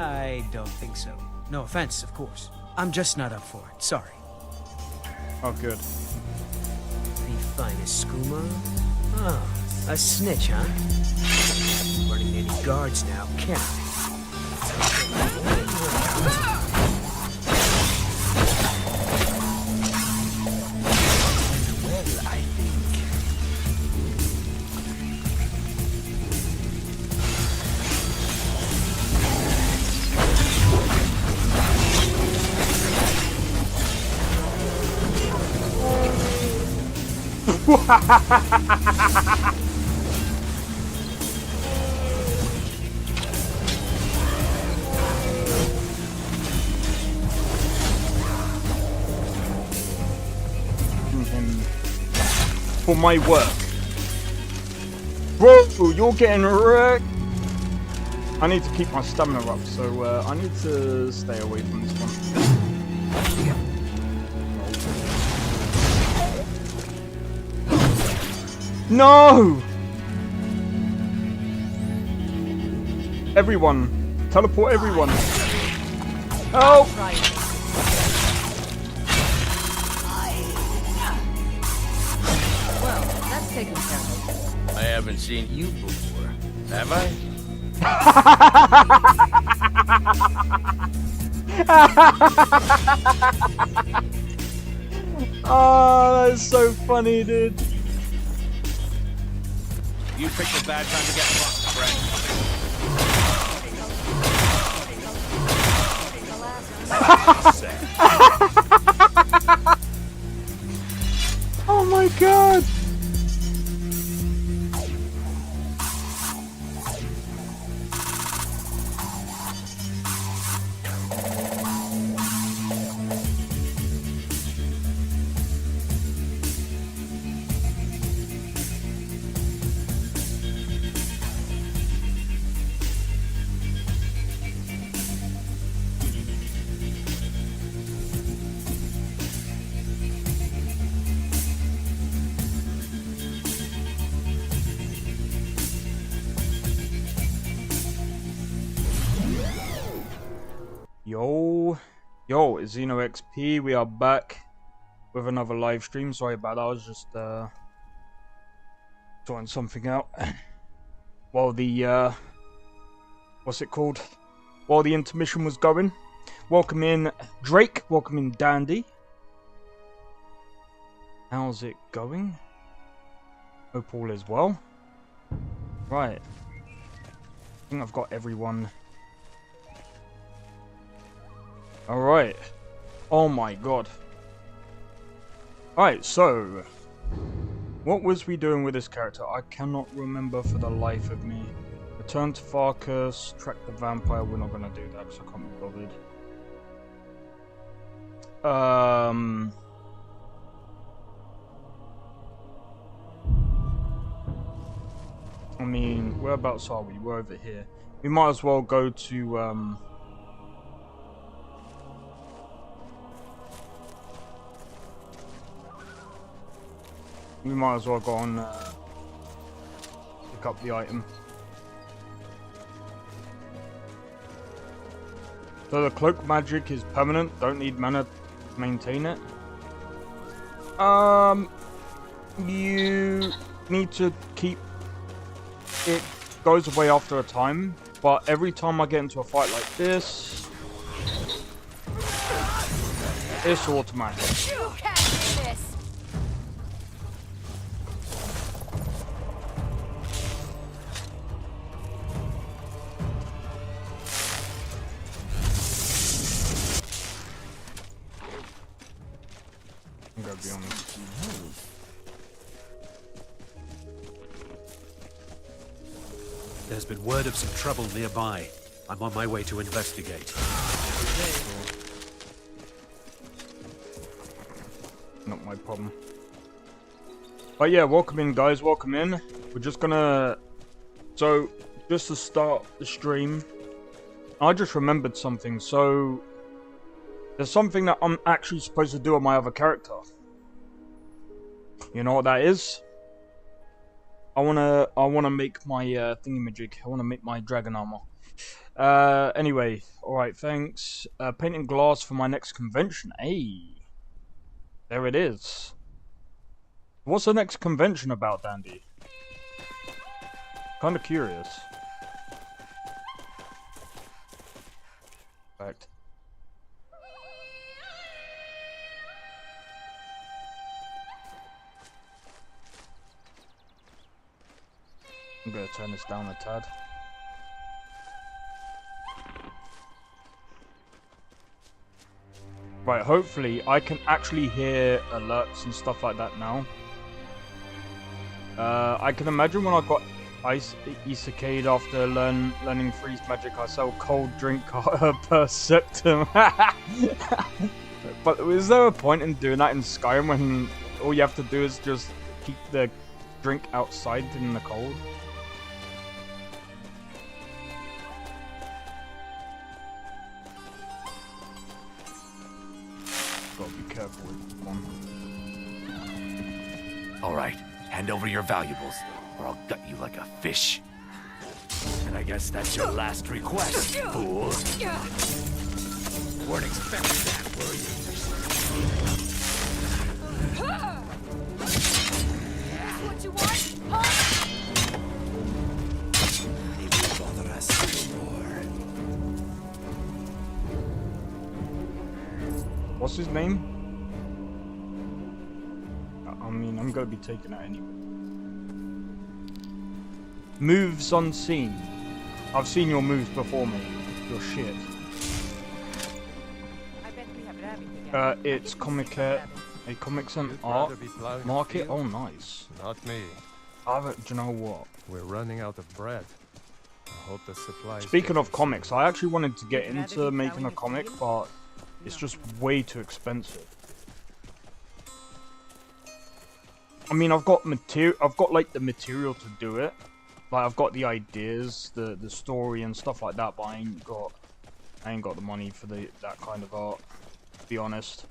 I don't think so. No offense, of course. I'm just not up for it. Sorry. Oh, good. The finest skooma? Oh, a snitch, huh? Running any guards now, can't I? Well, I think... For my work. Bro, you're getting wrecked. I need to keep my stamina up, so I need to stay away from this one. No! Everyone. Teleport everyone. Help! Well, that's taken care of. I haven't seen you before, have I? Oh, that's so funny, dude. You picked a bad time to get fucked, friend. Oh my god! Yo, it's Xeno XP. We are back with another live stream. Sorry about that. I was just sorting something out while the what's it called? While the intermission was going. Welcome in Drake. Welcome in Dandy. How's it going? Hope all is well. Right. I think I've got everyone. Alright. Oh my god. Alright, so... what was we doing with this character? I cannot remember for the life of me. Return to Farkas, track the vampire. We're not going to do that because I can't be bothered. I mean, whereabouts are we? We're over here. We might as well go to... we might as well go on pick up the item. So the cloak magic is permanent, don't need mana to maintain it. You need to keep it, goes away after a time, but every time I get into a fight like this, it's automatic. You can't do this. I'm gonna be honest. There's been word of some trouble nearby. I'm on my way to investigate. Not my problem. But yeah, welcome in guys, welcome in. We're just gonna... so, just to start the stream, I just remembered something. So, there's something that I'm actually supposed to do on my other character. You know what that is? I wanna make my thingamajig. I wanna make my dragon armor. Anyway, alright, thanks. Painting glass for my next convention. Hey. There it is. What's the next convention about, Dandy? Kinda curious. Fact. I'm gonna turn this down a tad. Right, hopefully I can actually hear alerts and stuff like that now. I can imagine when I got Isekade after learning freeze magic, I sell cold drink per septum. But is there a point in doing that in Skyrim when all you have to do is just keep the drink outside in the cold? Gotta be careful with one. All right, hand over your valuables, or I'll gut you like a fish. And I guess that's your last request, fool. Weren't expecting that, were you? What you want? Huh? He will bother us no more. What's his name? I mean, I'm gonna be taking that anyway. Moves unseen. I've seen your moves before me. Your shit. I bet we have rabbit again. It's a comics and art market. Oh, nice. Not me. Do you know what? We're running out of bread. I hope the supplies. Speaking of comics, I actually wanted to get into making a comic, but it's just way too expensive. I mean, I've got material. I've got like the material to do it. Like I've got the ideas, the story and stuff like that, but I ain't got the money for that kind of art. To be honest.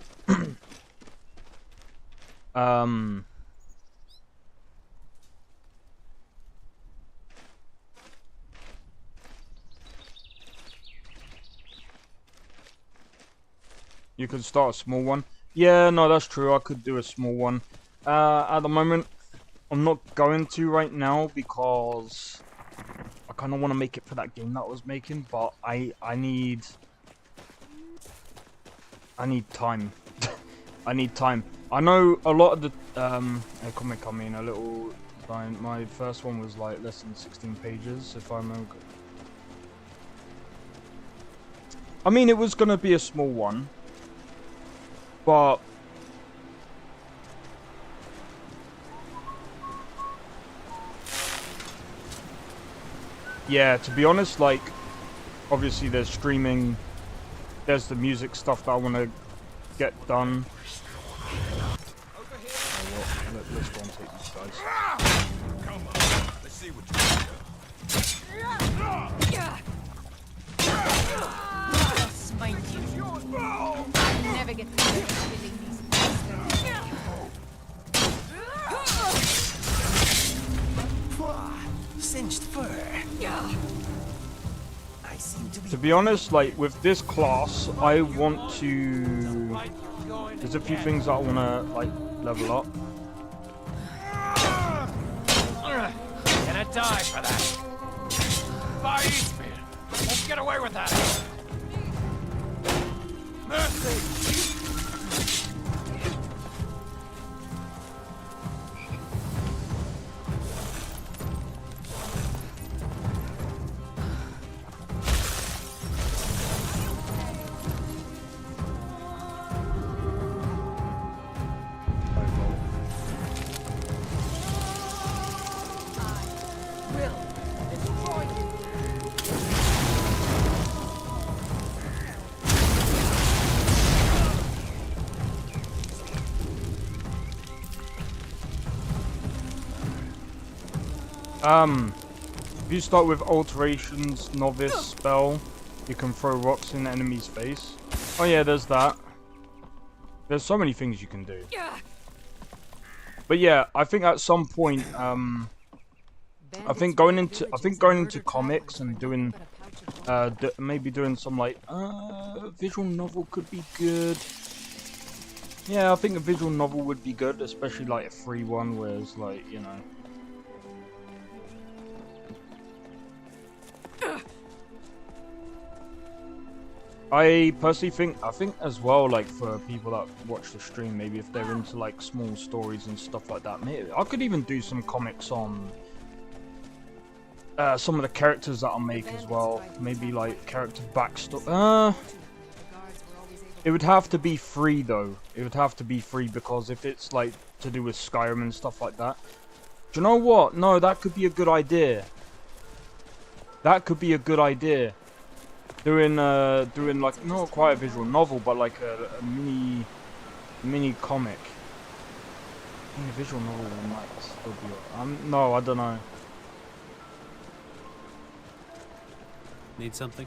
You could start a small one. Yeah, no, that's true. I could do a small one. At the moment, I'm not going to right now because I kind of want to make it for that game that I was making, but I need time. I need time. I know a lot of the comic. I mean, a little. My first one was like less than 16 pages, if I remember. I mean, it was gonna be a small one, but yeah, to be honest, like, obviously there's streaming, there's the music stuff that I want to get done. Let's go and take these guys. Come on, let's see what I'll smite you. I'll never get tired of killing these bastards. cinched fur. I seem To be honest, like, with this class, I want to... There's a few things that I want to, like, level up. Gonna die for that. Fire Eastfield. Won't get away with that. Mercy. If you start with alterations, novice, spell, you can throw rocks in the enemy's face. Oh yeah, there's that. There's so many things you can do. But yeah, I think at some point, I think going into comics and doing maybe doing some like visual novel could be good. Yeah, I think a visual novel would be good, especially like a free one where it's like, you know. I personally think, as well, like for people that watch the stream, maybe if they're into like small stories and stuff like that, maybe I could even do some comics on some of the characters that I'll make as well. Maybe like character backstory. It would have to be free though. It would have to be free because if it's like to do with Skyrim and stuff like that. Do you know what? No, that could be a good idea. That could be a good idea. Doing like not quite a visual novel, but like a mini comic. I think a visual novel might still be. No, I don't know. Need something?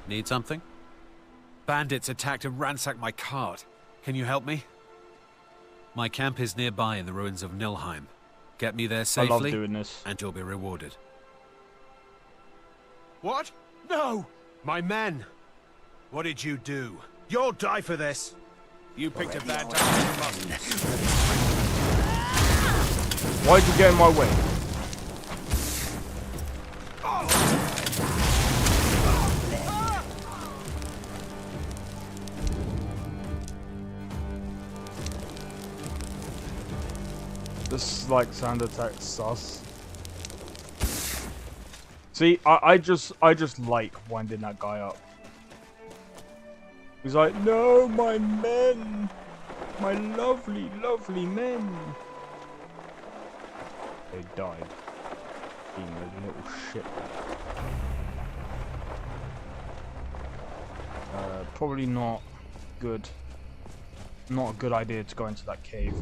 Need something? Bandits attacked and ransacked my cart. Can you help me? My camp is nearby in the ruins of Nilheim. Get me there safely, I love doing this. and you'll be rewarded. What? No! My men! What did you do? You'll die for this! You picked a bad time. Why'd you get in my way? This like sound attack sus. See, I just like winding that guy up. He's like, no, my men, my lovely, lovely men. They died. Being a little shit. Probably not good. Not a good idea to go into that cave.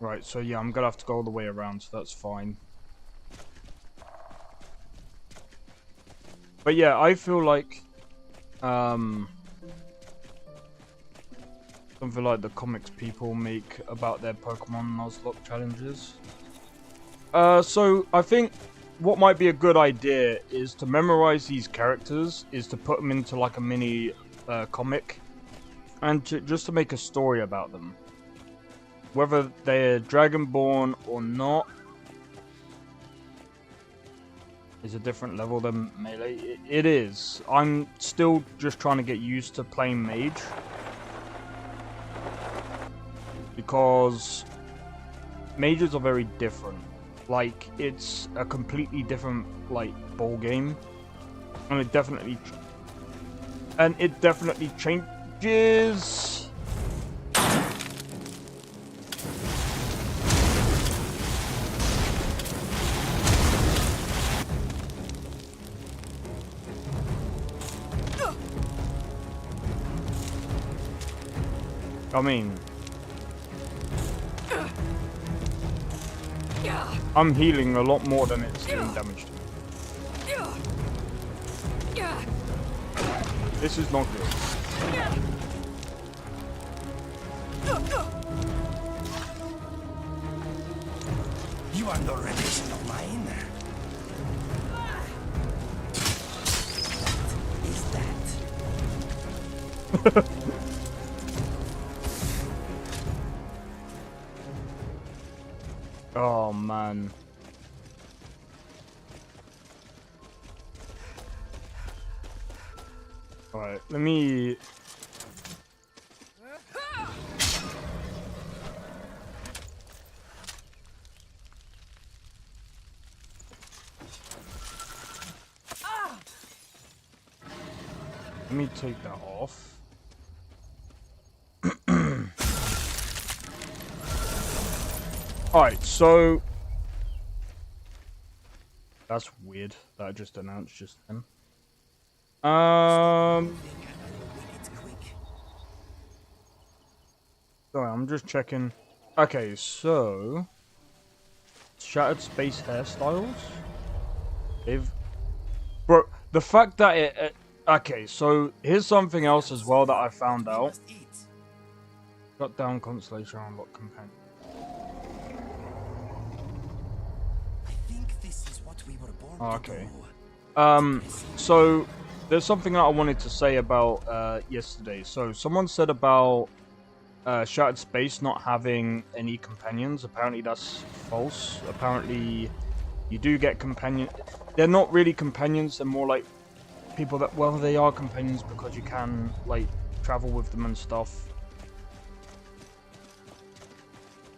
Right, so yeah, I'm gonna have to go all the way around, so that's fine. But yeah, I feel like something like the comics people make about their Pokemon Nuzlocke challenges. So I think what might be a good idea is to memorize these characters, is to put them into like a mini comic, and just to make a story about them. Whether they're Dragonborn or not is a different level than Melee. It is. I'm still just trying to get used to playing Mage. Because Mages are very different. Like, it's a completely different, like, ball game. And it definitely changes. I mean, I'm healing a lot more than it's doing damage to me. This is not good. You are no relation of mine. Is that? Oh man. Alright, let me take that off. Alright, so that's weird that I just announced just then. Sorry, I'm just checking. Okay, so Shattered Space hairstyles. Bro, the fact that it okay, so here's something else as well that I found out. Shut down Constellation, unlock companion. Oh, okay. So there's something that I wanted to say about yesterday. So someone said about Shattered Space not having any companions. Apparently that's false. Apparently you do get companions. They're not really companions. They're more like people that, well, they are companions because you can like travel with them and stuff.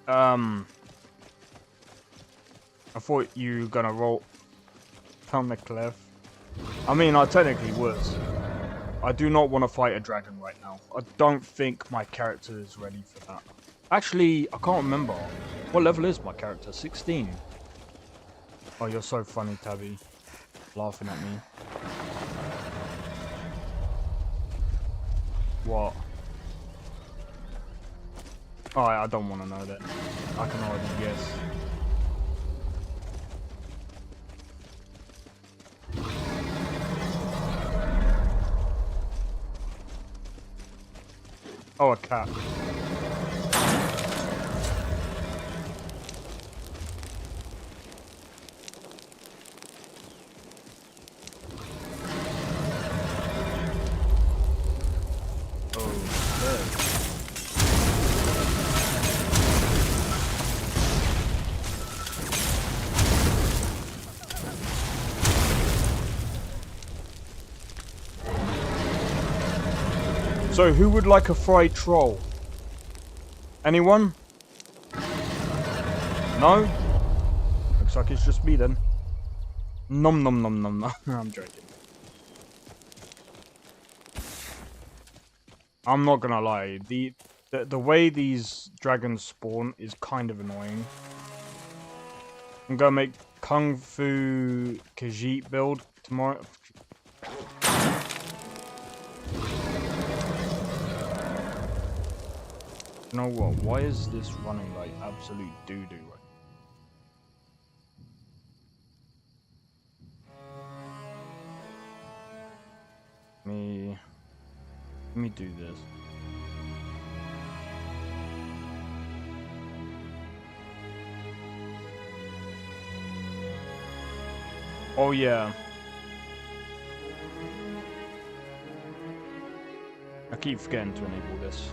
I thought you were gonna roll down the cliff. I mean, I technically was. I do not want to fight a dragon right now. I don't think my character is ready for that. Actually, I can't remember. What level is my character? 16. Oh, you're so funny, Tabby. Laughing at me. What? Oh, I don't want to know that. I can already guess. Oh, a cat. So, who would like a fried troll? Anyone? No? Looks like it's just me then. Nom nom nom nom nom. I'm joking. I'm not gonna lie. The way these dragons spawn is kind of annoying. I'm gonna make Kung Fu Khajiit build tomorrow. You know what? Why is this running like absolute doo-doo? Let me do this. Oh yeah. I keep forgetting to enable this.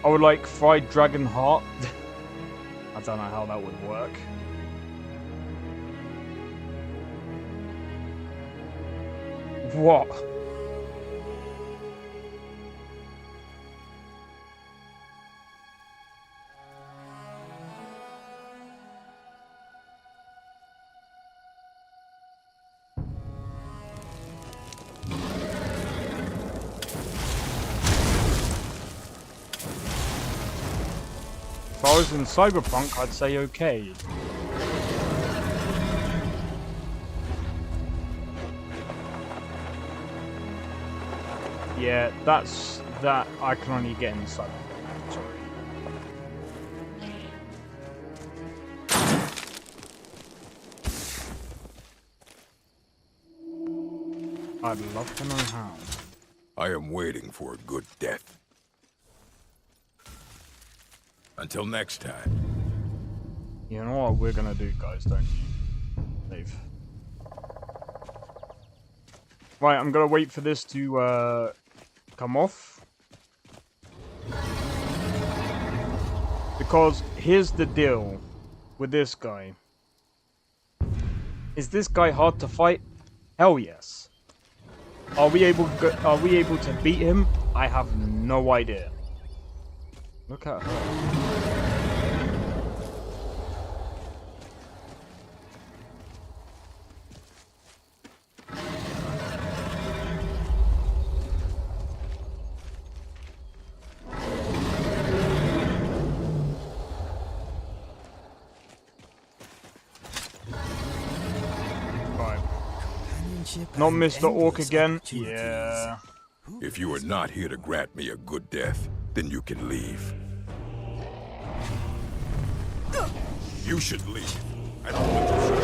I would like fried dragon heart. I don't know how that would work. What? If I was in Cyberpunk, I'd say okay. Yeah, that I can only get in Cyberpunk. Sorry. I'd love to know how. I am waiting for a good death. Until next time. You know what we're gonna do, guys, don't you? Dave. Right, I'm gonna wait for this to come off. Because here's the deal with this guy. Is this guy hard to fight? Hell yes. Are we able to beat him? I have no idea. Look at her. Not Mr. Orc again? Yeah. If you are not here to grant me a good death, then you can leave. You should leave. I don't want to shoot.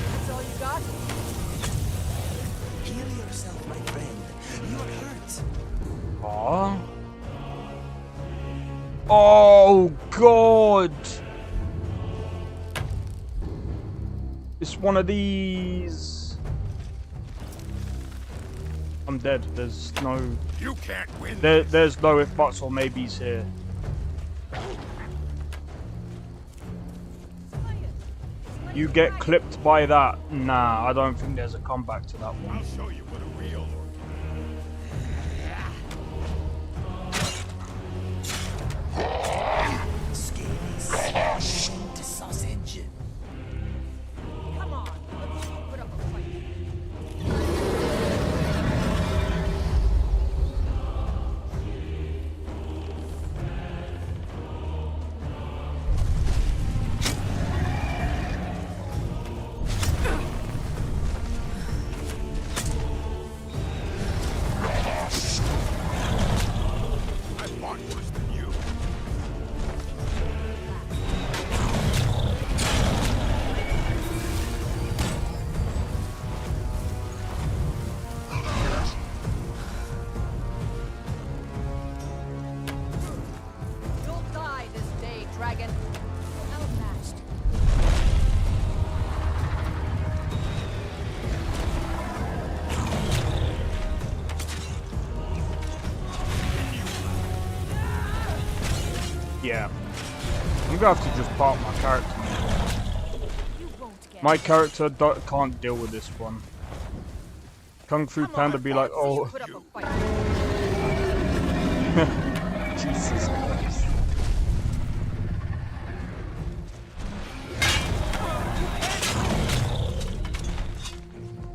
That's all you got? Heal yourself, my friend. You're hurt. Oh god! It's one of these. I'm dead. There's no. You can't win. There's no if buts or maybes here. You get clipped by that. Nah, I don't think there's a comeback to that one. I'll show you what a real. To sausage. Come on, let's put up a fight. I fought worse than you. You'll die this day, dragon. Outmatched. Yeah. I'm gonna have to just park my character. You won't get My character can't deal with this one. Kung Fu Panda be like, oh, put up a fight. Jesus Christ.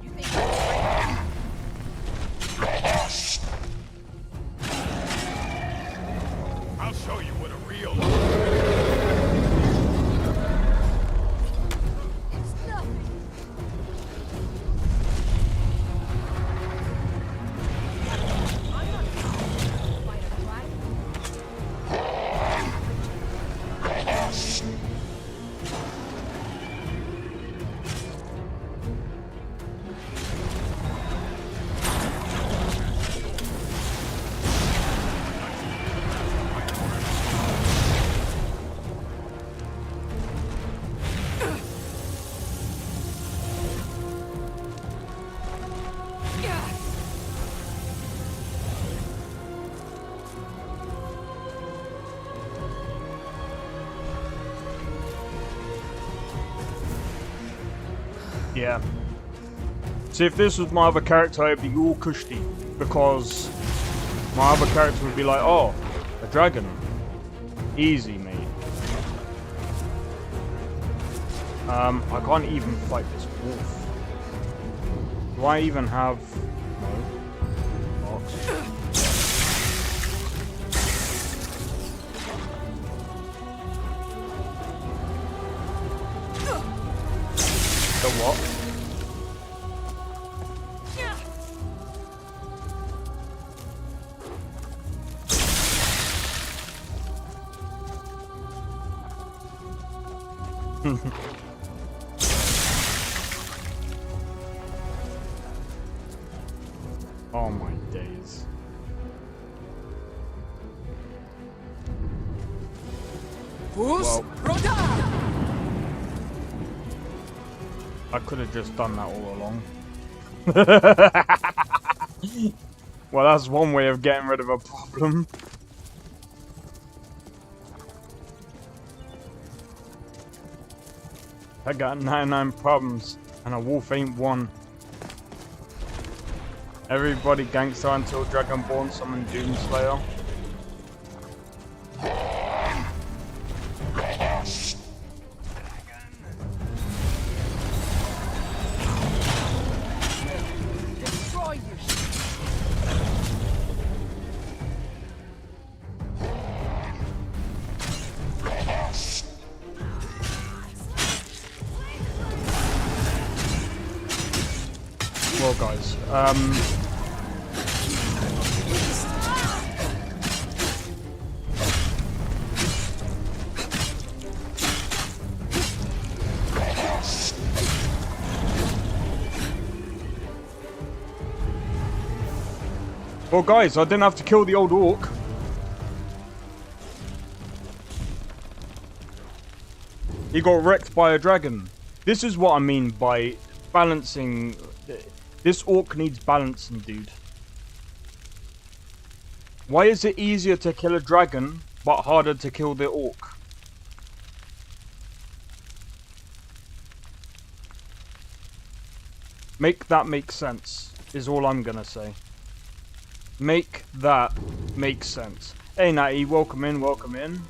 You think that's I'll show you what a real. It's nothing. I'm not gonna fight a dragon. Yeah. See, if this was my other character, I'd be all cushy. Because my other character would be like, oh, a dragon. Easy, mate. I can't even fight this wolf. Do I even have... No. Box. The what? Oh my days. Well, I could have just done that all along. Well, that's one way of getting rid of a problem. I got 99 problems, and a wolf ain't one. Everybody gangster until Dragonborn summon Doomslayer. Destroy you. Well, guys, well, guys, I didn't have to kill the old orc. He got wrecked by a dragon. This is what I mean by balancing. This orc needs balancing, dude. Why is it easier to kill a dragon, but harder to kill the orc? Make that make sense, is all I'm gonna say. Make that make sense. Hey Natty, welcome in, welcome in.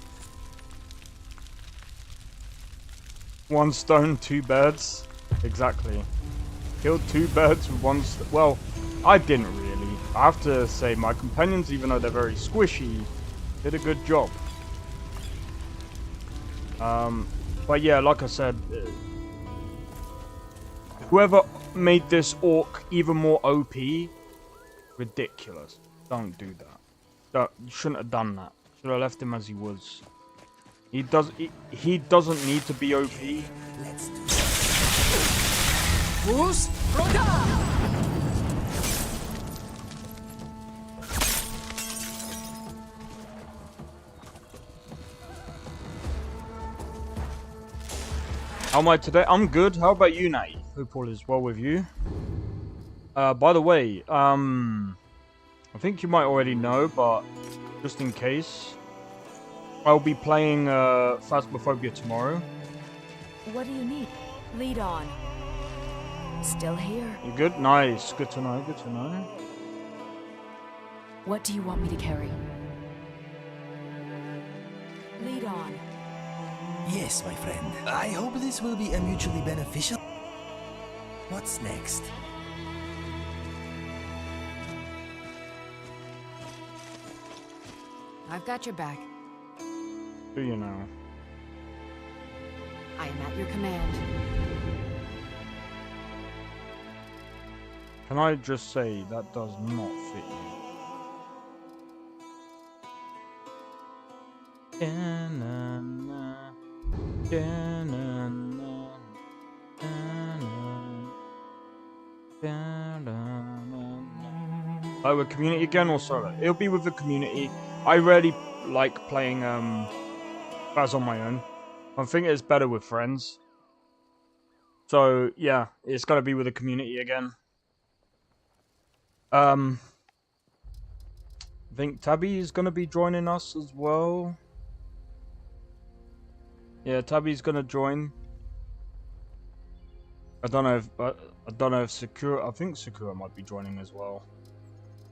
1 stone, 2 birds. Exactly. Killed 2 birds with 1 stone. Well, I didn't really. I have to say, my companions, even though they're very squishy, did a good job. But yeah, like I said, whoever made this orc even more OP, ridiculous. Don't do that. You shouldn't have done that. Should have left him as he was. He doesn't need to be OP. Let's do Who's Rhoda? How am I today? I'm good. How about you, Natty? Hope all is well with you. By the way, I think you might already know, but just in case, I'll be playing Phasmophobia tomorrow. What do you need? Lead on. Still here. You good? Nice. Good to know. Good to know. What do you want me to carry? Lead on. Yes, my friend. I hope this will be a mutually beneficial. What's next? I've got your back. Do you know? I am at your command. Can I just say that does not fit you? Oh, with community again or solo? It'll be with the community. I really like playing Phas on my own. I think it's better with friends. So yeah, it's gotta be with the community again. I think Tabby is gonna be joining us as well. Yeah, Tabby's gonna join. I don't know if Sakura. I think Sakura might be joining as well.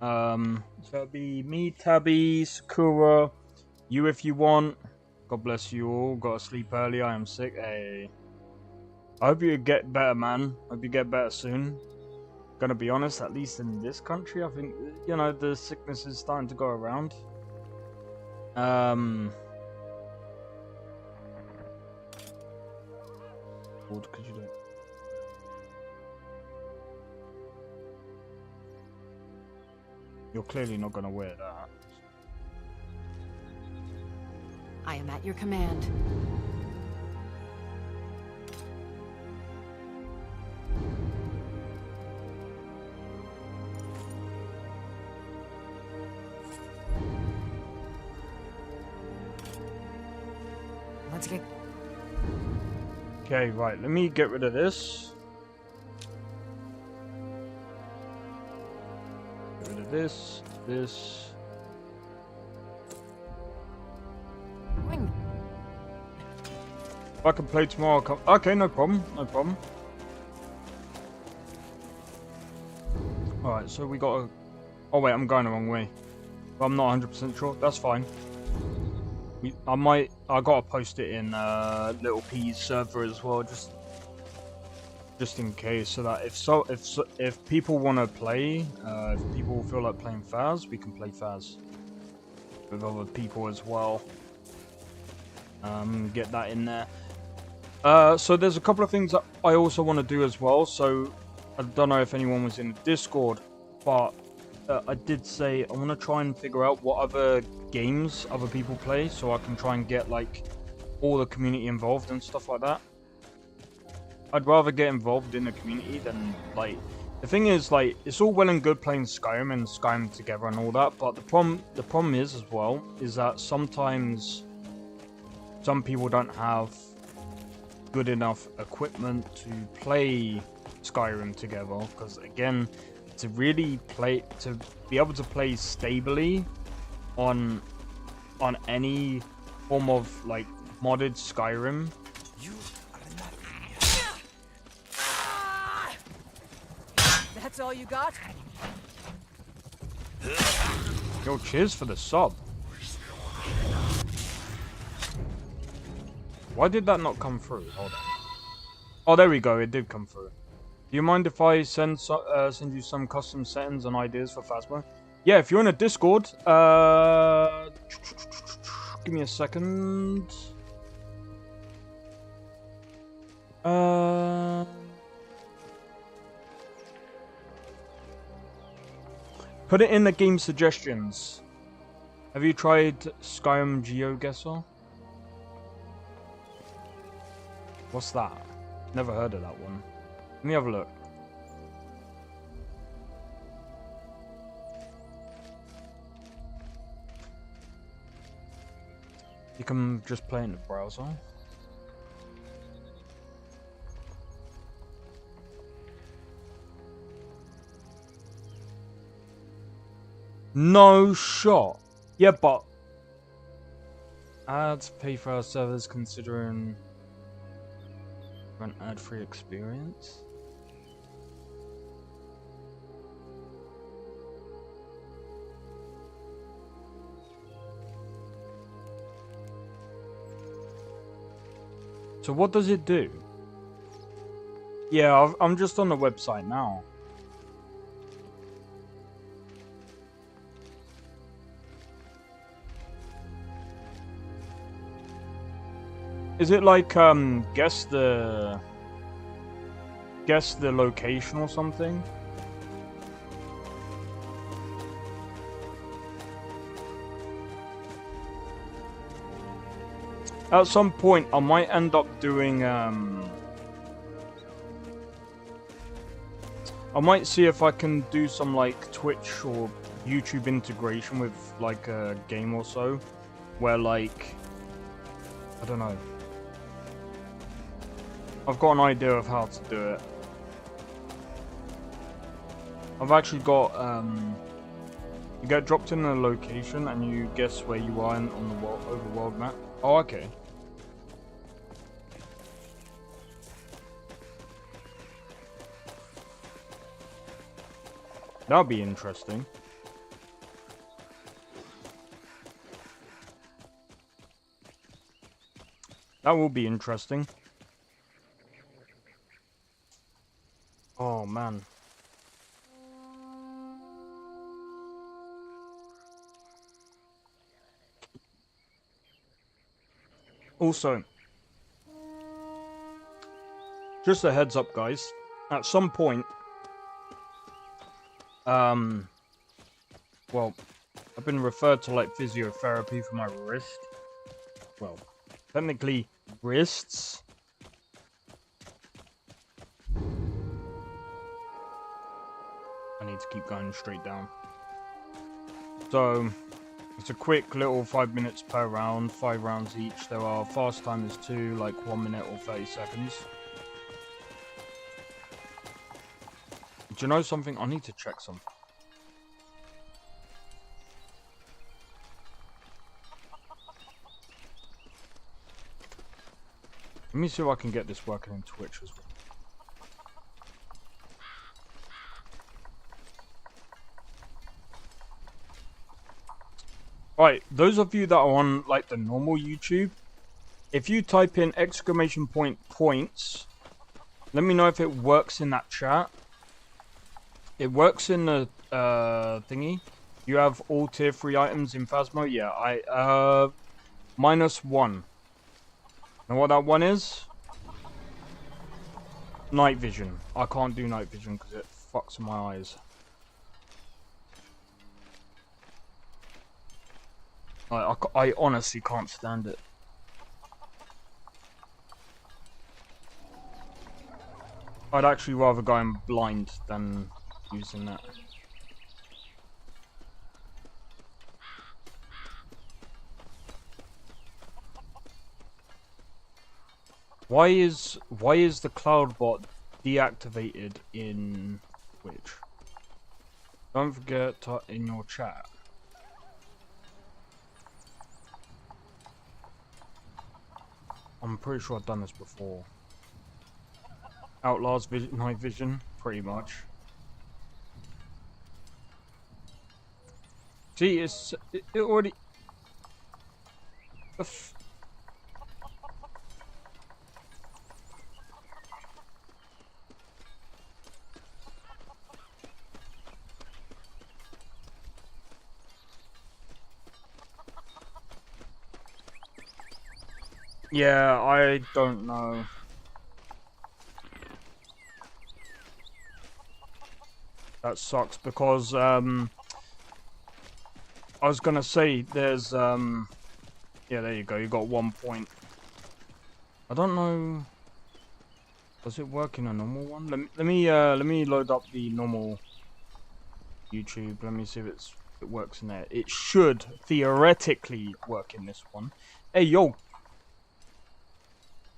So it'll be me, Tabby, Sakura, you if you want. God bless you all. Gotta sleep early. I am sick. Hey, I hope you get better, man. Hope you get better soon. Gonna be honest, at least in this country, I think the sickness is starting to go around. What could you do? You're clearly not gonna wear that. I am at your command. Let's get... Okay, right, let me get rid of this. Get rid of this. Wing. If I can play tomorrow, I'll come. Okay, no problem, no problem. Alright, so we got a... Oh wait, I'm going the wrong way. But I'm not 100% sure, that's fine. I gotta post it in Little P's server as well, just in case, so that if people want to play, if people feel like playing Phas, we can play Phas with other people as well. Get that in there. So there's a couple of things that I also want to do as well. So I don't know if anyone was in the Discord, but I did say I want to try and figure out what other games other people play, so I can try and get like all the community involved and stuff like that. I'd rather get involved in the community than like... The thing is, like, it's all well and good playing Skyrim and Skyrim together and all that, but the problem is as well is that sometimes some people don't have good enough equipment to play Skyrim together. Because again, to be able to play stably on any form of like modded Skyrim. That's all you got? Yo, cheers for the sub. Why did that not come through? Hold on. Oh, there we go. It did come through. Do you mind if I send you some custom settings and ideas for Phasma? Yeah, if you're in a Discord, give me a second. Put it in the game suggestions. Have you tried Skyrim GeoGuessr? What's that? Never heard of that one. Let me have a look. You can just play in the browser. No shot. Yeah, but ads pay for our servers considering an ad-free experience. So what does it do? Yeah, I'm just on the website now. Is it like guess the location or something? At some point I might end up doing I might see if I can do some like Twitch or YouTube integration with like a game or so where like I don't know. I've got an idea of how to do it. I've actually got, you get dropped in a location and you guess where you are on the overworld map. Oh, okay. That'll be interesting. That will be interesting. Oh, man. Also, just a heads up, guys. At some point, well, I've been referred to like physiotherapy for my wrist. Well, technically, wrists. I need to keep going straight down. So, it's a quick little 5 minutes per round, 5 rounds each. There are fast timers too, like 1 minute or 30 seconds. Do you know something? I need to check something. Let me see if I can get this working in Twitch as well. Right, those of you that are on like the normal YouTube, if you type in !points, let me know if it works in that chat. It works in the thingy. You have all tier 3 items in Phasmo? Yeah, I -1. Know what that one is? Night vision. I can't do night vision because it fucks my eyes. I honestly can't stand it. I'd actually rather go in blind than using that. Why is the cloud bot deactivated in Twitch? Don't forget to in your chat. I'm pretty sure I've done this before. Outlaws night vision, pretty much. See, it already. Yeah, I don't know. That sucks because I was gonna say there's yeah, there you go, you got 1 point. I don't know, does it work in a normal one? Let me load up the normal YouTube. Let me see if it works in there. It should theoretically work in this one. Hey yo,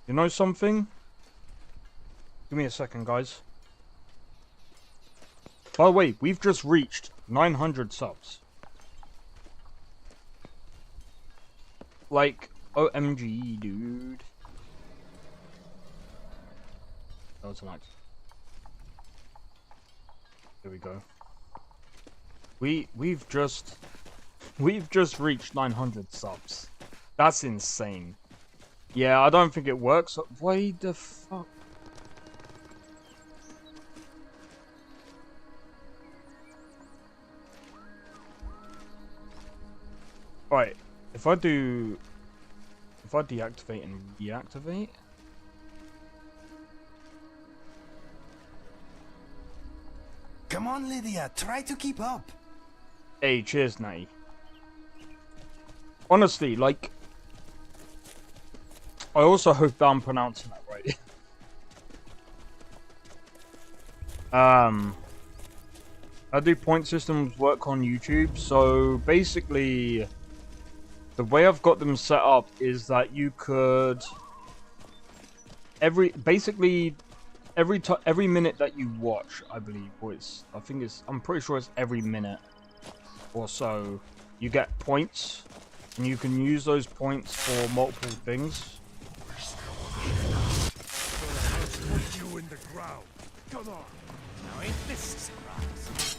you know something? Give me a second, guys. By the way, we've just reached 900 subs. Like, OMG, dude. That was nice. Here we go. We've just reached 900 subs. That's insane. Yeah, I don't think it works. Why the fuck? Right, if I deactivate and reactivate. Come on, Lydia, try to keep up. Hey, cheers, Natty. Honestly, like, I also hope that I'm pronouncing that right. How do point systems work on YouTube? So basically, the way I've got them set up is that you could every minute that you watch, I believe, or I'm pretty sure it's every minute or so, you get points, and you can use those points for multiple things. Put you in the ground. Come on. Now ain't this a surprise?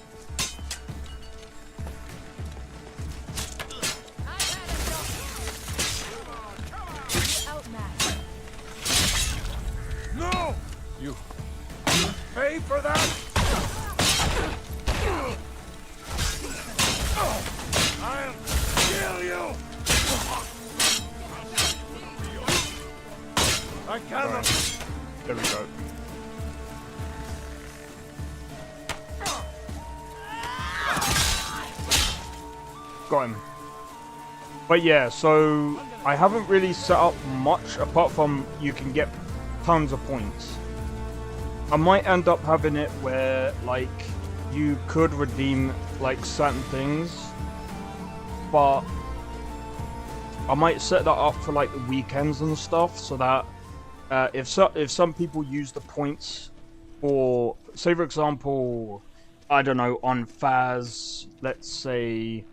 No! You pay for that? I'll kill you! I cannot. There we go. Got him. But yeah, so I haven't really set up much apart from you can get tons of points. I might end up having it where like you could redeem like certain things, but I might set that up for like the weekends and stuff, so that if some people use the points for, say for example, I don't know, on Faz, let's say,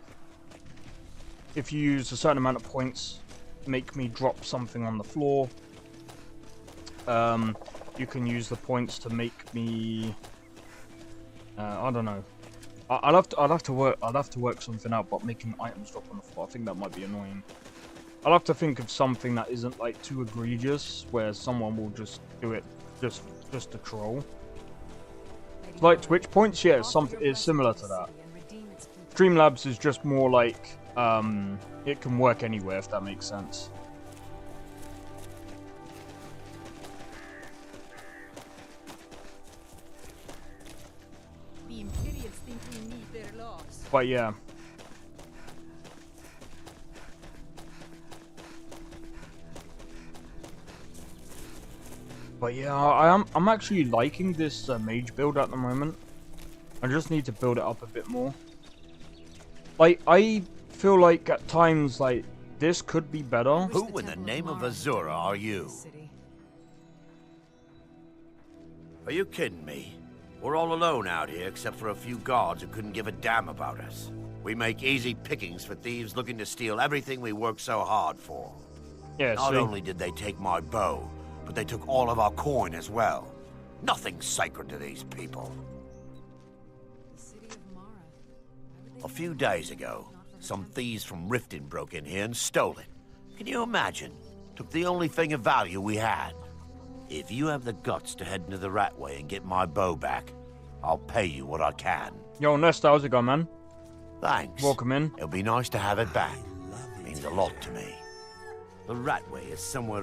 if you use a certain amount of points, make me drop something on the floor. You can use the points to make me. I don't know. I'll have to work something out, but making items drop on the floor, I think that might be annoying. I'll have to think of something that isn't like too egregious, where someone will just do it just to troll. Like Twitch points, yeah, something is similar to that. Streamlabs is just more like it can work anywhere, if that makes sense. The Imperials think we need their laws. But yeah. But yeah, I'm actually liking this mage build at the moment. I just need to build it up a bit more. Like, I feel like at times like this could be better. Who in the name of Azura are you? Are you kidding me? We're all alone out here except for a few guards who couldn't give a damn about us. We make easy pickings for thieves looking to steal everything we work so hard for. Yeah, Not see? only did they take my bow, but they took all of our coin as well. Nothing sacred to these people. A few days ago, some thieves from Riften broke in here and stole it. Can you imagine? Took the only thing of value we had. If you have the guts to head into the Ratway and get my bow back, I'll pay you what I can. Yo, Nesta, how's it going, man? Thanks. Welcome in. It'll be nice to have it back. Means a lot to me. The Ratway is somewhere...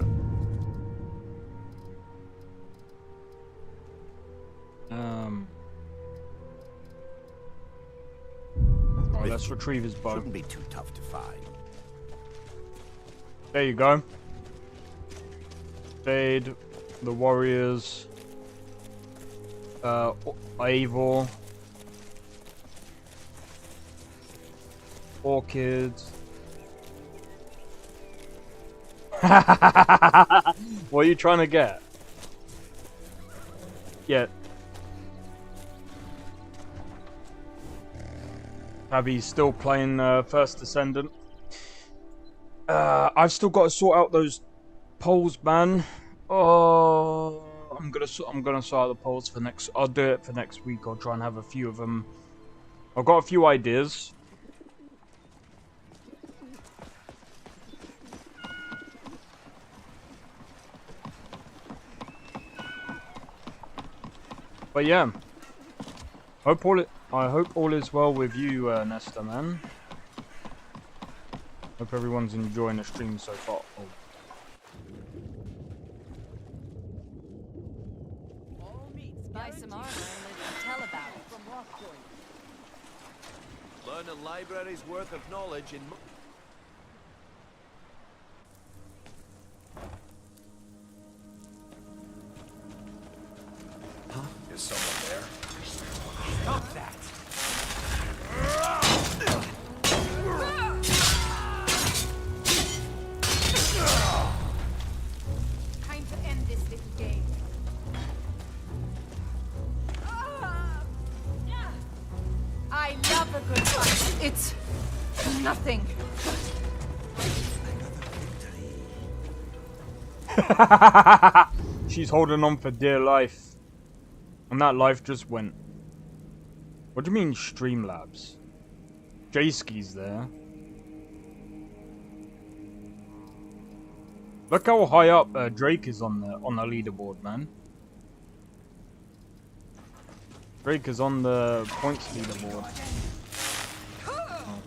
Oh, let's retrieve his bow. Shouldn't be too tough to find. There you go. Fade, the warriors, Eivor, orchids. What are you trying to get? Yeah. Abby's still playing First Descendant. I've still got to sort out those polls, man. Oh, I'm gonna sort out the polls for next. I'll do it for next week. I'll try and have a few of them. I've got a few ideas. But yeah, I hope all is well with you, Nesta, man. Hope everyone's enjoying the stream so far. Oh. Buy some armor and live to tell about it. From Rock Point. Learn a library's worth of knowledge in... Is someone there? Stop that! Time to end this little game. I love a good fight. It's nothing. She's holding on for dear life. And that life just went. What do you mean Streamlabs? J-Ski's there. Look how high up Drake is on the leaderboard, man. Drake is on the points leaderboard. Oh.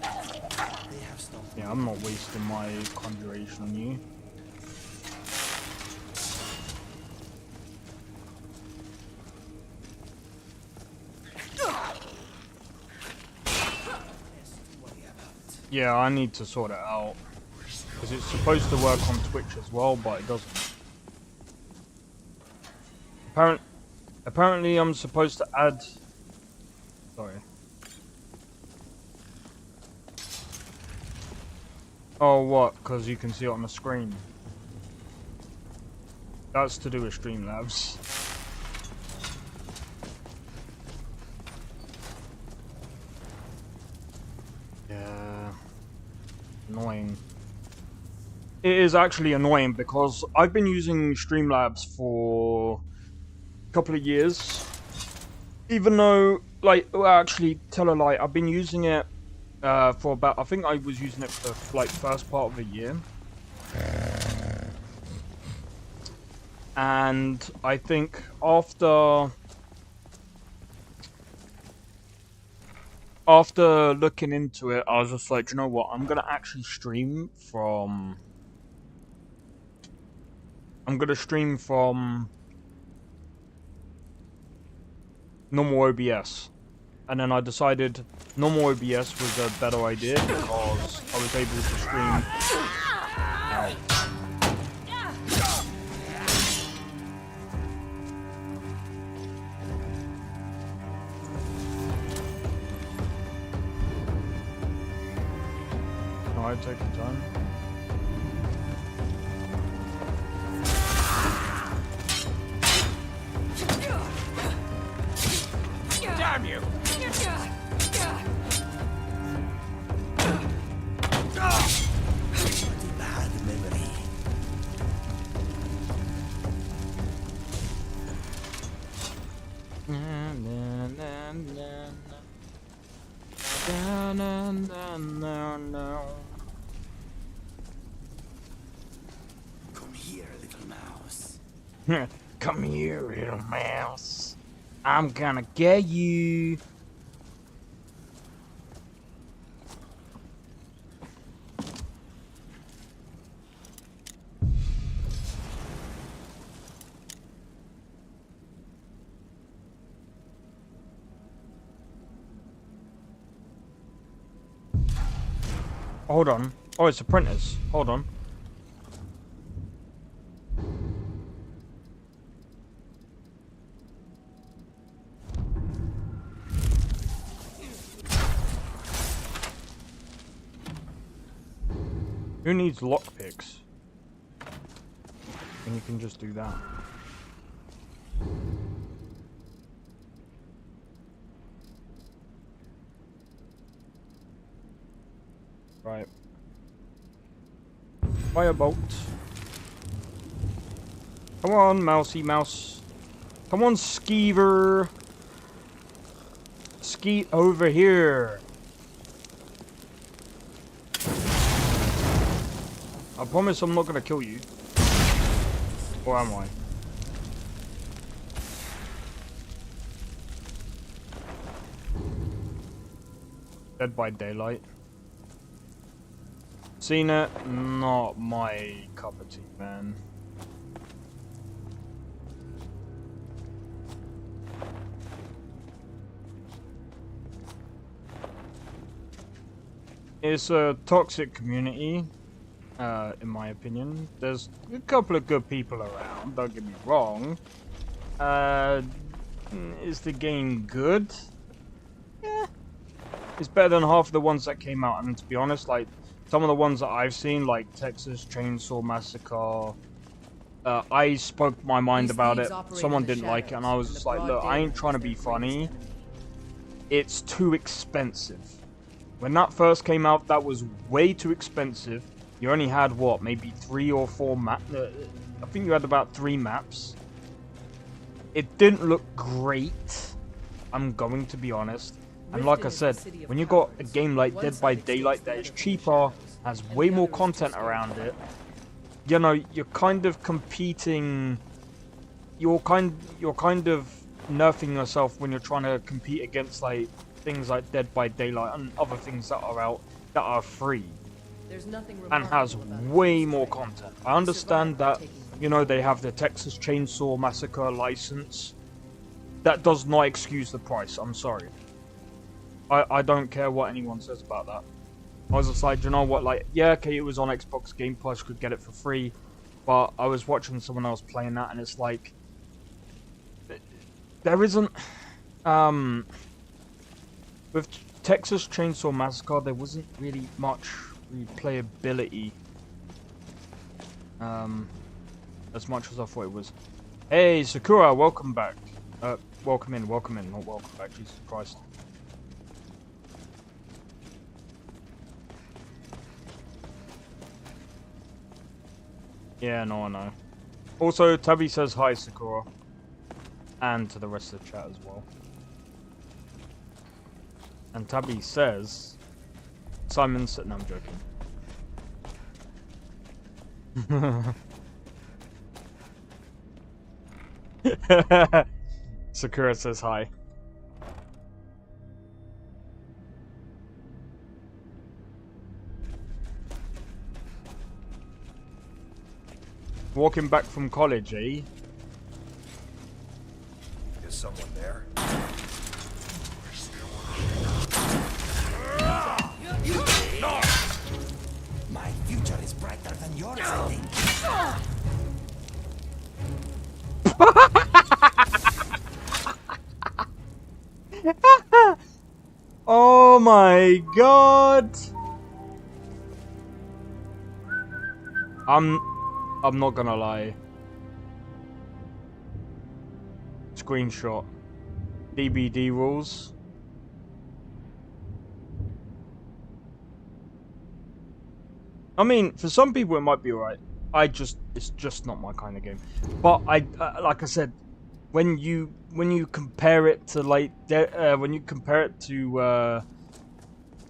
Yeah, I'm not wasting my conjuration on you. Yeah, I need to sort it out. Because it's supposed to work on Twitch as well, but it doesn't. Apparently I'm supposed to add... Sorry. Oh, what? Because you can see it on the screen. That's to do with Streamlabs. Yeah. Annoying. It is actually annoying because I've been using Streamlabs for a couple of years. Even though, like, well, actually, tell a lie, I've been using it for about, I think I was using it for, like, first part of the year. And I think after looking into it, I was just like, you know what, I'm gonna actually stream from... normal OBS. And then I decided normal OBS was a better idea because I was able to stream... Ow. Alright, take your time. Na, na, na, na, na. Na, na, na, na. Come here, little mouse. Come here, little mouse. I'm gonna get you. Hold on. Oh, it's apprentice. Hold on. Who needs lockpicks? And you can just do that. Right. Firebolt. Come on, mousey mouse. Come on, skeever. Skeet over here. I promise I'm not gonna kill you. Or am I? Dead by Daylight. Seen it? Not my cup of tea, man. It's a toxic community, in my opinion. There's a couple of good people around, don't get me wrong. Is the game good? Yeah. It's better than half of the ones that came out, and to be honest, like, some of the ones that I've seen, like Texas Chainsaw Massacre, I spoke my mind about it. Someone didn't like it, and I was just like, look, I ain't trying to be funny. It's too expensive. When that first came out, that was way too expensive. You only had, what, maybe 3 or 4 maps? I think you had about 3 maps. It didn't look great, I'm going to be honest. And like I said, when you got a game like Dead by Daylight that is cheaper, has way more content around it, you know, you're kind of competing. You're kind of nerfing yourself when you're trying to compete against like things like Dead by Daylight and other things that are out that are free and has way more content. I understand that, you know, they have the Texas Chainsaw Massacre license. That does not excuse the price. I'm sorry. I don't care what anyone says about that. I was just like, you know what, like, yeah, okay, it was on Xbox Game Pass, could get it for free, but I was watching someone else playing that, and it's like, there isn't, with Texas Chainsaw Massacre, there wasn't really much replayability, as much as I thought it was. Hey, Sakura, welcome back. Welcome in, not welcome back, Jesus Christ. Yeah, no, I know. Also, Tabby says hi, Sakura. And to the rest of the chat as well. And Tabby says... Simon said... No, I'm joking. Sakura says hi. Walking back from college, eh? Is someone there? My future is brighter than yours, I think. Oh my god! I'm not gonna lie. Screenshot. DBD rules. I mean, for some people it might be alright. It's just not my kind of game. But like I said, when you compare it to like when you compare it to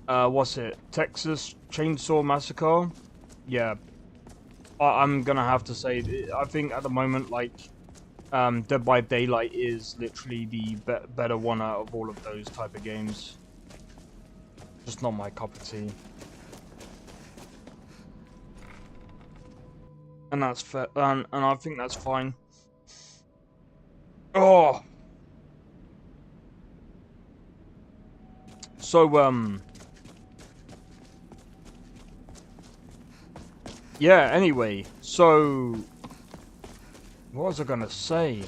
what's it, Texas Chainsaw Massacre, yeah, I'm gonna have to say I think at the moment like Dead by Daylight is literally the better one out of all of those type of games. Just not my cup of tea. And that's fair, and I think that's fine. Oh! So, yeah, anyway, so... What was I gonna say?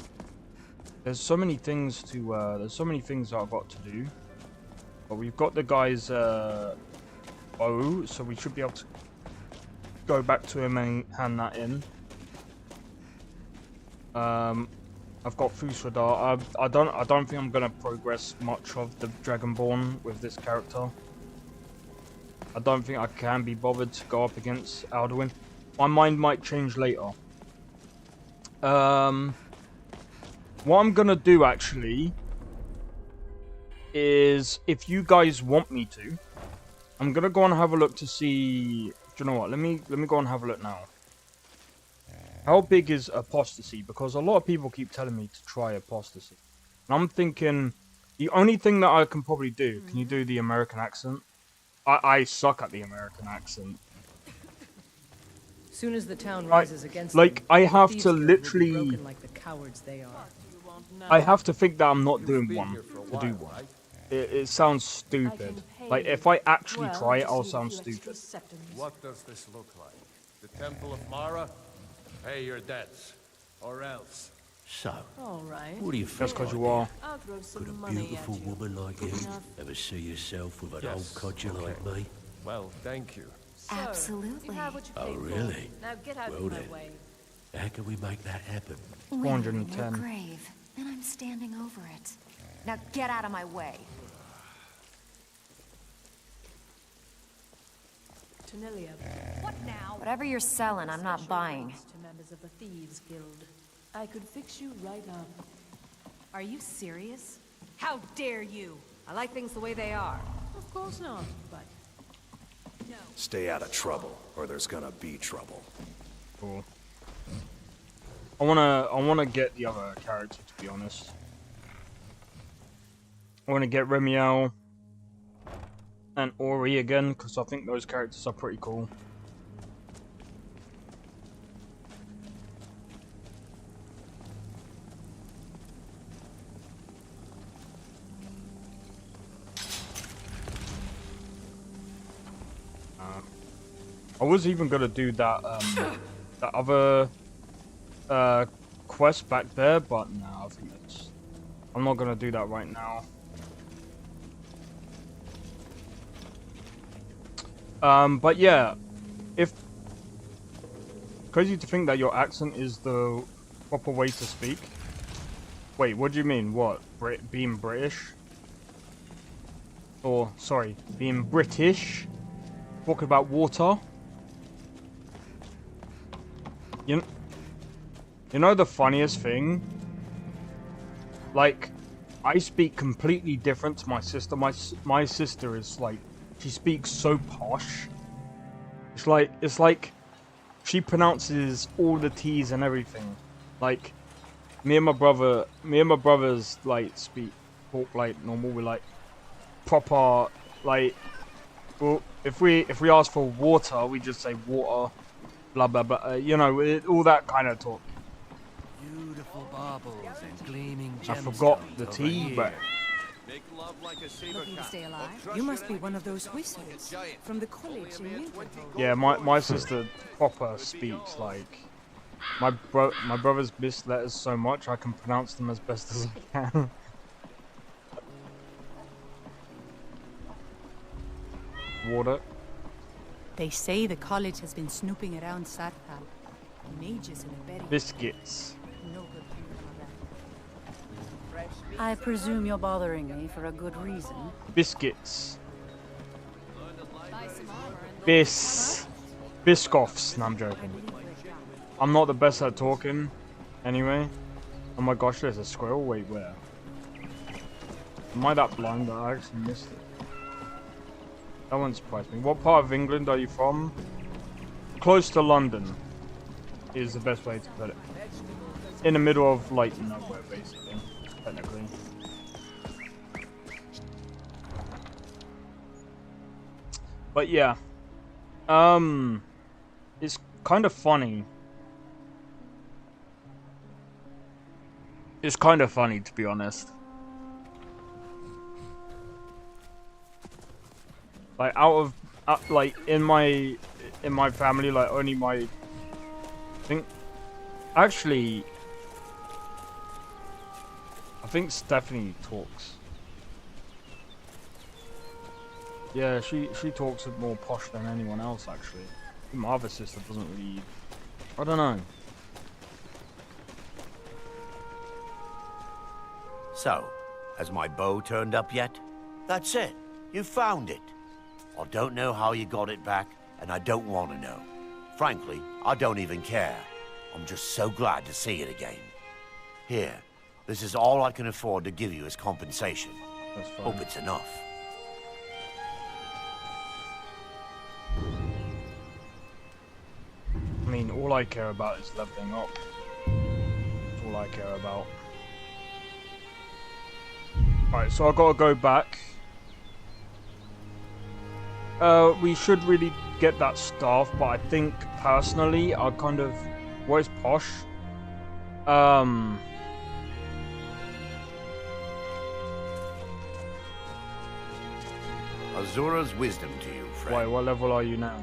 There's so many things to, there's so many things that I've got to do. But we've got the guy's, bow, so we should be able to go back to him and hand that in. I've got Fusradar. I don't think I'm gonna progress much of the Dragonborn with this character. I don't think I can be bothered to go up against Alduin. My mind might change later. What I'm gonna do actually is, if you guys want me to, I'm gonna go and have a look to see. Do you know what? Let me go and have a look now. How big is Apostasy? Because a lot of people keep telling me to try Apostasy. And I'm thinking, the only thing that I can probably do, can you do the American accent? I suck at the American accent. Soon as the town rises against like, them, I have thieves to guild will be literally... broken like the cowards they are. I have to think that I'm not doing one to do one. It sounds stupid. Like, if I actually try it, I'll sound stupid. What does this look like? The Temple of Mara? Pay your debts, or else. So, all right. what do you think? That's because you are. I'll throw some Could a money beautiful at you. woman like you ever see yourself with an Yes, old codger like me? Well, thank you. Sir, Absolutely. you have what you Oh, paid for. really? Now get out Well of my then. way. How can we make that happen? We're in 410. your grave, and I'm standing over it. Now get out of my way. Tonilia. What now? Whatever you're selling, I'm not Special buying. rates to members of the Thieves Guild. I could fix you right up. Are you serious? How dare you? I like things the way they are. Of course not, but Stay out of trouble, or there's gonna be trouble. Cool. I wanna get the other character, to be honest. I wanna get Remiel and Ori again, because I think those characters are pretty cool. I was even gonna do that that other quest back there, but no, I think I'm not gonna do that right now. But yeah, if crazy to think that your accent is the proper way to speak. Wait, what do you mean? What? Being British? Or sorry, being British? Talking about water? You know the funniest thing? Like, I speak completely different to my sister. My sister is like, she speaks so posh. It's like she pronounces all the T's and everything. Like, me and my brothers like talk like normal. We're like proper like. Well, if we ask for water, we just say water. Blah blah blah. You know, all that kind of talk. Beautiful baubles and gleaming I gemstones forgot the over T, here. but Looking to stay alive? You must be one of those whistles from the college in Winterhold. yeah, my sister proper speaks like my brothers miss letters so much I can pronounce them as best as I can. Water. They say the college has been snooping around Sarthal. Mages in a berry. Biscuits. No good feeling on that. I presume you're bothering me for a good reason. Biscuits. Biscoffs. No, I'm joking. I'm not the best at talking, anyway. Oh my gosh, there's a squirrel. Wait, where? Am I that blind that I actually missed it? That won't surprise me. What part of England are you from? Close to London is the best way to put it. In the middle of, like, nowhere, basically. Technically. But yeah. It's kind of funny. It's kind of funny, to be honest. Like, like, in my family, like, only I think Stephanie talks. Yeah, she talks more posh than anyone else, actually. My other sister doesn't really... I don't know. So, has my bow turned up yet? That's it. You found it. I don't know how you got it back, and I don't want to know. Frankly, I don't even care. I'm just so glad to see it again. Here, this is all I can afford to give you as compensation. That's fine. Hope it's enough. I mean, all I care about is leveling up. That's all I care about. Alright, so I gotta go back. We should really get that staff, but I think personally, I kind of... Where's Posh? Azura's wisdom to you, friend. Wait, what level are you now?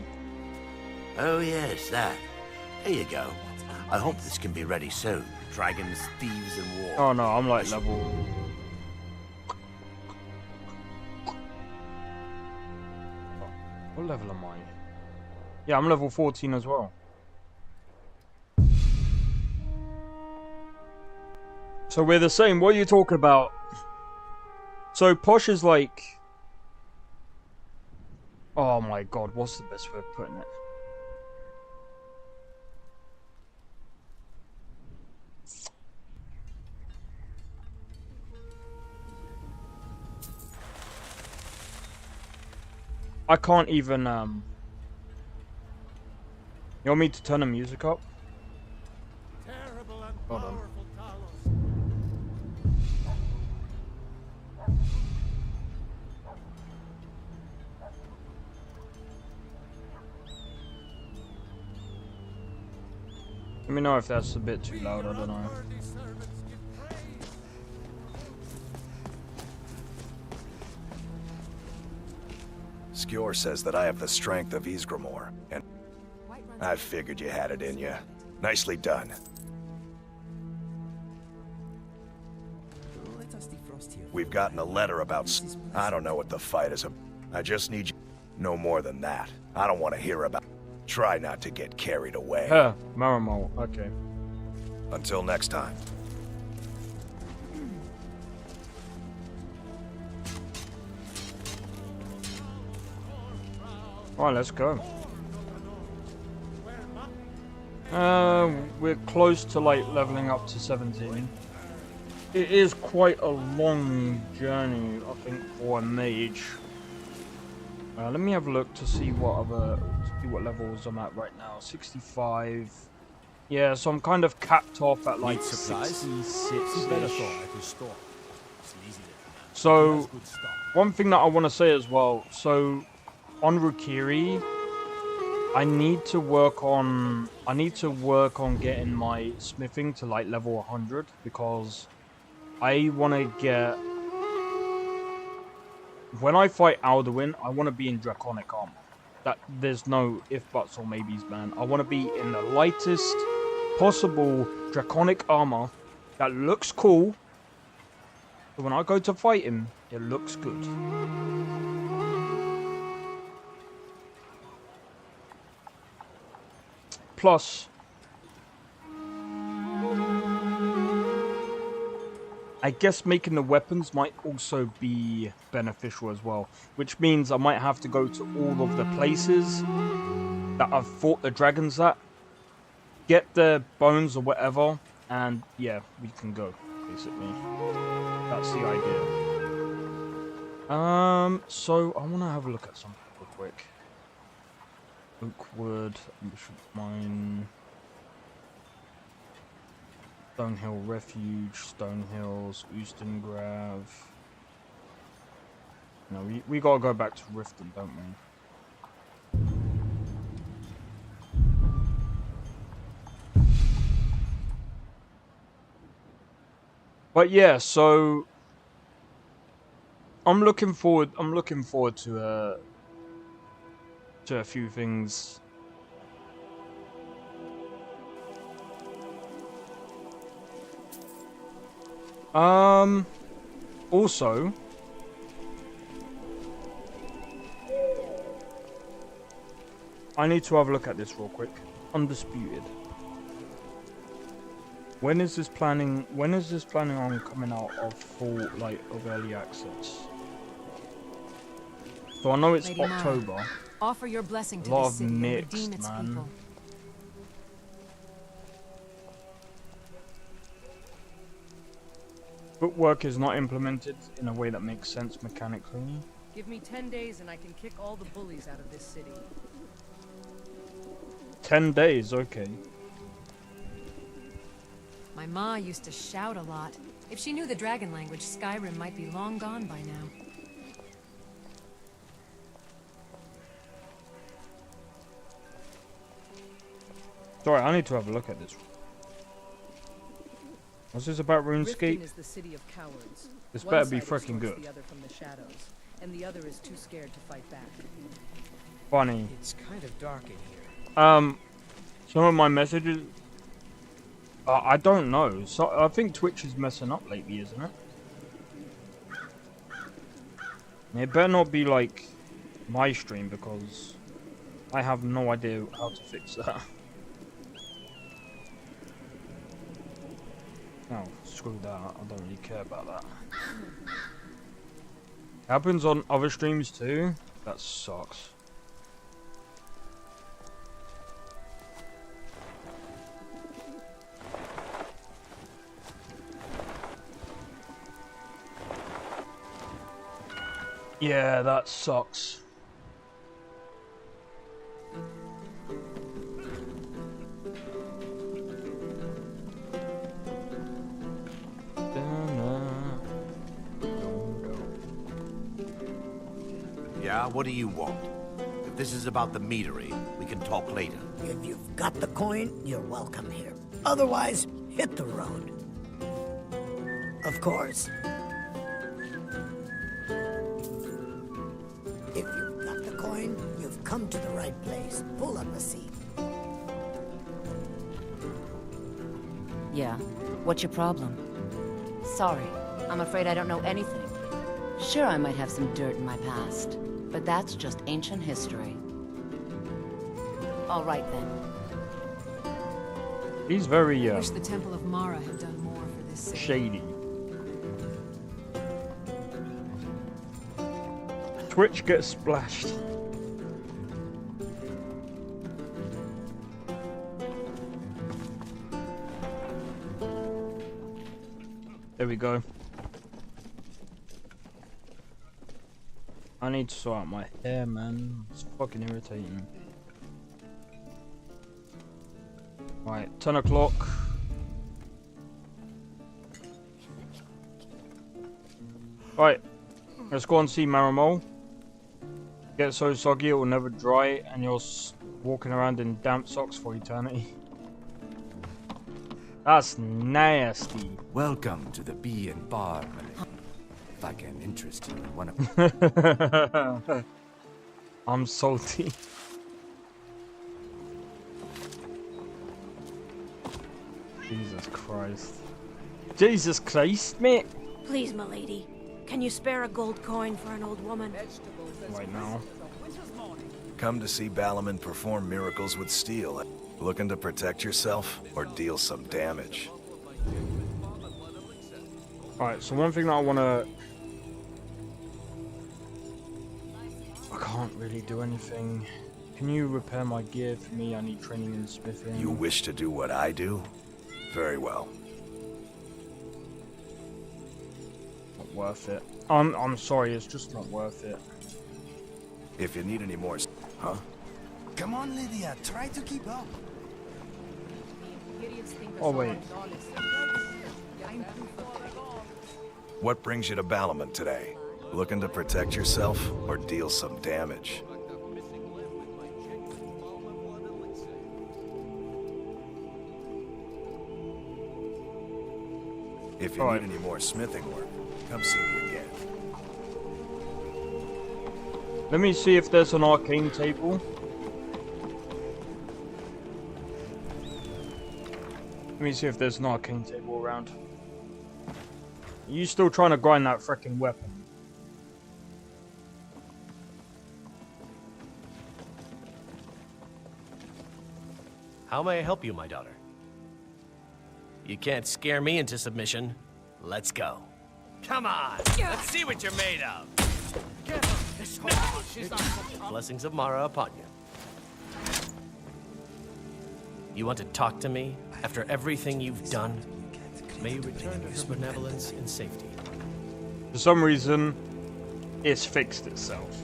Oh yes, that. Here you go. I hope this can be ready soon. Dragons, thieves, and war. Oh no, I'm like level... What level am I? Yeah, I'm level 14 as well. So we're the same. What are you talking about? So Posh is like... Oh my god, what's the best way of putting it? I can't even, You want me to turn the music up? Hold on. Let me know if that's a bit too loud, I don't know. Skjor says that I have the strength of Ysgramor, and I figured you had it in you. Nicely done. We've gotten a letter about... I don't know what the fight is about. I just need you... No more than that. I don't want to hear about... Try not to get carried away. Marimo, okay. Until next time. Alright, let's go. We're close to like leveling up to 17. It is quite a long journey, I think, for a mage. Let me have a look to see what levels I'm at right now. 65. Yeah, so I'm kind of capped off at like 66. So, one thing that I want to say as well. So, on Rukiri, I need to work on getting my smithing to like level 100 because I want to get... When I fight Alduin, I want to be in draconic armor. That there's no if, buts, or maybes, man. I want to be in the lightest possible draconic armor that looks cool. So when I go to fight him, it looks good. Plus, I guess making the weapons might also be beneficial as well, which means I might have to go to all of the places that I've fought the dragons at, get their bones or whatever, And yeah, we can go, basically. That's the idea. So I want to have a look at something real quick. Oakwood, Bishop Mine, Stonehill Refuge, Stonehills, Oostengrav. No, we gotta go back to Riften, don't we? But yeah, so I'm looking forward to a few things. Also, I need to have a look at this real quick. Undisputed. When is this planning on coming out of full, like, of early access? So I know it's Lady October. Mara, offer your blessing to A lot this of city and mixed, redeem its man. people. Footwork is not implemented in a way that makes sense mechanically. Give me 10 days and I can kick all the bullies out of this city. 10 days, okay. My ma used to shout a lot. If she knew the dragon language, Skyrim might be long gone by now. Sorry, I need to have a look at this. What's this about RuneScape? Riften is the city of cowards. This One better be side freaking extorts good. The other from the shadows, and the other is too scared to fight back. Funny. It's kind of dark in here. Some of my messages. I don't know. So I think Twitch is messing up lately, isn't it? It better not be like my stream because I have no idea how to fix that. Oh, screw that. I don't really care about that. Happens on other streams too. That sucks. Yeah, that sucks. Yeah, what do you want? If this is about the meadery, we can talk later. If you've got the coin, you're welcome here. Otherwise, hit the road. Of course. If you've got the coin, you've come to the right place. Pull up a seat. Yeah? What's your problem? Sorry, I'm afraid I don't know anything. Sure, I might have some dirt in my past, but that's just ancient history. All right, then. He's very, I wish the Temple of Mara had done more for this city. shady. Twitch gets splashed. There we go. I need to sort out my hair, man. It's fucking irritating. Right, 10 o'clock. Right, let's go and see Marimol. Get so soggy it will never dry, and you're walking around in damp socks for eternity. That's nasty. Welcome to the Bee and Bar, my lady. If I can interest you in one of I'm salty. Jesus Christ. Jesus Christ, mate. Please, milady, can you spare a gold coin for an old woman? Right now. Come to see Balaman perform miracles with steel. Looking to protect yourself or deal some damage? Alright, so one thing that I want to... I can't really do anything. Can you repair my gear for me? I need training in smithing. You wish to do what I do? Very well. Not worth it. I'm sorry, it's just not worth it. If you need any more... Huh? Come on, Lydia, try to keep up. Oh, wait. What brings you to Balamon today? Looking to protect yourself or deal some damage? If you need any more smithing work, come see me again. Let me see if there's an arcane table. Let me see if there's an arcane table around. Are you still trying to grind that frickin' weapon? How may I help you, my daughter? You can't scare me into submission. Let's go. Come on! Let's see what you're made of! Blessings of Mara upon you. You want to talk to me after everything you've done? May you return to her benevolence in safety. For some reason, it's fixed itself.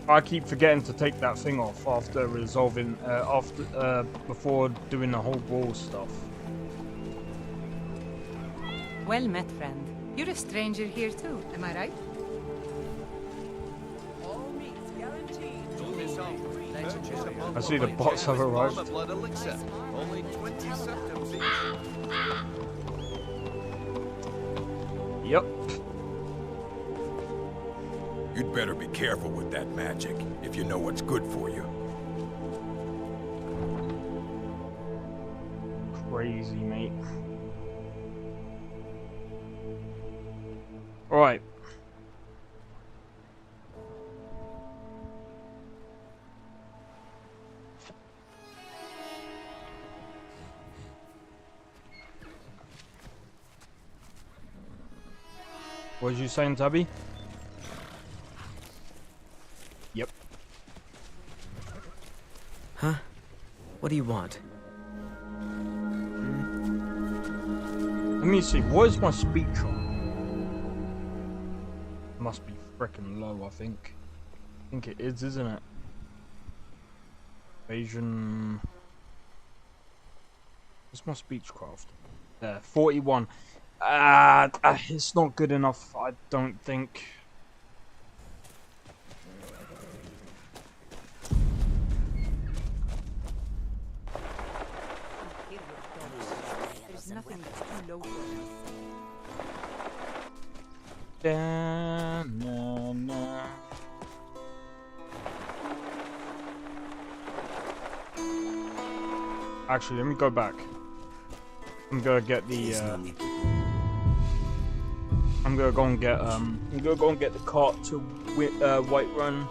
I keep forgetting to take that thing off after resolving, before doing the whole brawl stuff. Well met, friend. You're a stranger here too, am I right? I see the bots have arrived. Only 20 septims each. Yep. You'd better be careful with that magic, if you know what's good for you. Crazy, mate. Alright. What was you saying, Tabby? Yep. Huh? What do you want? Let me see. What is my speech on? Must be frickin' low, I think. I think it is, isn't it? Asian. What's my speechcraft? There, 41. It's not good enough, I don't think. There's nothing that's too low for us. Da, na, na. Actually, let me go back. I'm gonna get the. I'm gonna go and get the cart to Whiterun.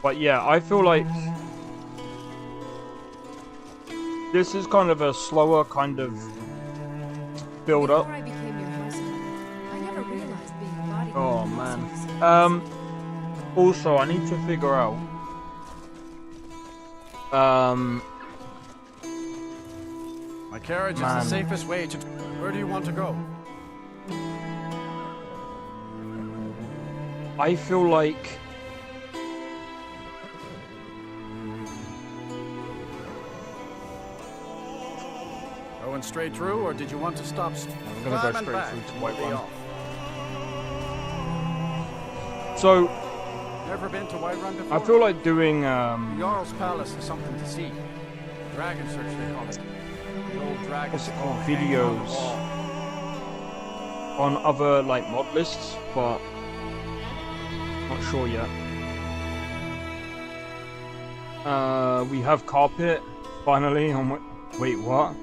But yeah, I feel like this is kind of a slower kind of build up. Before I became your husband, I never realized being a bodyguard Oh was man. so Also, I need to figure out. My carriage is the safest way to... Where do you want to go? I feel like Going straight through, or did you want to stop? I'm gonna go straight through to Whiterun. So, Never been to Whiterun before? I feel like doing The Jarl's Palace is something to see. Dragon Search, they call it. The old dragon. what's it called, videos on other like mod lists, but not sure yet. We have carpet finally on. Wait, what?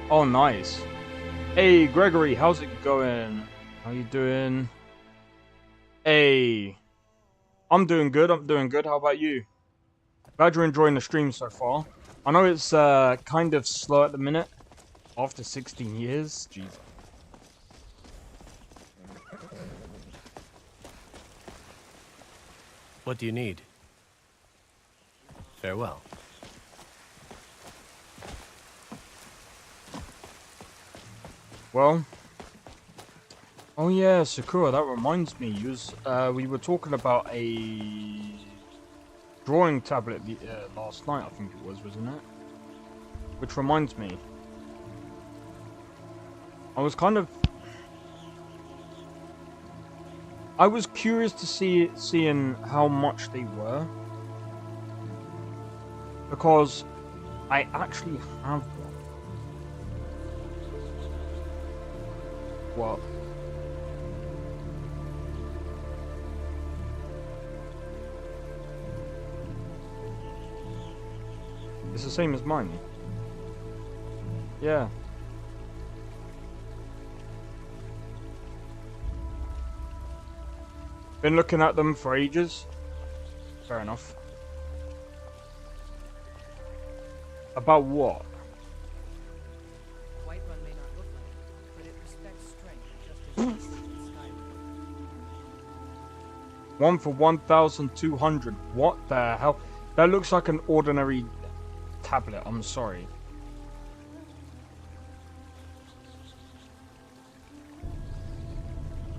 Oh, nice. Hey, Gregory, how's it going? How you doing? Hey, I'm doing good. How about you? Glad you're enjoying the stream so far. I know it's kind of slow at the minute. After 16 years, jeez. What do you need? Farewell. Well. Oh yeah, Sakura, that reminds me. We were talking about a drawing tablet last night, I think it was, wasn't it? Which reminds me. I was curious to seeing how much they were. Because I actually have one. What? It's the same as mine. Yeah. Been looking at them for ages. Fair enough. About what? Whiterun may not look like it, but it respects strength just as it does in Skyrim. One for 1,200. What the hell? That looks like an ordinary tablet. I'm sorry.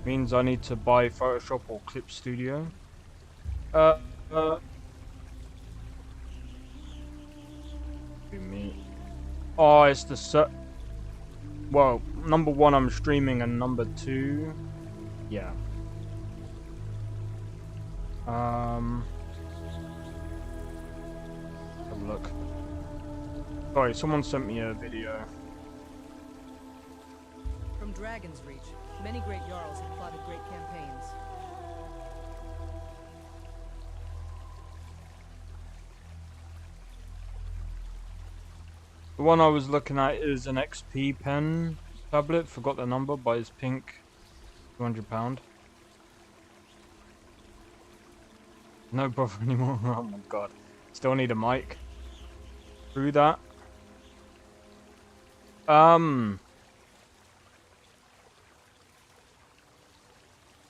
Means I need to buy Photoshop or Clip Studio. Me. Oh, it's the well, number one, I'm streaming, and number two, yeah. Have a look. Sorry, someone sent me a video. From Dragon's Reach, many great Jarls have plotted great campaigns. The one I was looking at is an XP pen tablet. Forgot the number, but it's pink. £200. No bother anymore. Oh my god. Still need a mic. Through that.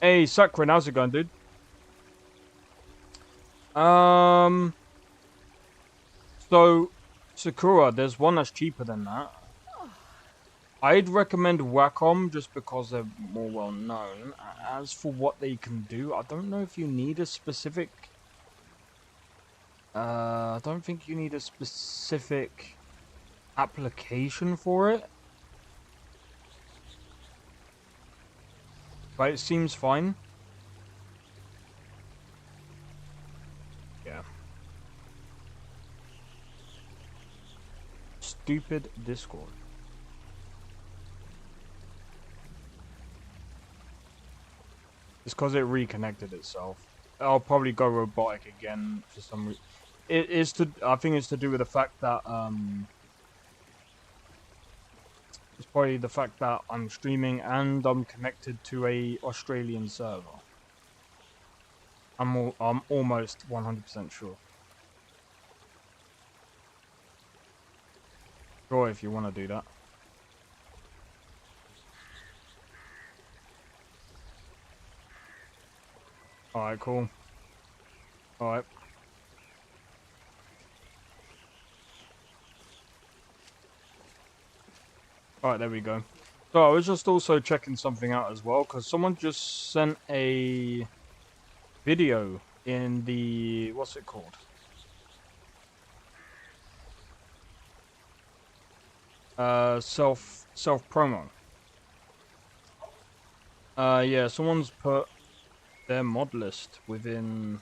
Hey, Sakura, how's it going, dude? So, Sakura, there's one that's cheaper than that. I'd recommend Wacom just because they're more well known. As for what they can do, I don't know if you need a specific... I don't think you need a specific application for it. But it seems fine. Yeah. Stupid Discord. It's because it reconnected itself. I'll probably go robotic again for some reason. It is to. I think it's to do with the fact that it's probably the fact that I'm streaming and I'm connected to a Australian server. I'm almost 100% sure. Sure, if you want to do that. Alright, cool. Alright. Alright, there we go. So I was just also checking something out as well, because someone just sent a video in the... what's it called? Self promo. Yeah, someone's put their mod list within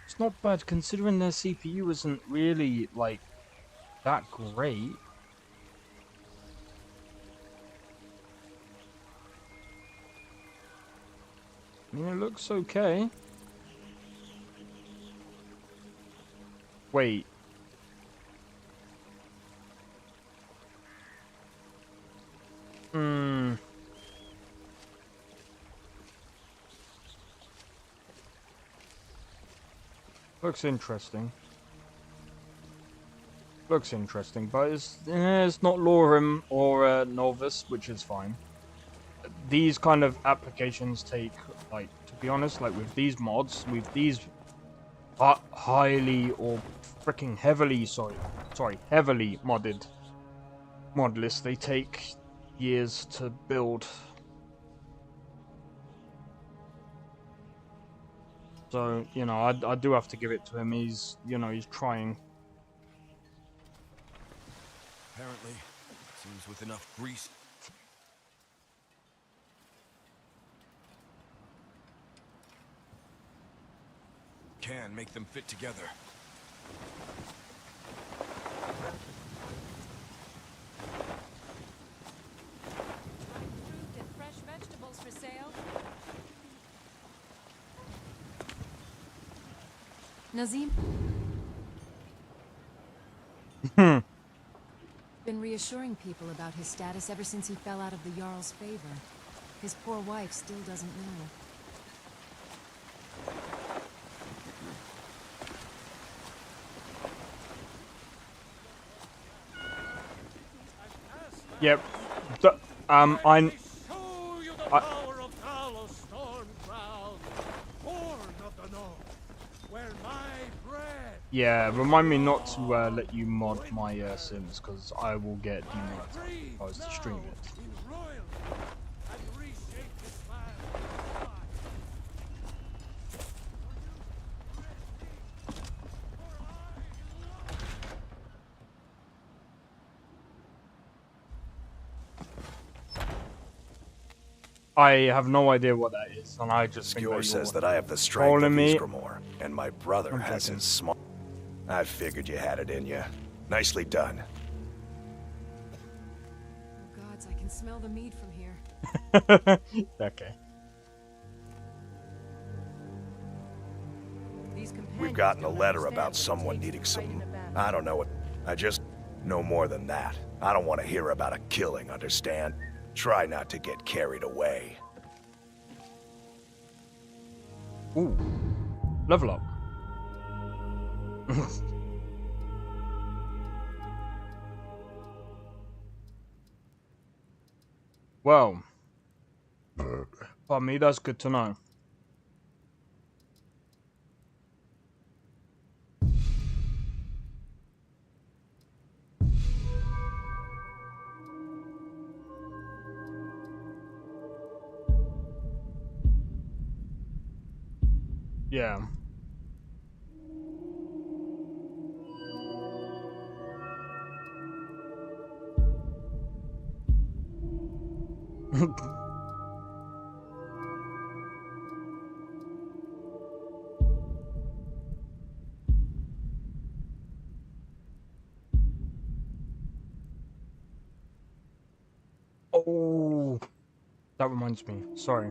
it's not bad considering their CPU isn't really like that great. I mean, it looks okay. Wait. Looks interesting. Looks interesting, but it's not LoreRim or Novice, which is fine. These kind of applications take like to be honest, like with these mods, with these highly or freaking heavily, heavily modded mod lists, they take years to build. So, you know, I do have to give it to him. He's, you know, he's trying. Apparently, seems with enough grease. Can make them fit together. Fruit and fresh vegetables for sale. Nazim? Been reassuring people about his status ever since he fell out of the Jarl's favor. His poor wife still doesn't know. Yep. Yeah, remind me not to let you mod my Sims, because I will get demonetized if I was to stream it. I have no idea what that is, and I just think Skjor says that I have the strength of me. Ysgramor, and my brother has his small. I figured you had it in you. Nicely done. Oh gods, I can smell the mead from here. Okay. We've gotten a letter about someone needing some. I don't know what. I just no more than that. I don't want to hear about a killing, understand? Try not to get carried away. Ooh. Level up. Well. Pardon me, that's good to know. Yeah. Oh, that reminds me. Sorry.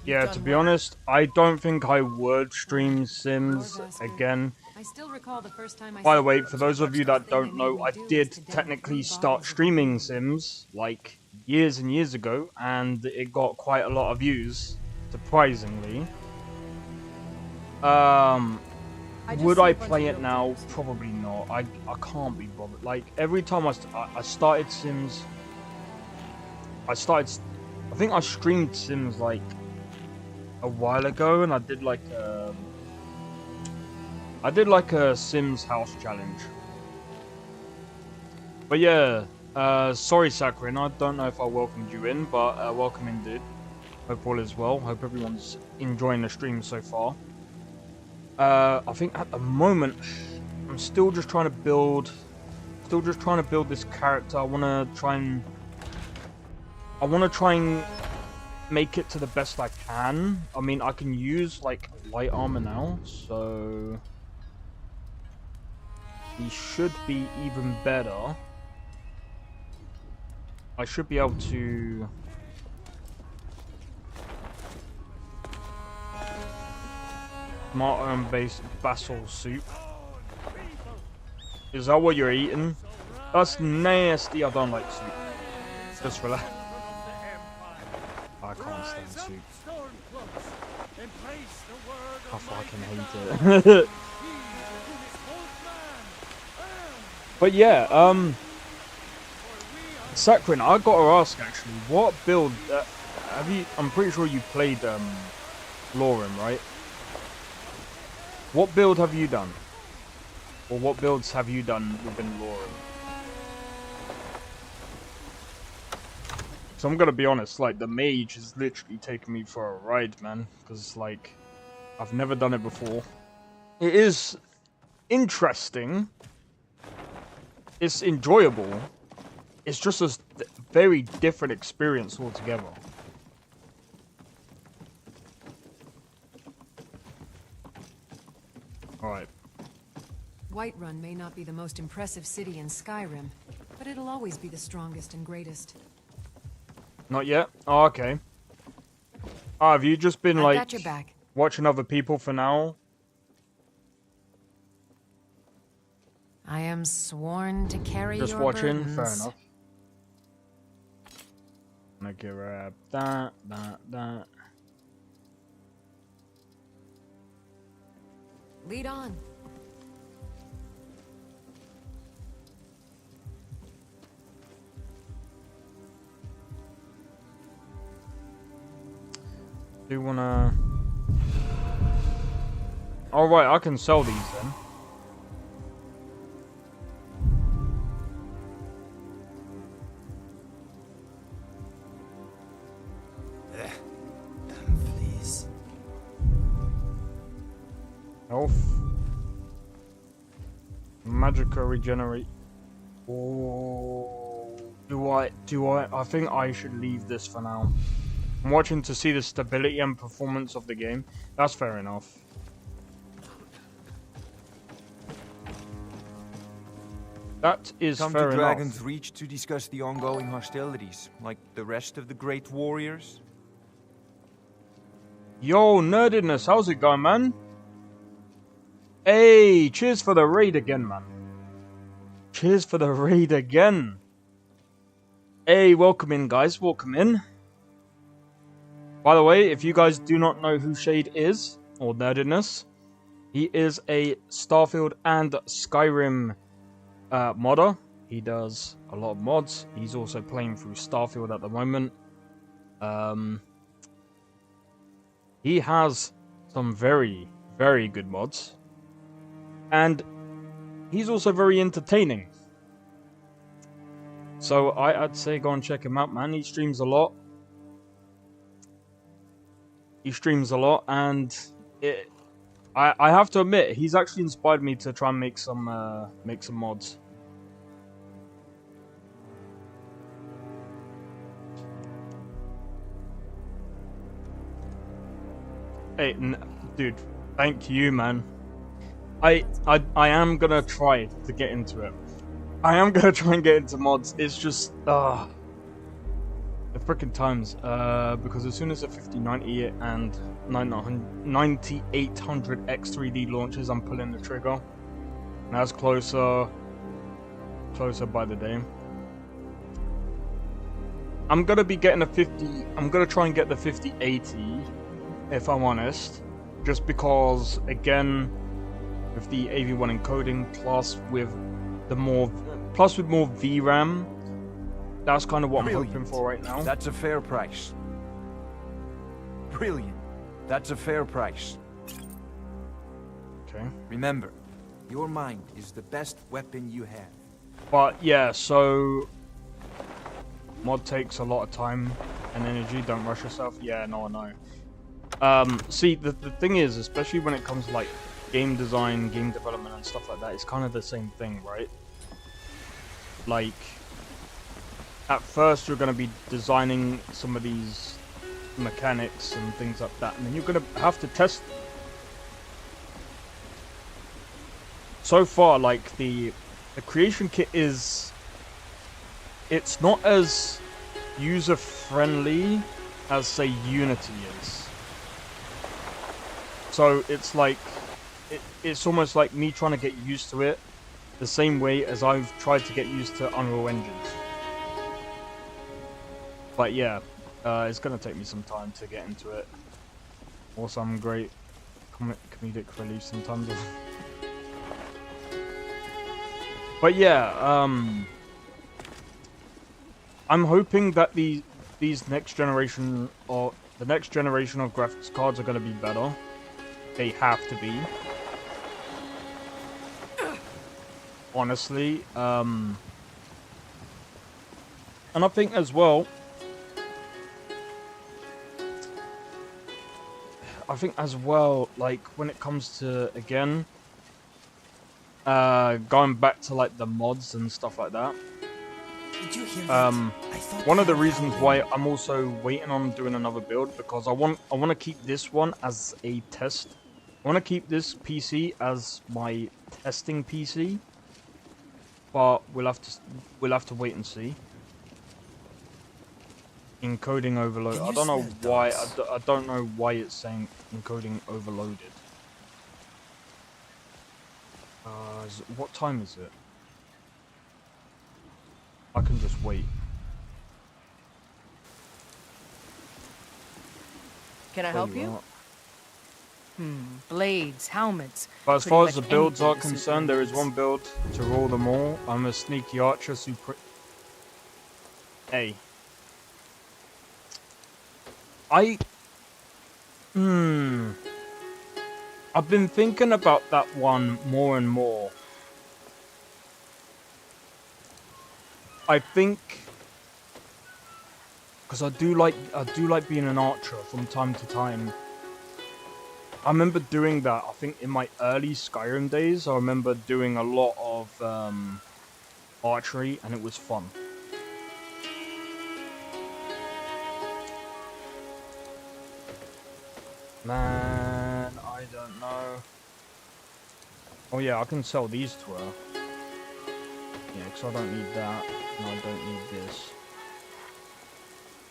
Yeah, to be honest, I don't think I would stream Sims again. I still recall the first time I By the way, for those of you that don't know, I did technically start streaming Sims, like, years and years ago, and it got quite a lot of views, surprisingly. Would I play it now? Probably not. I can't be bothered. Like, every time I started Sims, I think I streamed Sims, like, a while ago, and I did like a Sims house challenge. But yeah, sorry Sakrin, I don't know if I welcomed you in, but welcome in, dude. Hope all is well. Hope everyone's enjoying the stream so far. I think at the moment I'm still just trying to build this character. I wanna try and make it to the best I can. I mean, I can use like light armor now, so he should be even better. I should be able to smart based basil soup. Is that what you're eating? That's nasty. I don't like soup. Just relax. I can't stand soup. I fucking hate it. But yeah, Sakrin, I gotta ask actually, what build have you? I'm pretty sure you played LoreRim, right? What build have you done? Or what builds have you done within LoreRim? So I'm gonna be honest, like the Mage has literally taken me for a ride, man, because like I've never done it before. It is interesting. It's enjoyable. It's just a very different experience altogether. Alright. Whiterun may not be the most impressive city in Skyrim, but it'll always be the strongest and greatest. Not yet? Oh, okay. Oh, have you just been, I've like, got your back. watching other people for now? I am sworn to carry Just your watching? burdens. Fair enough. I'm gonna grab that. Lead on. Do you wanna... Oh, right, I can sell these then. Please. Health. Magica regenerate. Oh, do I? I think I should leave this for now. I'm watching to see the stability and performance of the game. That's fair enough. That is Come fair to enough. Dragon's Reach to discuss the ongoing hostilities, like the rest of the great warriors. Yo, Nerdiness, how's it going, man? Hey, cheers for the raid again, man. Cheers for the raid again. Hey, welcome in, guys. Welcome in. By the way, if you guys do not know who Shade is, or Nerdiness, he is a Starfield and Skyrim modder. He does a lot of mods. He's also playing through Starfield at the moment. He has some very, very good mods. And he's also very entertaining. So I'd say go and check him out, man. He streams a lot. And I have to admit, he's actually inspired me to try and make some mods. Hey, dude, thank you, man. I am gonna try to get into it. I am gonna try and get into mods. It's just the frickin' times. Because as soon as the 5090 and 9800X 3D launches, I'm pulling the trigger. And that's closer by the day. I'm gonna be getting a 50. I'm gonna try and get the 5080, if I'm honest, just because again, with the AV1 encoding plus with more VRAM, that's kind of what I'm hoping for right now. That's a fair price. Brilliant. That's a fair price. Okay. Remember, your mind is the best weapon you have. But yeah, so mod takes a lot of time and energy. Don't rush yourself. Yeah, no, I know. See, the thing is, especially when it comes to like game design, game development and stuff like that, it's kind of the same thing, right? Like, at first you're going to be designing some of these mechanics and things like that, and then you're going to have to test them. So far, like, the creation kit is... It's not as user-friendly as, say, Unity is. So it's like... It's almost like me trying to get used to it the same way as I've tried to get used to Unreal Engines. But yeah, it's going to take me some time to get into it. Also, I'm great. comedic relief sometimes. But yeah, I'm hoping that these next generation or the next generation of graphics cards are going to be better. They have to be. Honestly, and I think as well, like when it comes to again, going back to like the mods and stuff like that. Did you hear that? One of the reasons why I'm also waiting on doing another build because I want to keep this one as a test. I want to keep this PC as my testing PC. But we'll have to wait and see. Encoding overload. I don't know why. I don't know why it's saying encoding overloaded. What time is it? I can just wait. Can I help you? Blades, helmets. But as far as the builds are concerned, there is one build to rule them all. I'm a sneaky archer, super. Hey. I've been thinking about that one more and more. I think because I do like being an archer from time to time. I remember doing that, I think, in my early Skyrim days. I remember doing a lot of archery, and it was fun. Man, I don't know. Oh yeah, I can sell these to her. Yeah, because I don't need that, and I don't need this.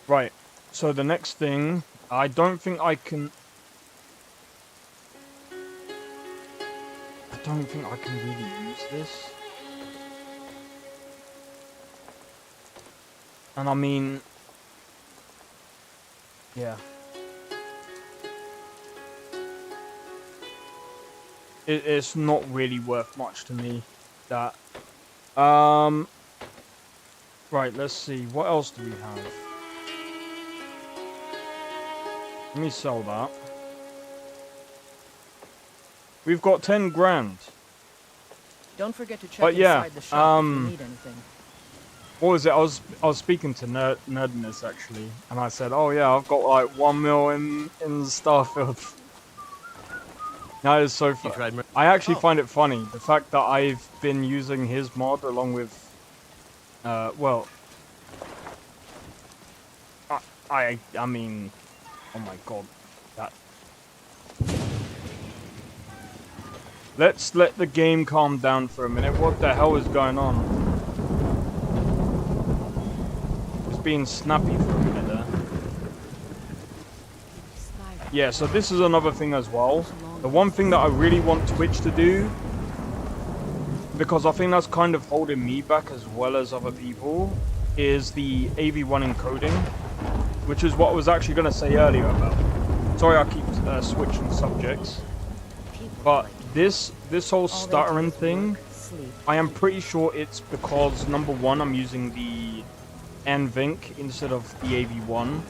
Right, so the next thing, I don't think I can really use this. And I mean, yeah. It's not really worth much to me, that. Right, let's see. What else do we have? Let me sell that. We've got 10 grand. Don't forget to check inside the shop if you need anything. What was it? I was speaking to Nerdiness actually, and I said, "Oh yeah, I've got like 1 mil in Starfield." That is so funny. I actually find it funny the fact that I've been using his mod along with, well, I mean, oh my god, that. Let's let the game calm down for a minute. What the hell is going on? It's being snappy for a minute there. Yeah, so this is another thing as well. The one thing that I really want Twitch to do, because I think that's kind of holding me back as well as other people, is the AV1 encoding, which is what I was actually going to say earlier about. Sorry, I keep switching subjects. But this whole stuttering thing, I am pretty sure it's because, number one, I'm using the NVINC instead of the AV1.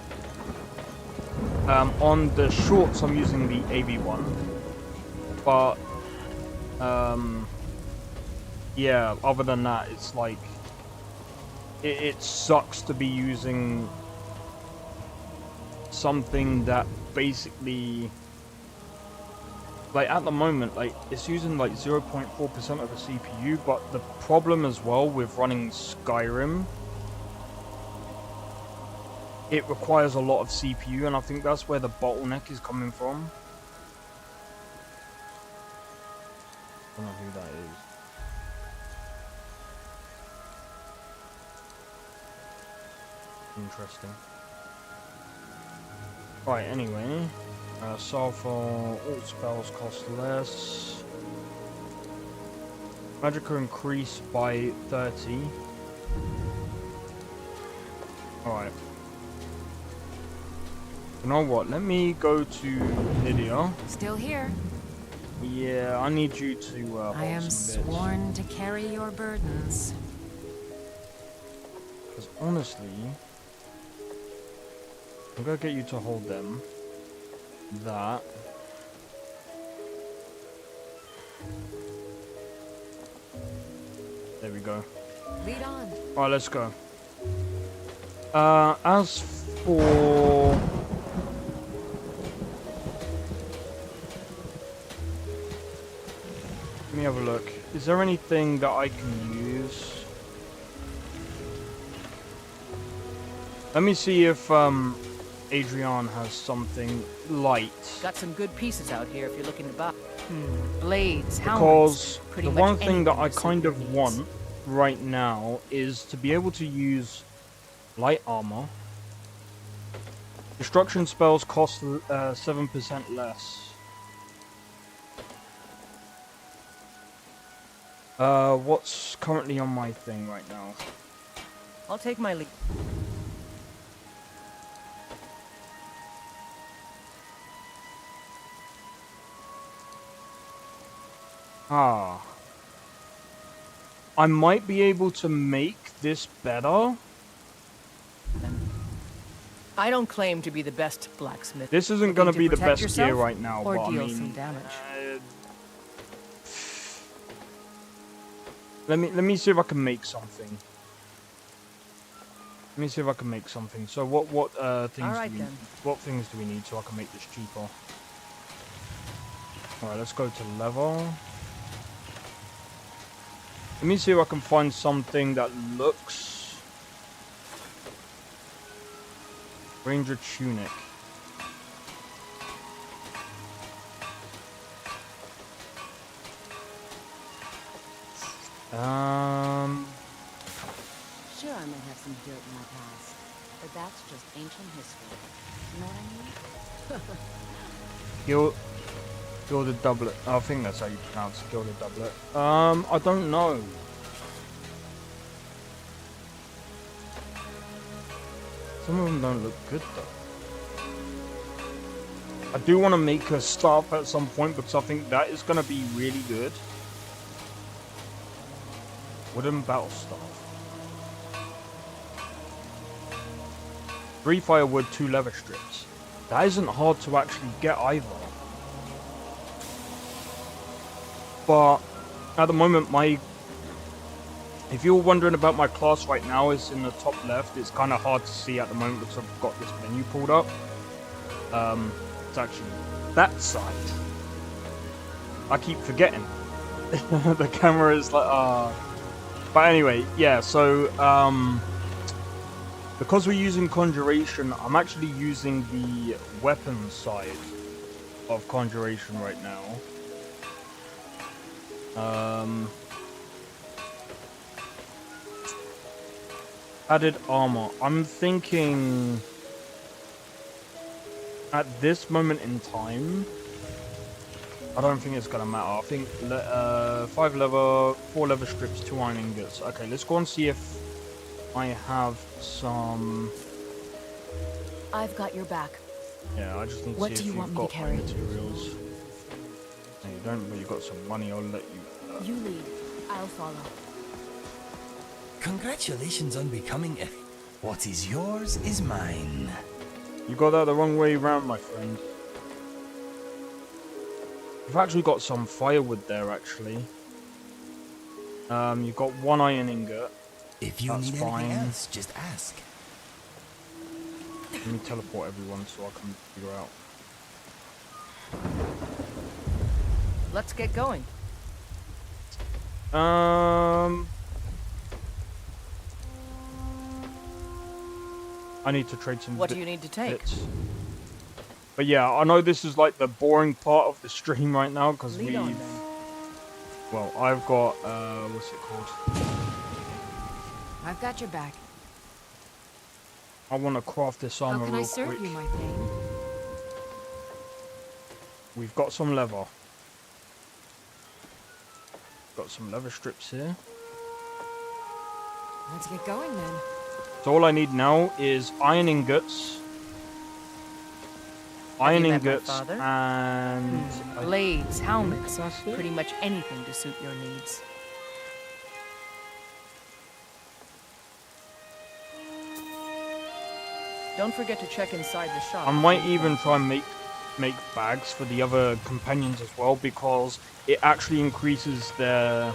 On the shorts, I'm using the AV1. But, yeah, other than that, it's like, it sucks to be using something that basically, like at the moment, like it's using like 0.4% of the CPU, but the problem as well with running Skyrim, it requires a lot of CPU, and I think that's where the bottleneck is coming from. I don't know who that is. Interesting. Right, anyway. Sulfur, all spells cost less. Magical increase by 30. Alright. You know what? Let me go to Lydia. Still here. Yeah, I need you to I am sworn to carry your burdens. Because honestly, I'm gonna get you to hold them. That. There we go. Lead on. Alright, let's go. As for... Let me have a look. Is there anything that I can use? Let me see if Adrian has something light. Got some good pieces out here if you're looking to buy. Blades, Because helmets, the one thing that I kind of want right now is to be able to use light armor. Destruction spells cost 7% less. What's currently on my thing right now? I'll take my lead. I might be able to make this better. I don't claim to be the best blacksmith. This isn't going to be the best gear right now, or but deal I mean, some damage. Let me see if I can make something. Let me see if I can make something. So what things do we need so I can make this cheaper? Alright, let's go to level. Let me see if I can find something that looks... Ranger tunic. Sure, I might have some dirt in my past, but that's just ancient history. You know what I mean? Gilded doublet. I think that's how you pronounce it, gilded doublet. I don't know. Some of them don't look good though. I do want to make a staff at some point because I think that is going to be really good. Wooden battle staff. 3 firewood, 2 leather strips. That isn't hard to actually get either. But at the moment, if you're wondering about my class right now, it's in the top left. It's kind of hard to see at the moment because I've got this menu pulled up. It's actually that side. I keep forgetting. The camera is like, But anyway, yeah, so, because we're using Conjuration, I'm actually using the weapon side of Conjuration right now. Added armor. I'm thinking at this moment in time, I don't think it's gonna matter. I think 5 leather, 4 leather strips, 2 iron ingots. Okay, let's go and see if I have some. I've got your back. Yeah, I just need to What see do if you you've want me got to carry? materials. No, you don't, but you've got some money. I'll let you. You lead. I'll follow. Congratulations on becoming a... What is yours is mine. You got that the wrong way round, my friend. You've actually got some firewood there, actually. You've got 1 iron ingot. If you That's need fine. anything else, just ask. Let me teleport everyone so I can figure out. Let's get going. I need to trade some. What do you need to take? Bits. But yeah, I know this is like the boring part of the stream right now because Lead we've. on, then. Well, I've got what's it called? I've got your back. I want to craft this armor How can real I serve quick. you, my thane? We've got some leather. Got some leather strips here. Let's get going then. So all I need now is iron ingots. iron you met my ingots, father? and... Blades, helmets, pretty much anything to suit your needs. Don't forget to check inside the shop. I might even try and make bags for the other companions as well, because it actually increases their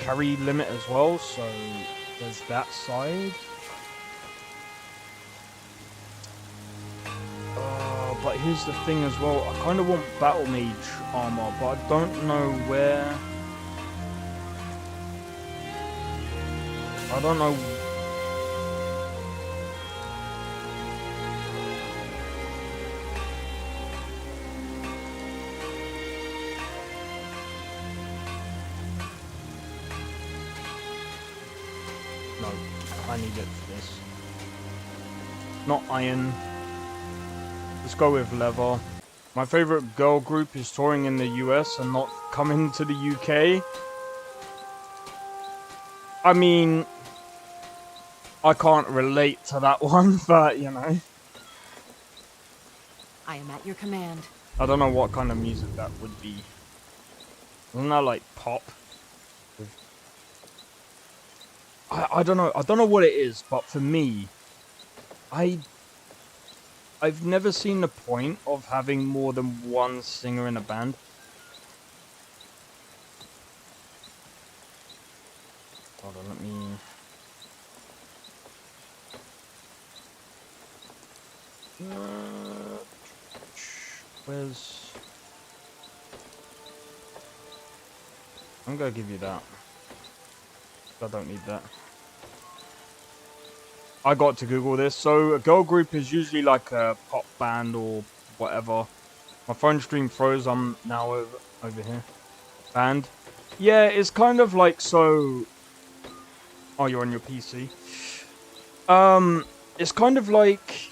carry limit as well, so there's that side. But here's the thing as well, I kind of want Battle Mage armor, but I don't know where. I don't know. No, I need it for this. Not iron. Let's go with leather. My favorite girl group is touring in the US and not coming to the UK. I mean, I can't relate to that one, but you know. I am at your command. I don't know what kind of music that would be. Isn't that like pop? I don't know. I don't know what it is, but for me, I've never seen the point of having more than one singer in a band. Hold on, let me... where's... I'm gonna give you that. I don't need that. I got to Google this. So a girl group is usually like a pop band or whatever. My phone stream froze. I'm now over here. Band. Yeah, it's kind of like so... Oh, you're on your PC. It's kind of like...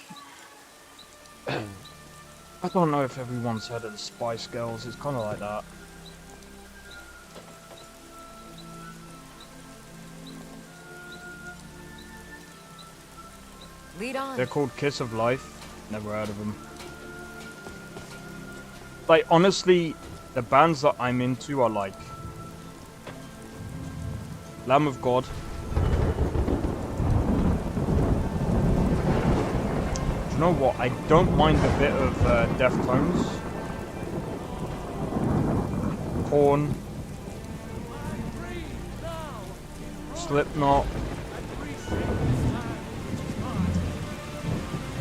I don't know if everyone's heard of the Spice Girls. It's kind of like that. Lead on. They're called Kiss of Life. Never heard of them. Like, honestly, the bands that I'm into are like... Lamb of God. Do you know what? I don't mind a bit of Deftones. Korn. Slipknot.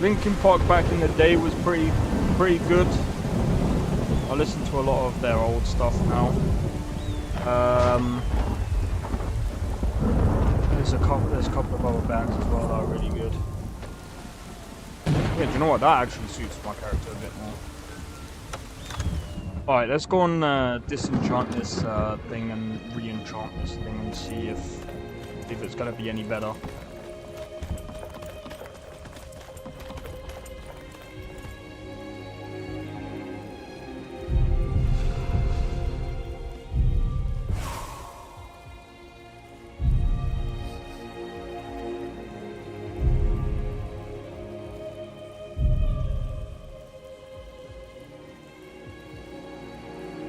Linkin Park back in the day was pretty good. I listen to a lot of their old stuff now. There's a couple of other bands as well that are really good. Yeah, do you know what? That actually suits my character a bit more. Alright, let's go and disenchant this thing and re-enchant this thing and see if it's gonna be any better.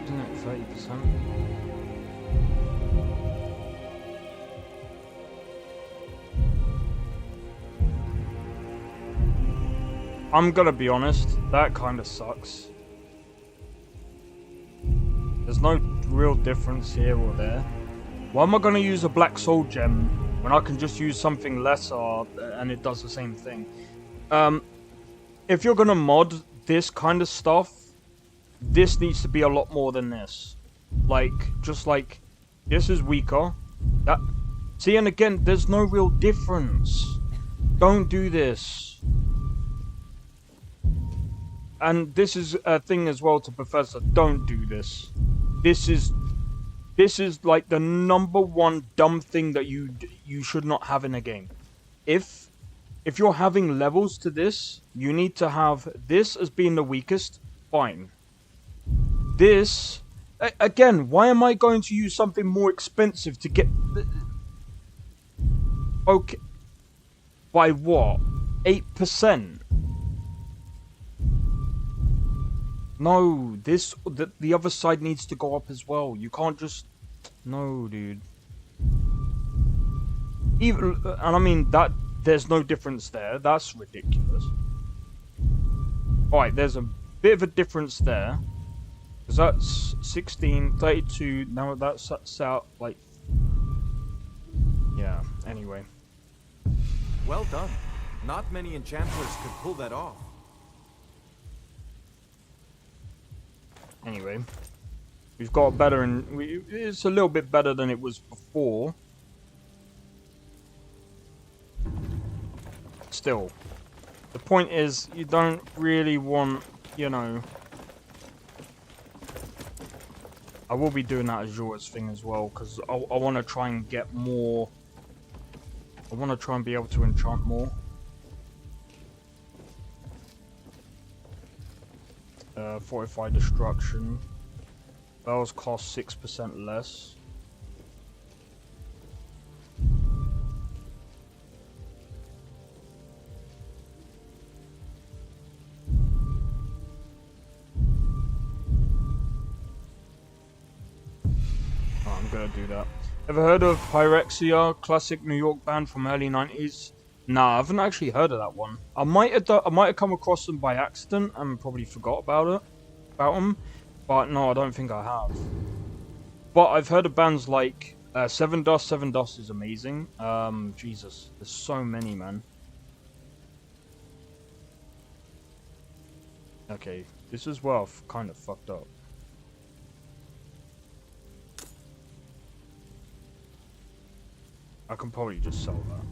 Isn't it 30%? I'm gonna be honest, that kind of sucks. There's no real difference here or there. Why am I gonna use a black soul gem when I can just use something lesser and it does the same thing? If you're gonna mod this kind of stuff, this needs to be a lot more than this. Like, just like, this is weaker. That, see, and again, there's no real difference. Don't do this. And this is a thing as well to Professor. Don't do this. This is like the #1 dumb thing that you should not have in a game. If you're having levels to this, you need to have this as being the weakest. Fine. This, again, why am I going to use something more expensive to get... Okay. By what? 8%? No, the other side needs to go up as well. You can't just... No, dude. Even, and I mean, that there's no difference there. That's ridiculous. Alright, there's a bit of a difference there. Because that's 16, 32, now that's out, like... Yeah, anyway. Well done. Not many enchanters could pull that off. Anyway. We've got better and... It's a little bit better than it was before. Still. The point is, you don't really want, you know... I will be doing that Azure's thing as well, because I want to try and get more... I want to try and be able to enchant more. Fortify Destruction. Spells cost 6% less. I'm gonna do that. Ever heard of Pyrexia, classic New York band from early 90s? Nah, I haven't actually heard of that one. I might have come across them by accident and probably forgot about them. But no, I don't think I have. But I've heard of bands like Seven Dust. Seven Dust is amazing. Jesus, there's so many, man. Okay, this is where I've kind of fucked up. I can probably just sell that.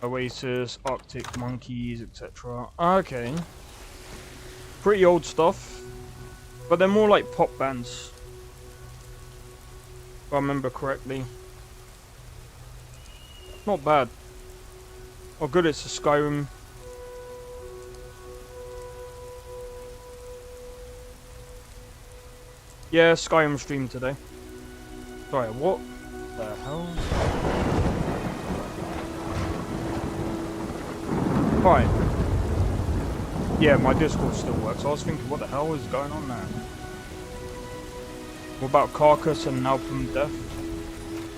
Oasis, Arctic Monkeys, etc. Okay. Pretty old stuff. But they're more like pop bands. If I remember correctly. Not bad. Oh good, it's a Skyrim. Yeah, Skyrim stream today. Sorry, what the hell? Right. Yeah, my Discord still works. I was thinking, what the hell is going on there? What about Carcass and Nalpum Death?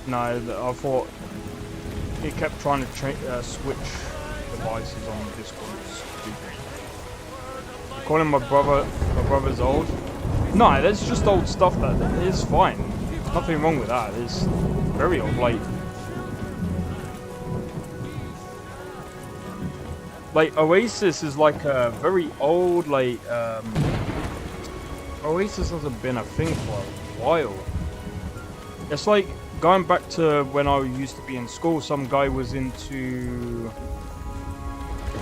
No, I thought it kept trying to switch devices on Discord. It's stupid. Calling my brother's old. No, that's just old stuff. That is fine. Nothing wrong with that. It's very old. Like Oasis is like a very old, Oasis hasn't been a thing for a while. It's like going back to when I used to be in school. Some guy was into...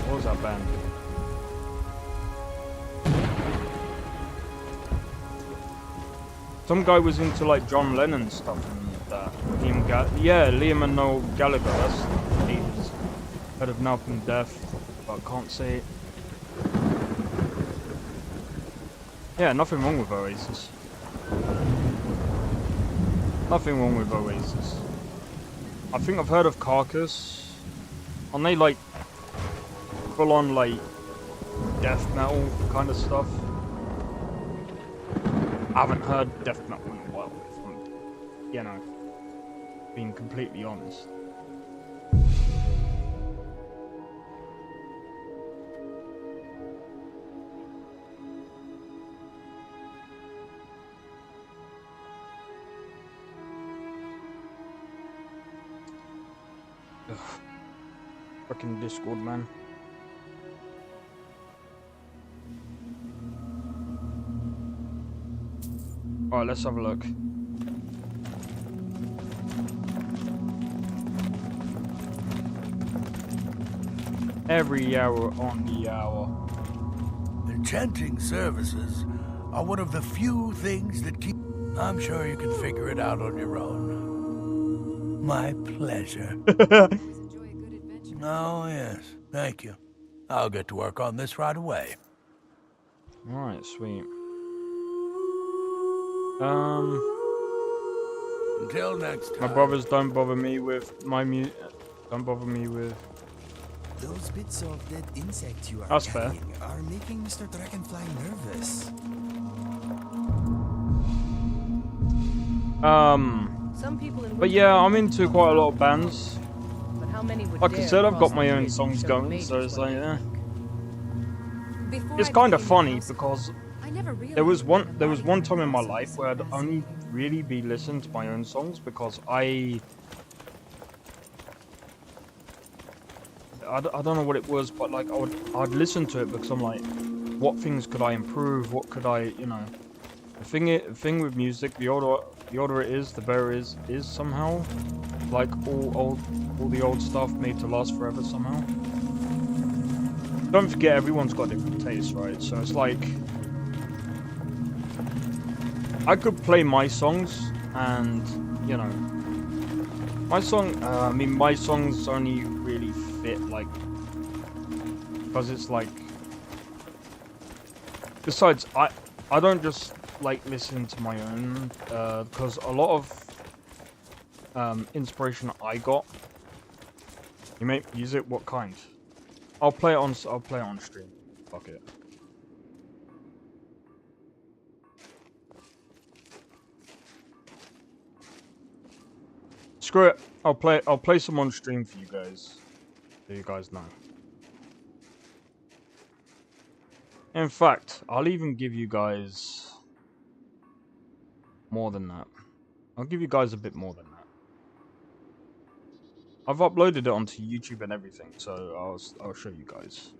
What was that band? Some guy was into like John Lennon stuff and that. Liam and Noel Gallagher. That's the names. Heard of Nalpum Death. I can't say it. Yeah, nothing wrong with Oasis. Nothing wrong with Oasis. I think I've heard of Carcass. Aren't they like full on like death metal kind of stuff? I haven't heard death metal in a while, if I'm, you know, being completely honest. Fucking Discord, man. Alright, let's have a look. Every hour on the hour. Enchanting services are one of the few things that keep... I'm sure you can figure it out on your own. My pleasure. Oh, yes. Thank you. I'll get to work on this right away. Alright, sweet. Until next time. My brothers don't bother me with my Don't bother me with... Those bits of dead insects you are That's fair. carrying are making Mr. Dragonfly nervous. Some people in But yeah, I'm into quite a lot of bands. But how many would Like I dare said, I've cross got my the own bridge songs so going, Mage so is it's what like, they yeah. Before It's I kind of became a funny house because I never realized there was one time in my life where I'd only really be listening to my own songs because I don't know what it was, but like I'd listen to it because I'm like, what things could I improve? What could I, you know? The thing with music, the older it is, the better it is somehow. Like all the old stuff made to last forever somehow. Don't forget, everyone's got different tastes, right? So it's like, I could play my songs and, you know, my songs only really fit, like, because it's like, besides, I don't just, like, listen to my own, because a lot of, inspiration I got, you make music, what kind? I'll play it on stream. Fuck it. Screw it. I'll play some on stream for you guys. So you guys know. In fact, I'll even give you guys more than that. I'll give you guys a bit more than that. I've uploaded it onto YouTube and everything, so I'll show you guys.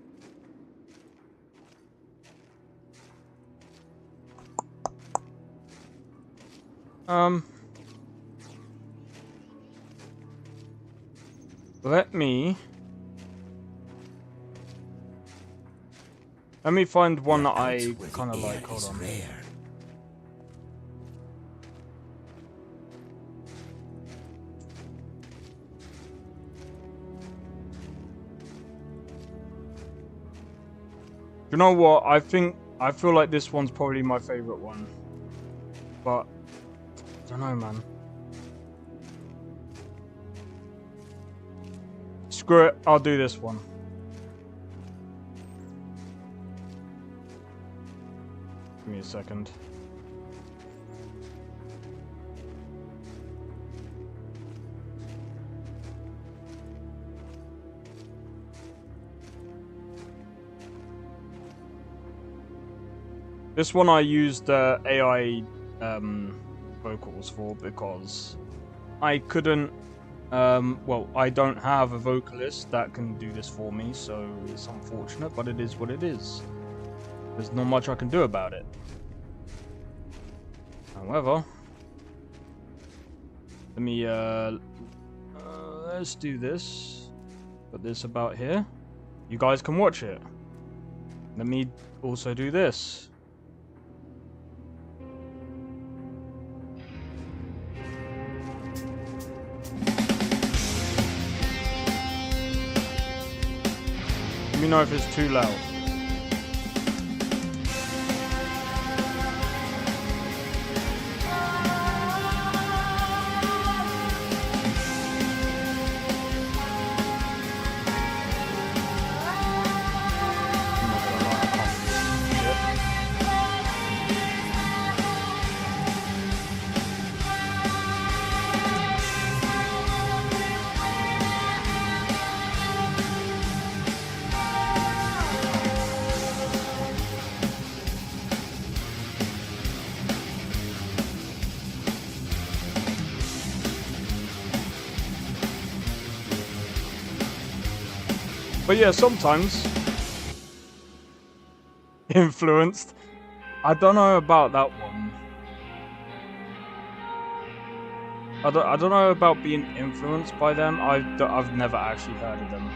Let me find one that I kind of like. Hold on. You know what? I feel like this one's probably my favorite one, but I don't know, man. Screw it, I'll do this one. Give me a second. This one I used AI vocals for because I couldn't. Well, I don't have a vocalist that can do this for me, so it's unfortunate, but it is what it is. There's not much I can do about it. However, let me let's do this. Put this about here. You guys can watch it. Let me also do this. Let me know if it's too loud. But yeah, sometimes influenced. I don't know about that one. I don't know about being influenced by them. I've never actually heard of them.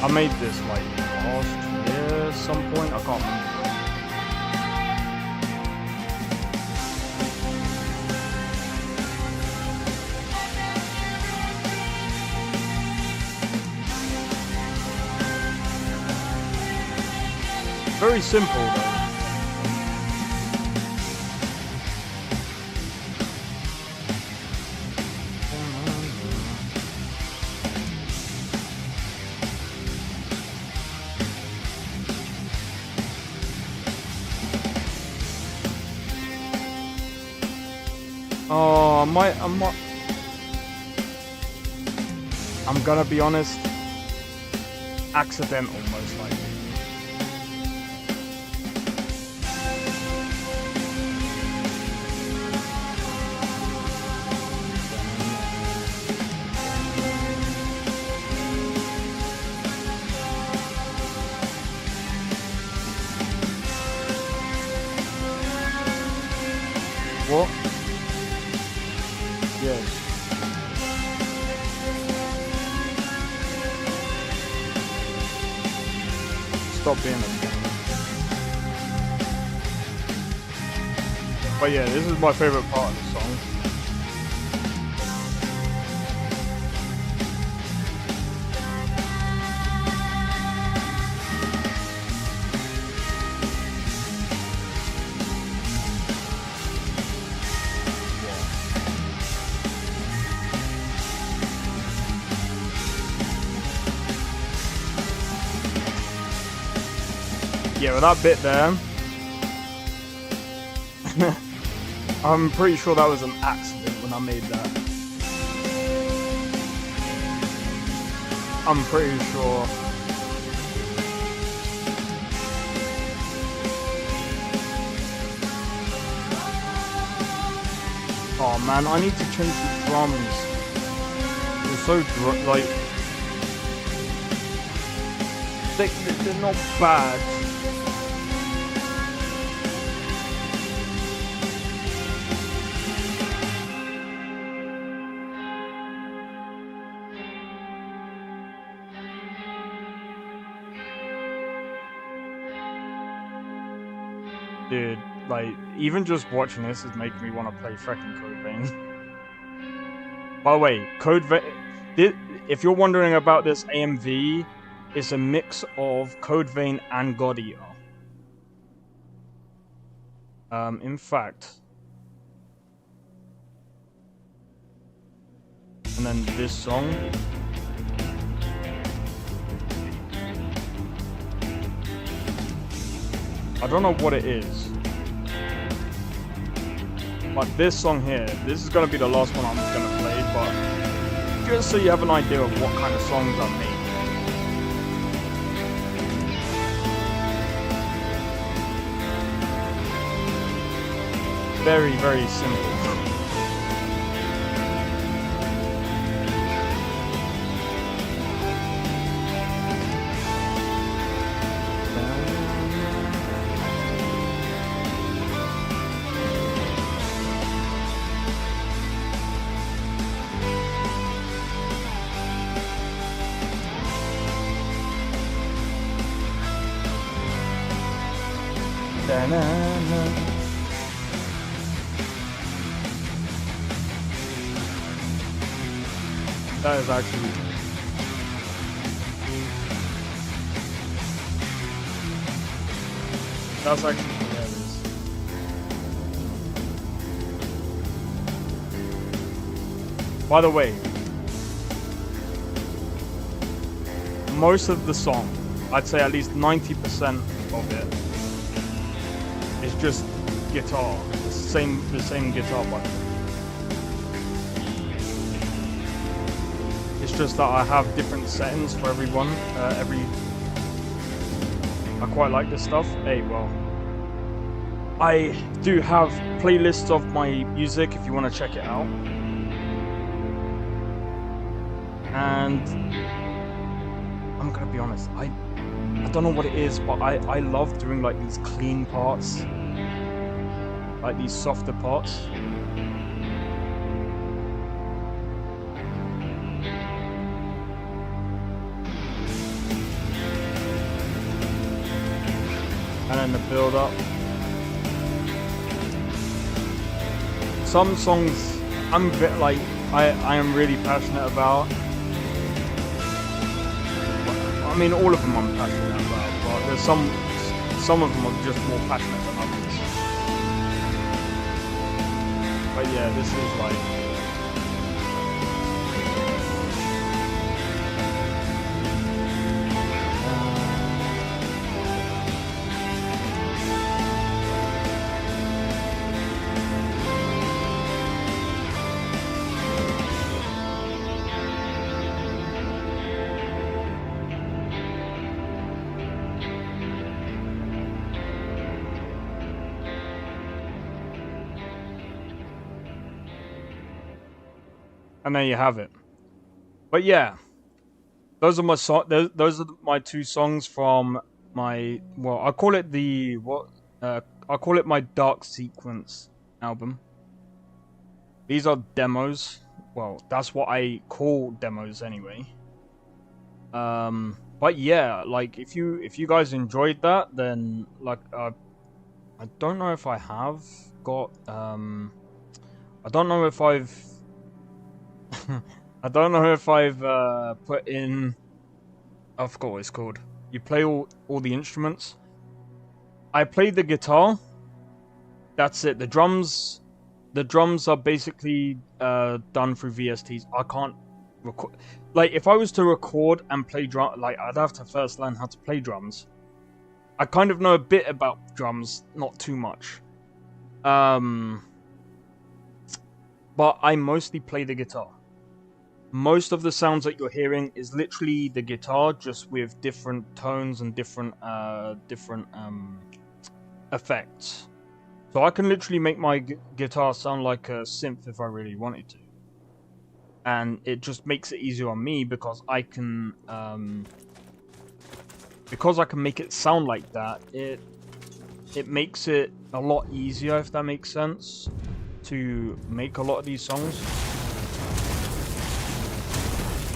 I made this like last year at some point. I can't remember. very simple though. Oh, I'm gonna be honest. Accidental, most likely. What? Yes. Stop being a dick. But yeah, this is my favorite part of the song. Yeah, with that bit there, I'm pretty sure that was an accident when I made that. I'm pretty sure. Oh man, I need to change the drums. They're so like they're not bad. Dude, like, even just watching this is making me want to play freaking Code Vein. By the way, Code Vein, if you're wondering about this AMV, it's a mix of Code Vein and God Eater. In fact, and then this song. I don't know what it is, but this song here, this is going to be the last one I'm going to play, but just so you have an idea of what kind of songs I make. Very, very simple. That is actually hilarious. By the way, most of the song, I'd say at least 90% of it, is just guitar, the same guitar button. It's just that I have different settings for everyone. I quite like this stuff. Hey, well, I do have playlists of my music if you want to check it out. And I'm gonna be honest, I don't know what it is, but I love doing like these clean parts, like these softer parts. And then the build up. Some songs I'm a bit like I am really passionate about. I mean, all of them I'm passionate about, but there's some of them are just more passionate than others. But yeah, this is like... And there you have it. But yeah, those are my those are my two songs from my, well, I call it the I call it my Dark Sequence album. These are demos. Well, that's what I call demos anyway. But yeah, like if you guys enjoyed that, then like I don't know if I have got I don't know if I've I don't know if I've put in... I forgot what it's called. You play all the instruments. I played the guitar. That's it. The drums are basically done through VSTs. I can't record... Like, if I was to record and play drum... Like, I'd have to first learn how to play drums. I kind of know a bit about drums, not too much. But I mostly play the guitar. Most of the sounds that you're hearing is literally the guitar, just with different tones and different effects. So I can literally make my guitar sound like a synth if I really wanted to. And it just makes it easier on me because I can make it sound like that. It makes it a lot easier, if that makes sense, to make a lot of these songs.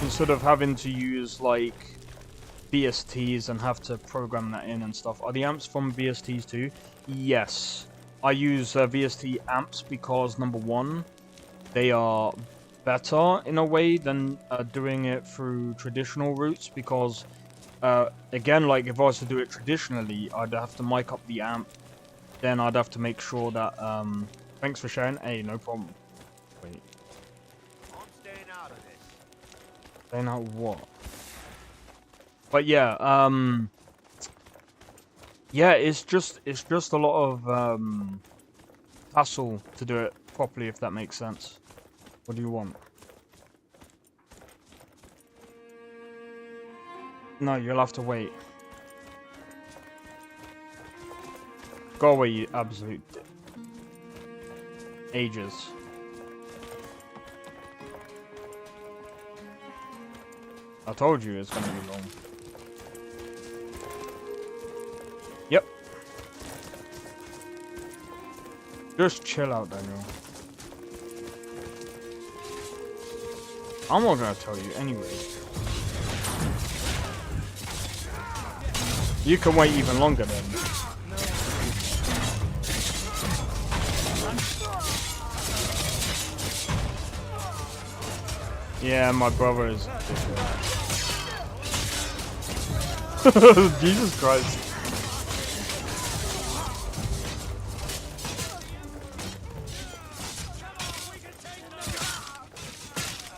Instead of having to use like VSTs and have to program that in and stuff. Are the amps from VSTs too? Yes. I use VST amps because, number one, they are better in a way than doing it through traditional routes, because again, like if I was to do it traditionally, I'd have to mic up the amp, then I'd have to make sure that thanks for sharing. Hey, no problem. Wait. Staying out what? But yeah, yeah, it's just a lot of hassle to do it properly, if that makes sense. What do you want? No, you'll have to wait. Go away, you absolute ages. I told you it's gonna be long. Yep. Just chill out, Daniel. I'm not gonna tell you anyway. You can wait even longer then. Yeah, my brother is... Jesus Christ.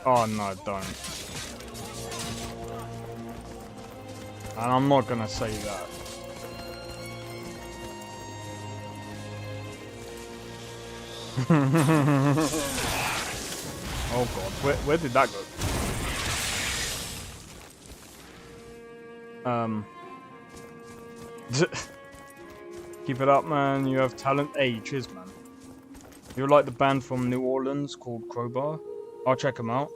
Oh no, don't. And I'm not gonna say that. Oh god, where did that go? Keep it up, man. You have talent. Hey, cheers, man. You're like the band from New Orleans called Crowbar. I'll check them out.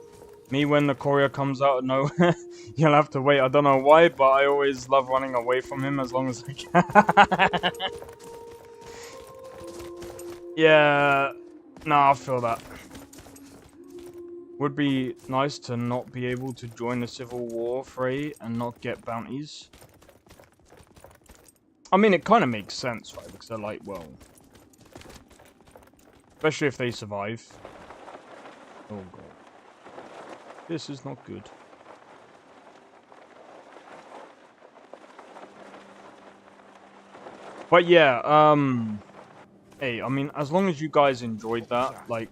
Me, when the courier comes out of nowhere, you'll have to wait. I don't know why, but I always love running away from him as long as I can. Yeah, nah, I feel that. Would be nice to not be able to join the Civil War fray and not get bounties. I mean, it kind of makes sense, right? Because they're like, well... Especially if they survive. Oh god. This is not good. But yeah, hey, I mean, as long as you guys enjoyed that, like,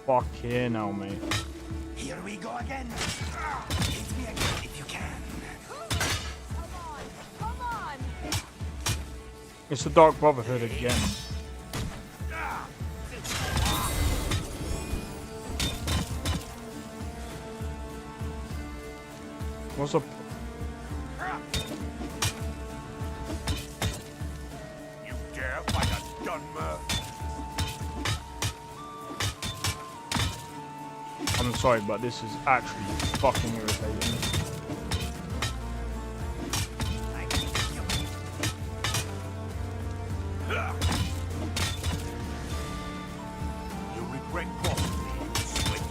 fucking hell, mate. Here we go again. Hit me again if you can. Come on! It's the Dark Brotherhood again. What's up? You dare fight a Dunmer? I'm sorry, but this is actually fucking irritating. You regret crossing me, you slick.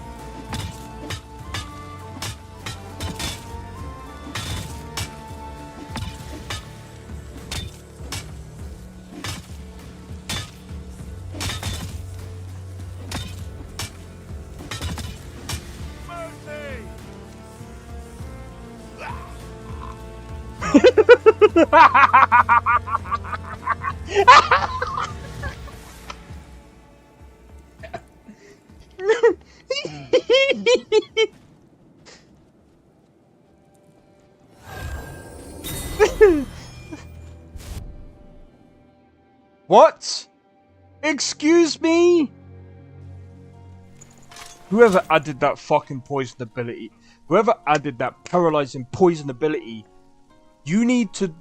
What? Excuse me? Whoever added that fucking poison ability, whoever added that paralyzing poison ability, you need to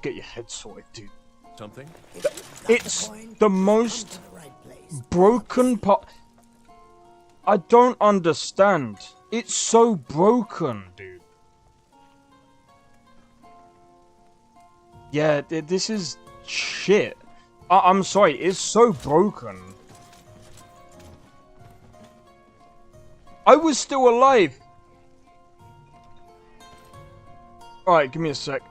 get your head sorted, dude. Something? It's the most broken part. I don't understand. It's so broken, dude. Yeah, this is shit. I'm sorry, it's so broken. I was still alive. Alright, give me a sec.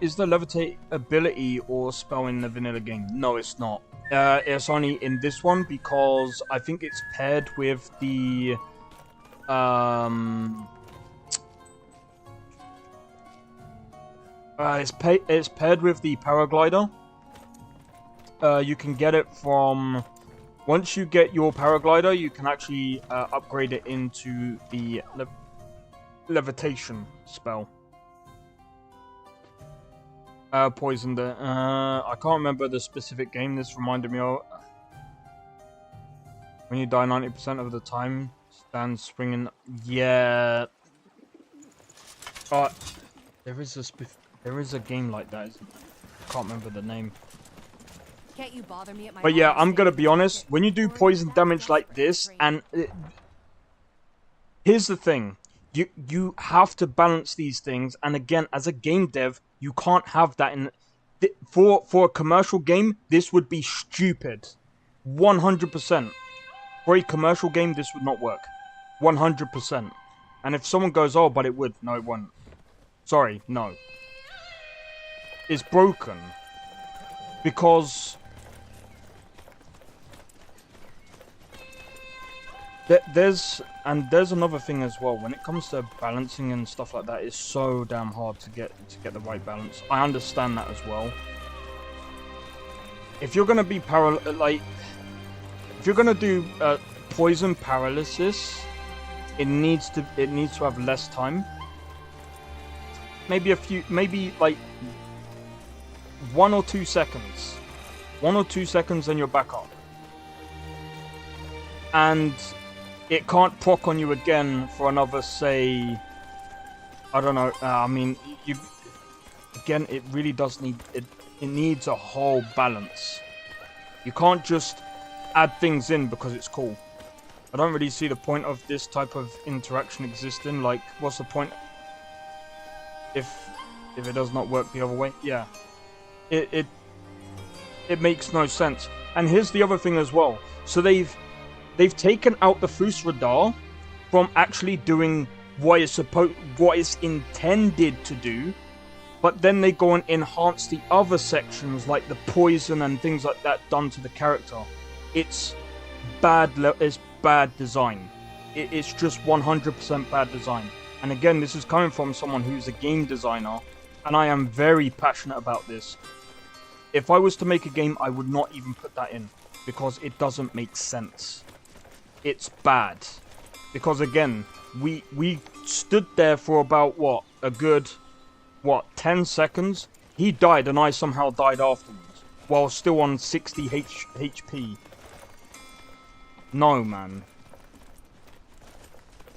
Is the levitate ability or spell in the vanilla game? No, it's not. It's only in this one because I think it's paired with the it's paired with the paraglider. You can get it from once you get your paraglider, you can actually upgrade it into the levitation spell. Poisoned it. I can't remember the specific game this reminded me of. When you die 90% of the time, stand swinging. Yeah. There is a game like that. I can't remember the name. Can't you bother me at my But yeah, I'm gonna be honest. When you do poison damage like this, and here's the thing. You have to balance these things, and again, as a game dev, you can't have that in... For a commercial game, this would be stupid. 100%. For a commercial game, this would not work. 100%. And if someone goes, oh, but it would. No, it won't. Sorry, no. It's broken. Because... There's another thing as well. When it comes to balancing and stuff like that, it's so damn hard to get the right balance. I understand that as well. If you're gonna be if you're gonna do poison paralysis, it needs to have less time. Maybe like 1 or 2 seconds. 1 or 2 seconds, and you're back up. And it can't proc on you again for another, say, I don't know. I mean, again, it really does need it. It needs a whole balance. You can't just add things in because it's cool. I don't really see the point of this type of interaction existing. Like, what's the point if it does not work the other way? Yeah, it makes no sense. And here's the other thing as well. So they've taken out the Fus Radar from actually doing what it's intended to do, but then they go and enhance the other sections like the poison and things like that done to the character. It's bad. It's bad design. It's just 100% bad design. And again, this is coming from someone who's a game designer, and I am very passionate about this. If I was to make a game, I would not even put that in, because it doesn't make sense. It's bad. Because again, we stood there for about, what, a good, 10 seconds? He died and I somehow died afterwards, while still on 60 HP. No, man.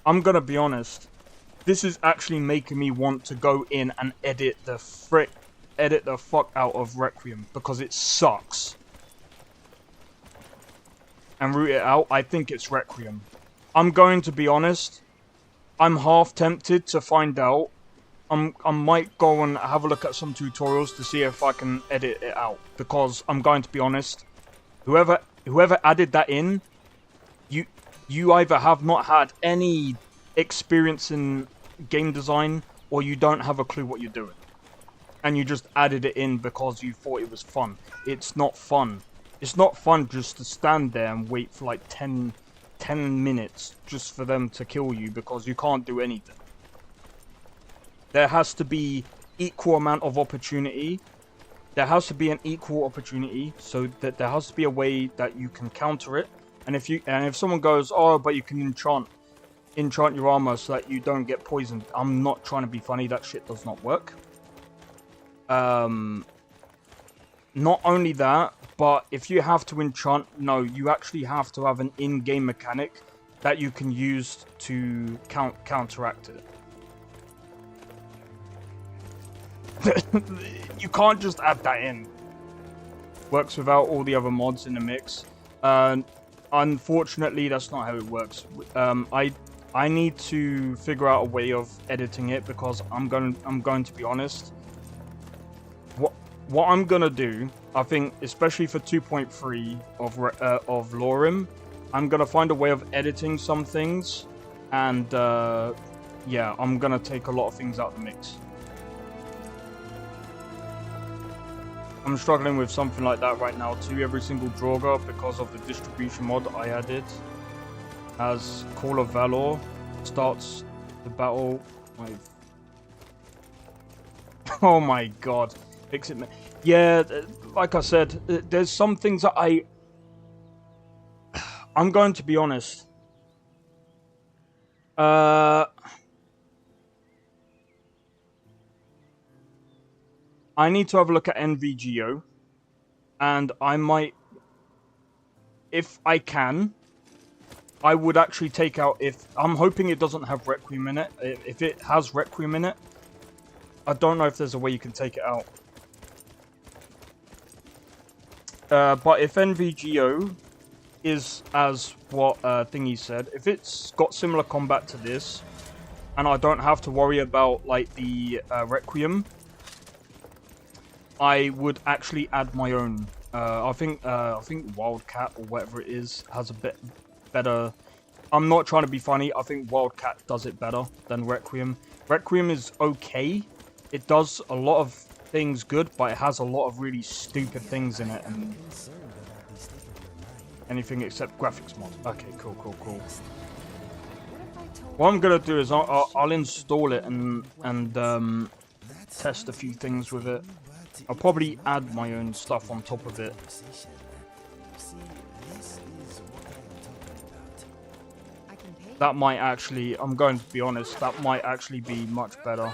I'm gonna be honest. This is actually making me want to go in and edit the fuck out of Requiem, because it sucks. And root it out. I think it's Requiem. I'm going to be honest. I'm half tempted to find out. I might go and have a look at some tutorials to see if I can edit it out, because I'm going to be honest. Whoever added that in, you either have not had any experience in game design, or you don't have a clue what you're doing. And you just added it in because you thought it was fun. It's not fun. It's not fun just to stand there and wait for like 10 minutes just for them to kill you because you can't do anything. There has to be equal amount of opportunity. There has to be an equal opportunity, so that there has to be a way that you can counter it. And if someone goes, oh, but you can enchant your armor so that you don't get poisoned. I'm not trying to be funny. That shit does not work. Not only that, but if you have to enchant, no, you actually have to have an in-game mechanic that you can use to counteract it. You can't just add that in. Works without all the other mods in the mix. Unfortunately, that's not how it works. I need to figure out a way of editing it, because I'm going to be honest. What I'm gonna do, I think, especially for 2.3 of LoreRim, I'm gonna find a way of editing some things, and yeah, I'm gonna take a lot of things out of the mix. I'm struggling with something like that right now too. Every single Draugr, because of the distribution mod I added, as Call of Valor starts the battle. Oh my god. Fix it. Yeah, like I said, there's some things that I'm going to be honest. I need to have a look at NVGO, and I might, if I can, I would actually take out, I'm hoping it doesn't have Requiem in it. If it has Requiem in it, I don't know if there's a way you can take it out. But if NVGO is as what Thingy said, if it's got similar combat to this, and I don't have to worry about like the Requiem, I would actually add my own. I think Wildcat or whatever it is has a bit better. I'm not trying to be funny. I think Wildcat does it better than Requiem. Requiem is okay. It does a lot of things good, but it has a lot of really stupid things in it, and anything except graphics mod. Okay, cool. What I'm gonna do is I'll install it and test a few things with it. I'll probably add my own stuff on top of it. That might actually, I'm going to be honest, that might actually be much better.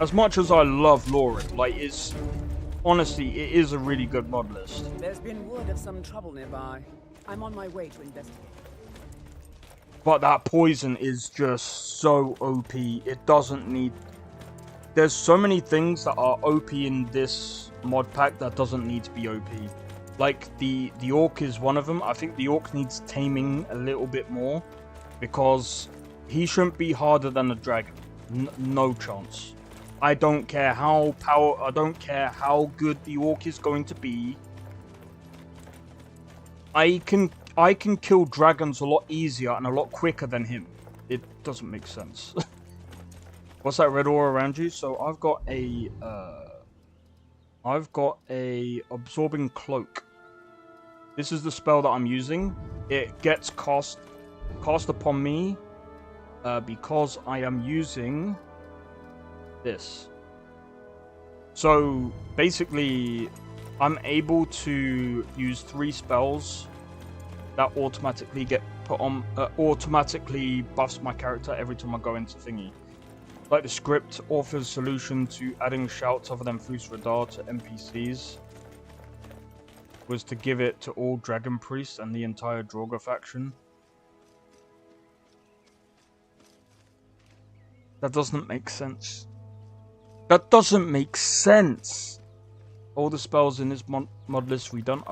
As much as I love LoreRim, like, it's honestly, it is a really good mod list. There's been word of some trouble nearby. I'm on my way to investigate. But that poison is just so OP. It doesn't need... There's so many things that are OP in this mod pack that doesn't need to be OP. Like, the Orc is one of them. I think the Orc needs taming a little bit more, because he shouldn't be harder than a dragon. No chance. I don't care how good the Orc is going to be. I can kill dragons a lot easier and a lot quicker than him. It doesn't make sense. What's that red aura around you? So I've got a absorbing cloak. This is the spell that I'm using. It gets cast upon me because I am using this. So basically, I'm able to use 3 spells that automatically get put on, automatically buffs my character every time I go into thingy. Like the script offers solution to adding shouts other than Fus Radar to NPCs was to give it to all Dragon Priests and the entire Draugr faction. That doesn't make sense. That doesn't make sense. All the spells in this mod list redone?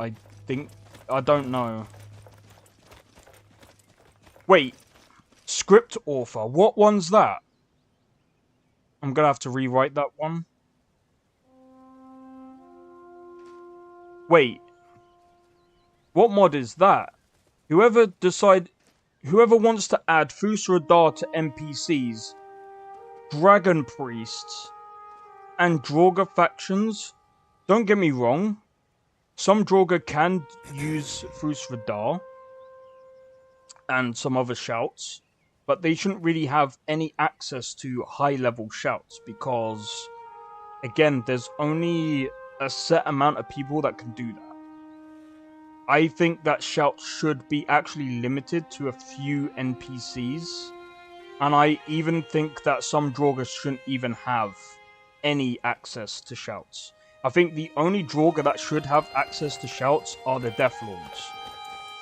I don't know. Wait. Script author. What one's that? I'm gonna have to rewrite that one. Wait. What mod is that? Whoever wants to add Fus Radar to NPCs, Dragon Priests, and Draugr factions. Don't get me wrong. Some Draugr can use Fus Radar and some other shouts, but they shouldn't really have any access to high-level shouts because, again, there's only a set amount of people that can do that. I think that shouts should be actually limited to a few NPCs, and I even think that some Draugr shouldn't even have any access to shouts. I think the only Draugr that should have access to shouts are the Deathlords.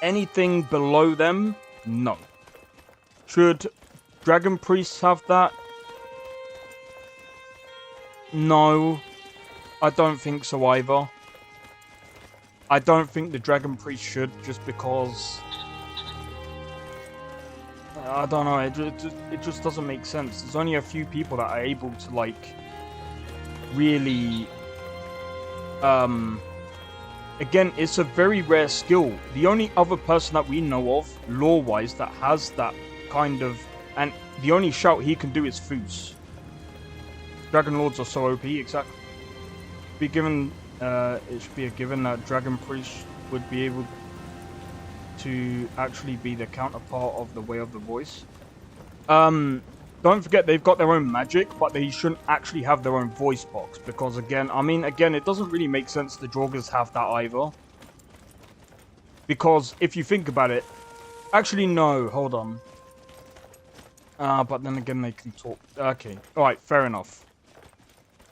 Anything below them, no. Should Dragon Priests have that? No. I don't think so either. I don't think the Dragon Priest should, just because... I don't know, it just doesn't make sense. There's only a few people that are able to, like, really... Again, it's a very rare skill. The only other person that we know of, lore-wise, that has that kind of... And the only shout he can do is Fus. Dragon Lords are so OP, exactly. Be given... it should be a given that Dragon Priest would be able to actually be the counterpart of the Way of the Voice. Don't forget they've got their own magic, but they shouldn't actually have their own voice box. Because again, it doesn't really make sense the Draugrs have that either. Because if you think about it... Actually, no, hold on. But then again, they can talk. Okay, alright, fair enough.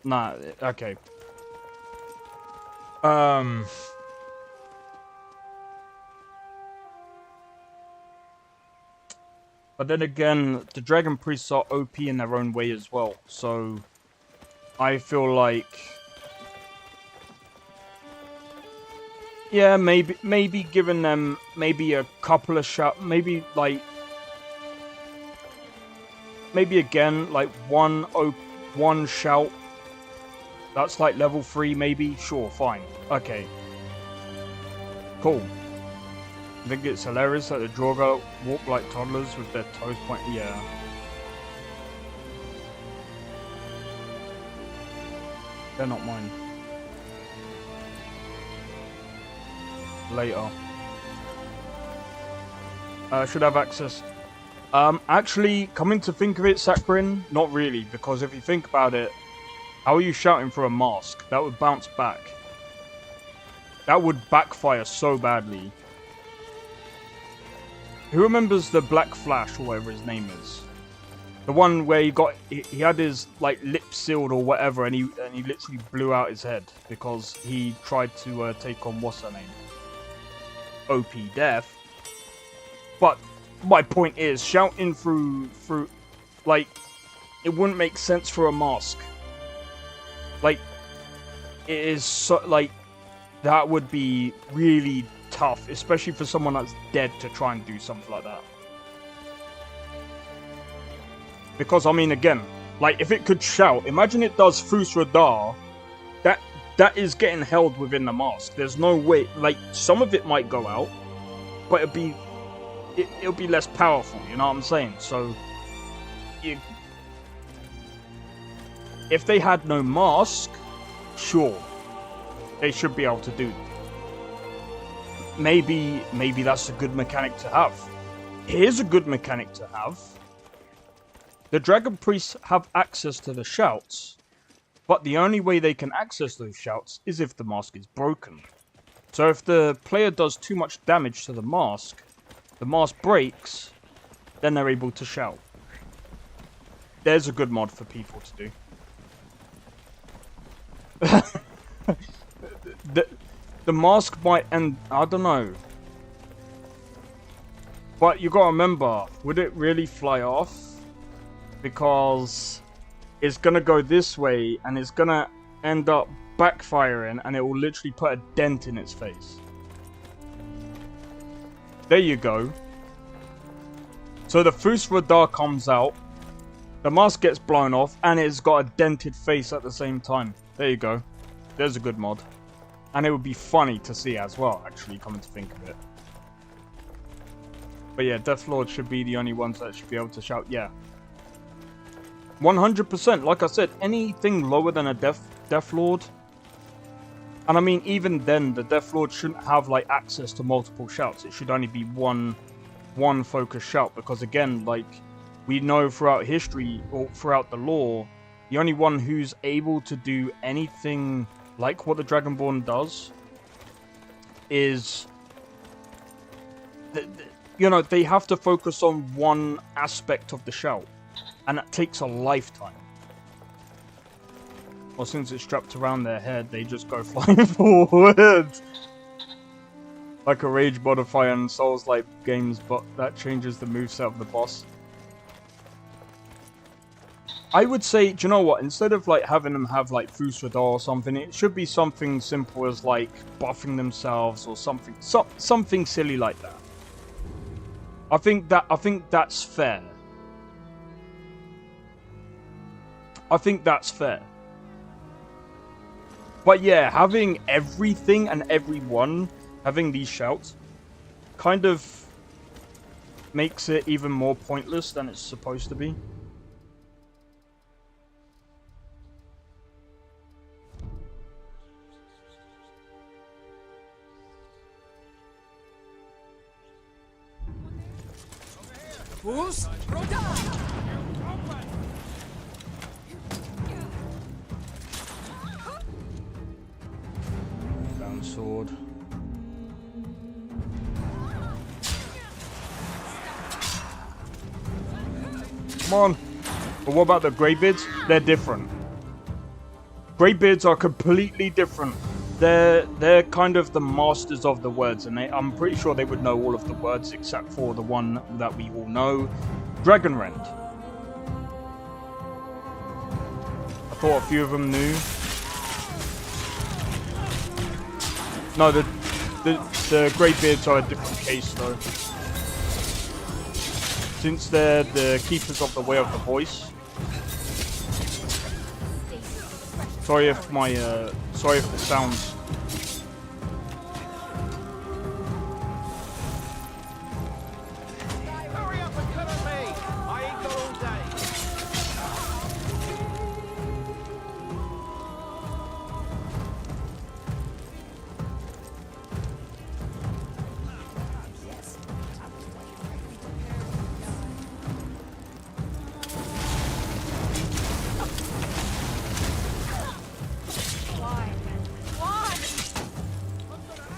Nah, okay. But then again, the Dragon Priests are OP in their own way as well, so I feel like, yeah, maybe giving them maybe a couple of shots, maybe again like one shout. That's like level 3, maybe. Sure, fine. Okay. Cool. I think it's hilarious that the Draugr walk like toddlers with their toes pointing. Yeah. They're not mine. Later. Should have access. Actually, coming to think of it, Sakrin, not really, because if you think about it, how are you shouting for a mask? That would bounce back. That would backfire so badly. Who remembers the Black Flash, or whatever his name is? The one where he had his like lip sealed or whatever, and he literally blew out his head because he tried to take on what's her name? OP Death. But my point is, shouting through like, it wouldn't make sense for a mask. Like, it is so, like, that would be really tough, especially for someone that's dead to try and do something like that. Because, I mean, again, like, if it could shout, imagine it does Fus Radar, that is getting held within the mask. There's no way, like, some of it might go out, but it'll be less powerful, you know what I'm saying? So, if they had no mask, sure, they should be able to do that. maybe that's a good mechanic to have. Here's a good mechanic to have. The Dragon Priests have access to the shouts, but the only way they can access those shouts is if the mask is broken. So if the player does too much damage to the mask breaks, then they're able to shout. There's a good mod for people to do. The mask might end, I don't know. But you gotta remember, would it really fly off? Because it's gonna go this way and it's gonna end up backfiring and it will literally put a dent in its face. There you go. So the Fus Radar comes out, the mask gets blown off, and it's got a dented face at the same time. There you go. There's a good mod. And it would be funny to see as well, actually, coming to think of it. But yeah, Death Lord should be the only ones that should be able to shout, yeah. 100%, like I said, anything lower than a Death Lord. And I mean, even then, the Death Lord shouldn't have, like, access to multiple shouts. It should only be one focused shout. Because again, like, we know throughout history, or throughout the lore, the only one who's able to do anything like what the Dragonborn does is, you know, they have to focus on one aspect of the shout, and that takes a lifetime. Well, since it's strapped around their head, they just go flying forward. Like a rage modifier in Souls-like games, but that changes the moveset of the boss. I would say, do you know what? Instead of like having them have like Fus Radar or something, it should be something simple as like buffing themselves or something silly like that. I think that's fair. I think that's fair. But yeah, having everything and everyone having these shouts kind of makes it even more pointless than it's supposed to be. Fus Down sword. Come on. But what about the Greybeards? They're different. Greybeards are completely different. They're kind of the masters of the words, and I'm pretty sure they would know all of the words except for the one that we all know, Dragonrend. I thought a few of them knew. No, the Greybeards are a different case though. Since they're the keepers of the way of the voice. Sorry if the sounds. Hurry up and cut me! I ain't got all day.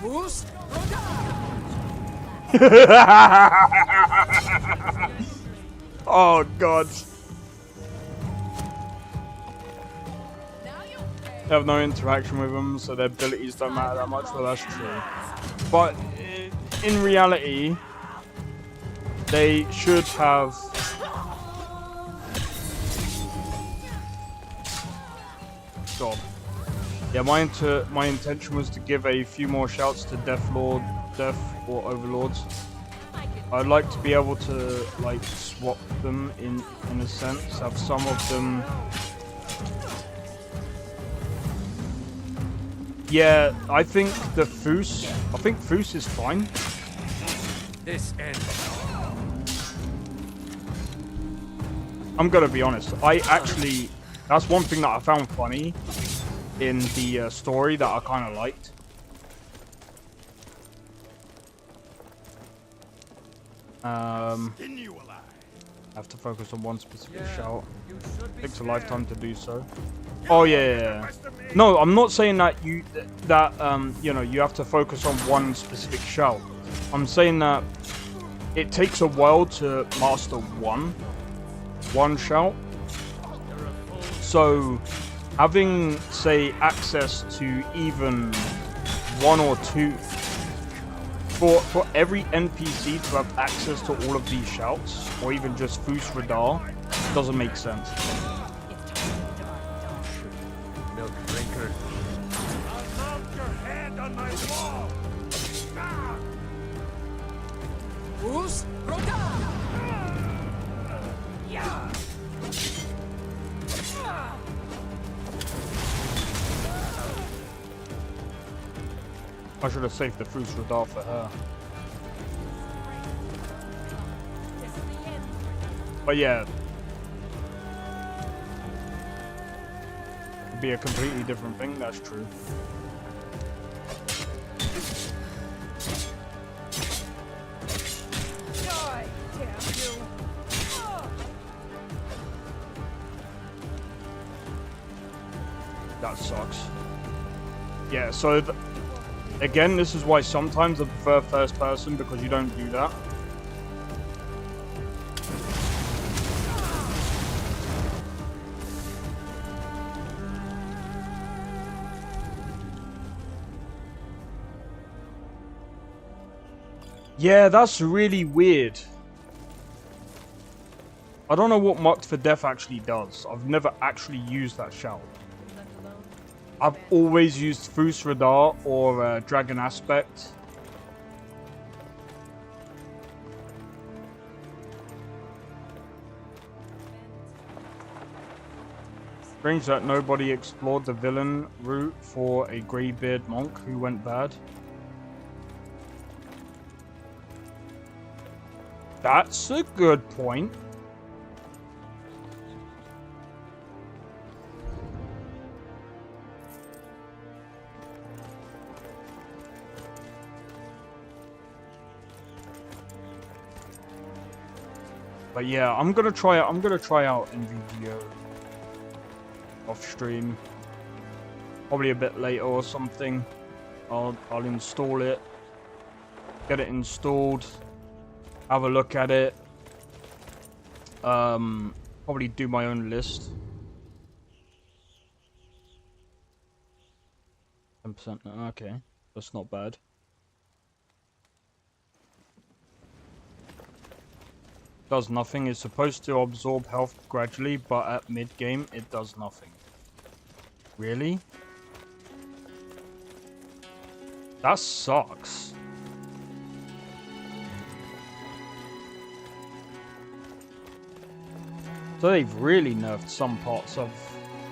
Fus Oh god. They have no interaction with them, so their abilities don't matter that much. Well, that's true. But in reality, they should have. God. Yeah, my intention was to give a few more shouts to Death or Overlords. I'd like to be able to like swap them in a sense. Have some of them. Yeah, I think Fus is fine. This ends. I'm gonna be honest. That's one thing that I found funny in the story that I kind of liked. I have to focus on one specific shout. Takes a lifetime to do so. Oh yeah. No, I'm not saying that you know, you have to focus on one specific shout. I'm saying that it takes a while to master one shout. So having, say, access to even one or two for every NPC to have access to all of these shouts, or even just Fus Radar, doesn't make sense. Milk drinker. I'll mount your hand on my wall. Fus Radar. Yeah. I should have saved the Fus Radar for her. But yeah. It'd be a completely different thing, that's true. Die, damn you. That sucks. Yeah, so again, this is why sometimes I prefer first person, because you don't do that. Yeah, that's really weird. I don't know what Marked for Death actually does. I've never actually used that shout. I've always used Fus Radar or Dragon Aspect. Strange that nobody explored the villain route for a Greybeard monk who went bad. That's a good point. But yeah, I'm gonna try out NVDO off stream. Probably a bit later or something. I'll install it. Get it installed. Have a look at it. Probably do my own list. 10%. Okay, that's not bad. Does nothing. It's supposed to absorb health gradually, but at mid-game, it does nothing. Really? That sucks. So they've really nerfed some parts of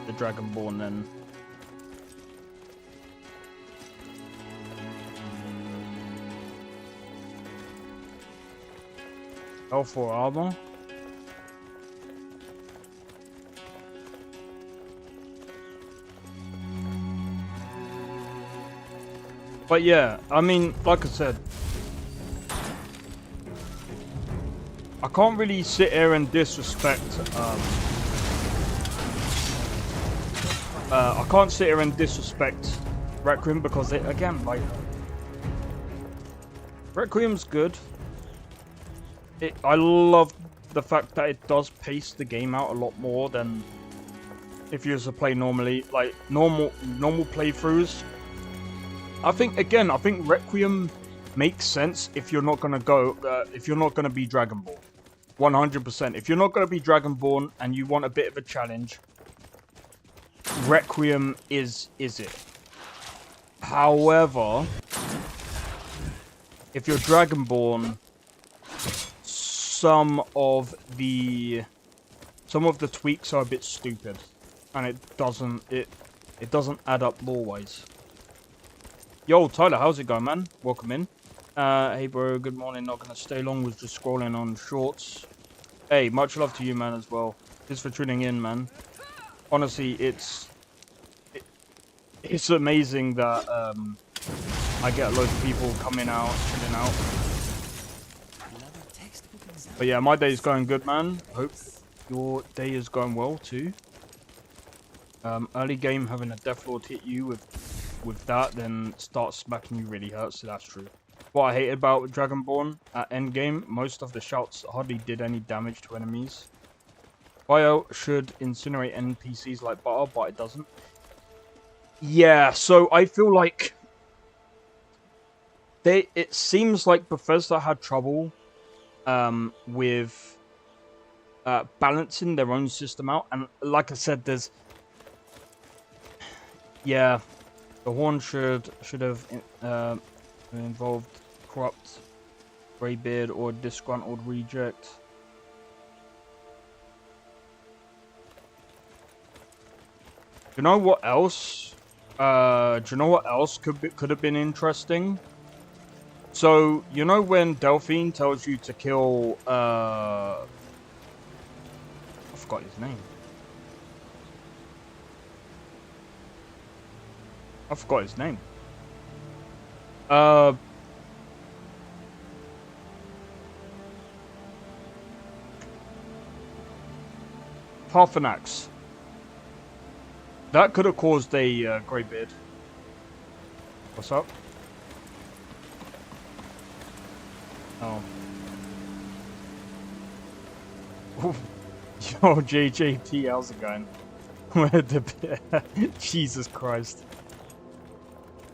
the Dragonborn then. L4 armor. But yeah, I mean, like I said, I can't really sit here and disrespect, I can't sit here and disrespect Requiem because, again, like, Requiem's good. I love the fact that it does pace the game out a lot more than if you were to play normally, like normal playthroughs. I think Requiem makes sense if you're not gonna be Dragonborn. 100%. If you're not gonna be Dragonborn and you want a bit of a challenge, Requiem is it. However, if you're Dragonborn, some of the tweaks are a bit stupid, and it doesn't add up lore-wise. Yo, Tyler, how's it going, man? Welcome in. Hey, bro. Good morning. Not gonna stay long. Was just scrolling on shorts. Hey, much love to you, man, as well. Just for tuning in, man. Honestly, it's amazing that I get a load of people coming out, chilling out. But yeah, my day is going good, man. Hope your day is going well too. Early game having a Death Lord hit you with that, then start smacking you really hurts, so that's true. What I hated about Dragonborn at endgame, most of the shouts hardly did any damage to enemies. Bio should incinerate NPCs like butter, but it doesn't. Yeah, so I feel like it seems like Bethesda had trouble with balancing their own system out, and like I said, there's the horn should have involved corrupt greybeard or disgruntled reject. Do you know what else? Could have been interesting? So, you know when Delphine tells you to kill, I forgot his name. Parthenax. That could have caused a greybeard. What's up? Oh. Yo, JJP, how's it going? Jesus Christ.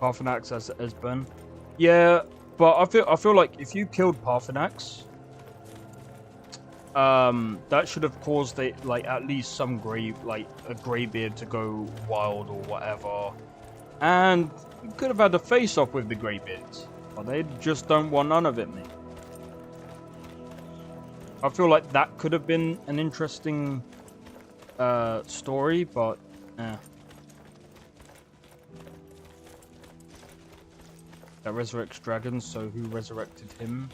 Parthenax as Ben. Yeah, but I feel like if you killed Parthenax, that should have caused at least some a greybeard to go wild or whatever, and you could have had a face off with the greybeards, but they just don't want none of it, mate. I feel like that could have been an interesting story, but that resurrects dragons, so who resurrected him?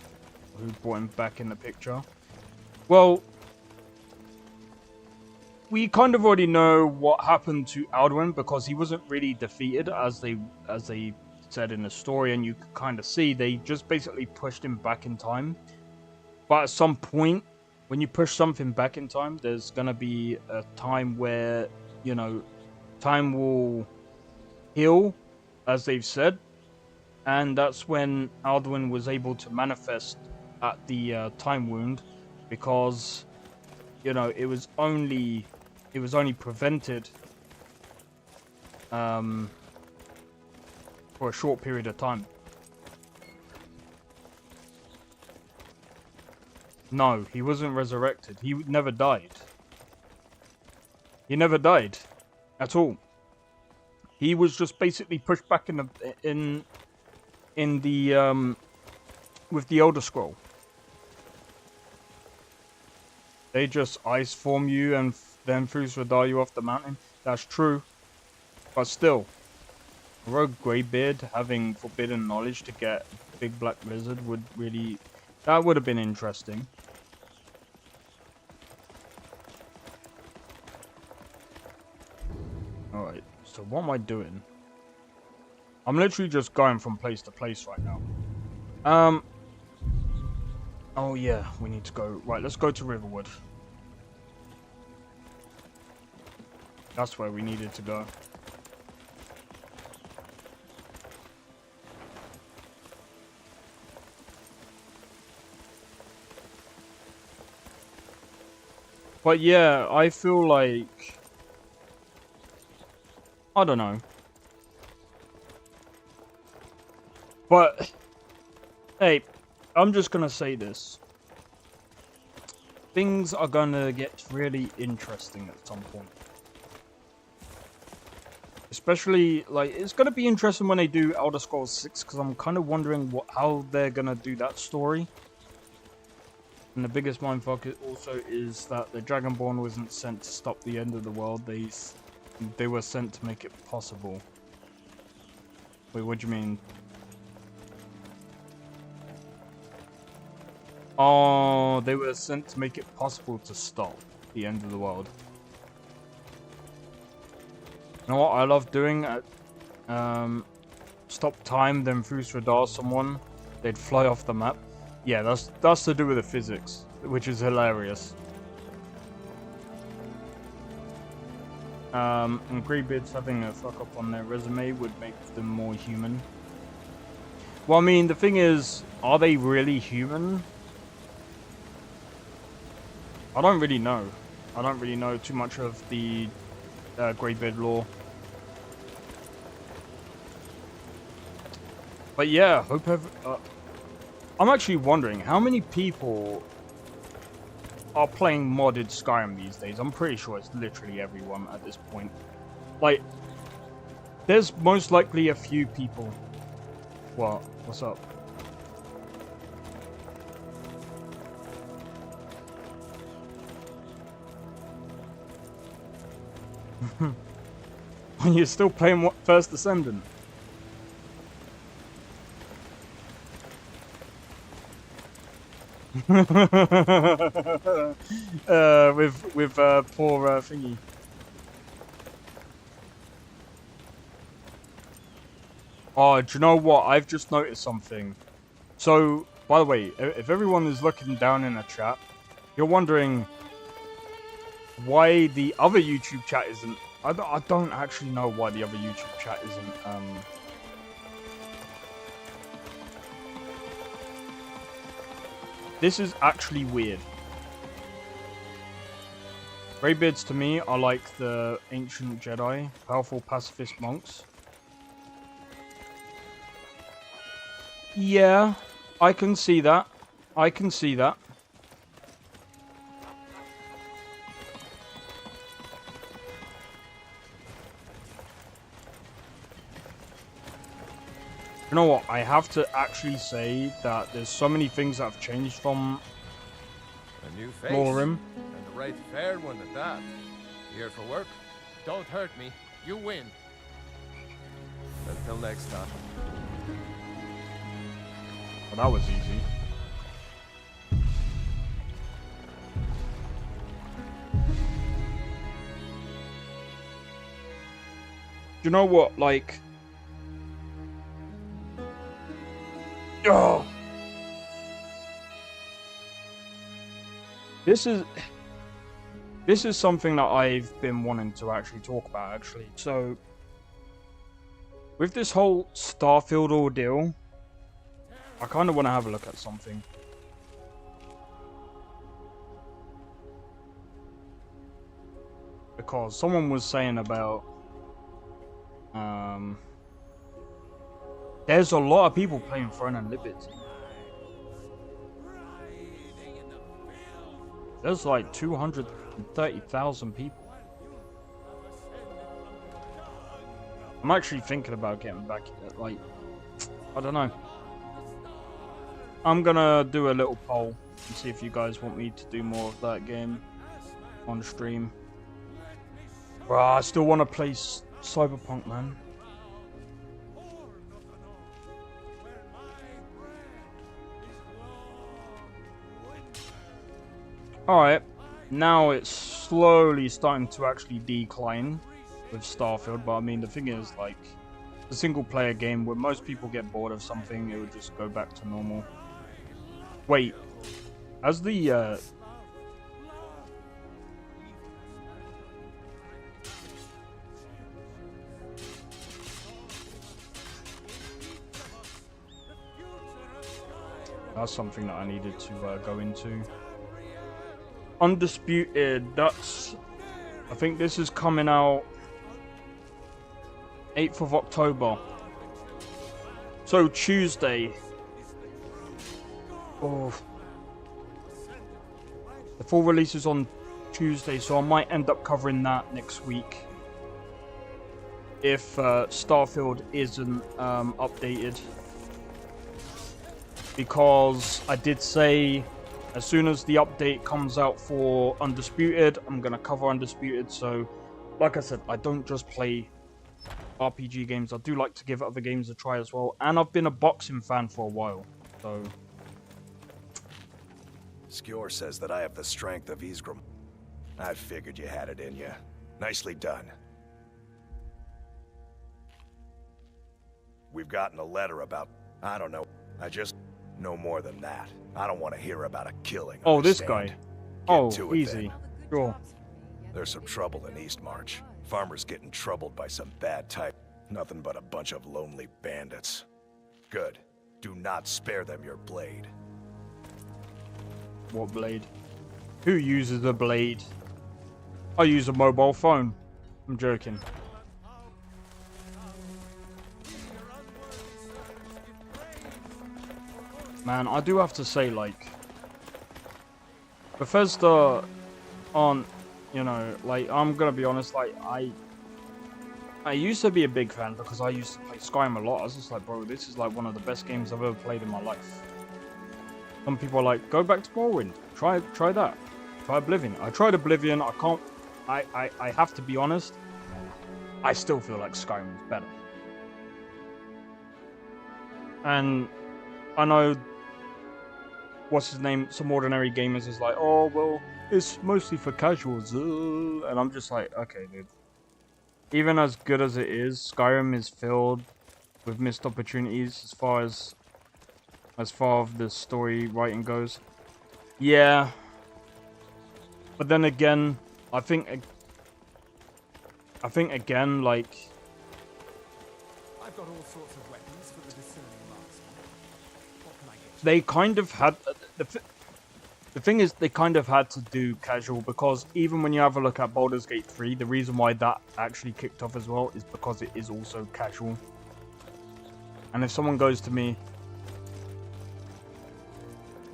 Who brought him back in the picture? Well, we kind of already know what happened to Alduin because he wasn't really defeated as they said in the story, and you could kind of see they just basically pushed him back in time. But at some point, when you push something back in time, there's gonna be a time where, you know, time will heal, as they've said, and that's when Alduin was able to manifest at the time wound, because, you know, it was only prevented for a short period of time. No, he wasn't resurrected. He never died. He never died at all. He was just basically pushed back in the with the Elder Scroll. They just ice form you and then Fus will die you off the mountain. That's true. But still, a rogue greybeard having forbidden knowledge to get big black lizard would really... That would have been interesting. Alright, so what am I doing? I'm literally just going from place to place right now. Oh yeah, we need to go... Right, let's go to Riverwood. That's where we needed to go. But yeah, I feel like... I don't know. But... Hey, I'm just gonna say this. Things are gonna get really interesting at some point. Especially, like, it's gonna be interesting when they do Elder Scrolls 6, because I'm kind of wondering how they're gonna do that story. And the biggest mindfuck also is that the Dragonborn wasn't sent to stop the end of the world. They were sent to make it possible. Wait, what do you mean? Oh, they were sent to make it possible to stop the end of the world. You know what I love doing? Stop time, then Fus radar someone, they'd fly off the map. Yeah, that's to do with the physics. which is hilarious. And Greybeards having a fuck up on their resume would make them more human. Well, I mean, the thing is, are they really human? I don't really know. I don't really know too much of the Greybeard lore. But yeah, I'm actually wondering how many people are playing modded Skyrim these days. I'm pretty sure it's literally everyone at this point. Like, there's most likely a few people. What? What's up? You're still playing what, First Descendant? With poor thingy. Oh, do you know what? I've just noticed something. So, by the way, if everyone is looking down in the chat, you're wondering why the other YouTube chat isn't. I don't actually know why the other YouTube chat isn't. This is actually weird. Greybeards to me are like the ancient Jedi, powerful pacifist monks. Yeah, I can see that. I can see that. You know what? I have to actually say that there's so many things that have changed from A new face. LoreRim. And the right fair one at that. Here for work? Don't hurt me. You win. Until next time. Well, that was easy. You know what? Like... Oh. This is something that I've been wanting to actually talk about, actually. So, with this whole Starfield ordeal, I kind of want to have a look at something. Because someone was saying about... there's a lot of people playing Throne and Liberty. There's like 230,000 people. I'm actually thinking about getting back, like, I don't know. I'm gonna do a little poll and see if you guys want me to do more of that game on stream. Bro, I still want to play Cyberpunk, man. Alright, now it's slowly starting to actually decline with Starfield, but I mean, the thing is, like, the single player game where most people get bored of something, it would just go back to normal. Wait, as the, that's something that I needed to go into. Undisputed, that's... I think this is coming out 8th of October. So Tuesday. Oh. The full release is on Tuesday, so I might end up covering that next week. If Starfield isn't updated. Because I did say... as soon as the update comes out for Undisputed, I'm going to cover Undisputed. So, like I said, I don't just play RPG games. I do like to give other games a try as well. And I've been a boxing fan for a while. So, Skjor says that I have the strength of Isgrim. I figured you had it in you. Nicely done. We've gotten a letter about... I don't know. I just... no more than that. I don't want to hear about a killing. Oh, this understand? guy. Get Oh, to it, easy. then. Sure. There's some trouble in East March. Farmers getting troubled by some bad type. Nothing but a bunch of lonely bandits. Good. Do not spare them your blade. What blade? Who uses a blade? I use a mobile phone. I'm joking. Man, I do have to say, like, Bethesda aren't, you know, like, I'm gonna be honest, like, I used to be a big fan because I used to play Skyrim a lot. I was just like, bro, this is like one of the best games I've ever played in my life. Some people are like, go back to Morrowind. Try that. Try Oblivion. I tried Oblivion. I can't. I have to be honest. I still feel like Skyrim is better. And I know, what's his name? Some ordinary gamers is like, oh well, it's mostly for casuals. And I'm just like, okay, dude. Even as good as it is, Skyrim is filled with missed opportunities as far as the story writing goes. Yeah. But then again, I think again, like, I've got all sorts of weapons for the discerning master. What can I get? they kind of had the thing is, they kind of had to do casual because even when you have a look at Baldur's Gate 3, the reason why that actually kicked off as well is because it is also casual. And if someone goes to me,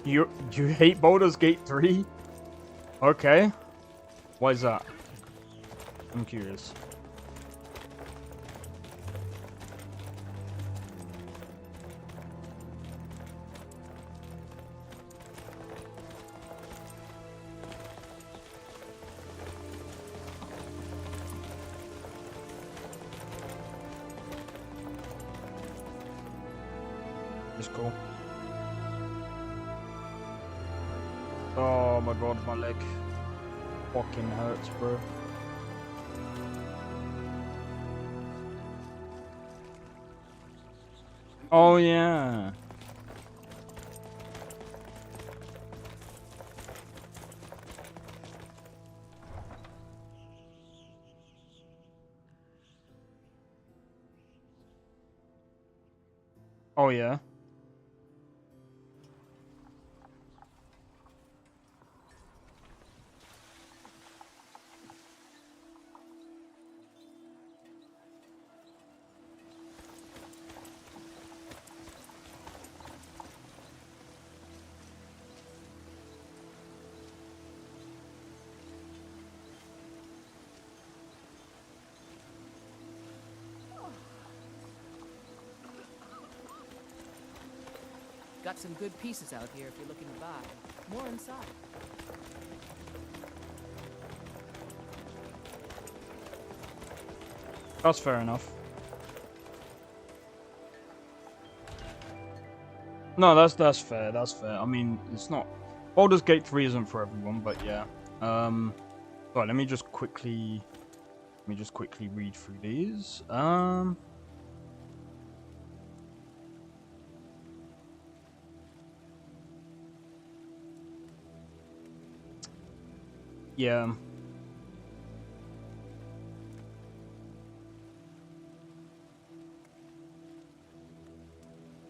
you hate Baldur's Gate 3? Okay. Why is that? I'm curious. It's cool. Oh my god, my leg fucking hurts, bro. Oh yeah. Oh yeah. Got some good pieces out here if you're looking to buy. More inside. That's fair enough. No, that's fair. That's fair. I mean, it's not. Baldur's Gate 3 isn't for everyone, but yeah. Right, let me just quickly read through these. Yeah.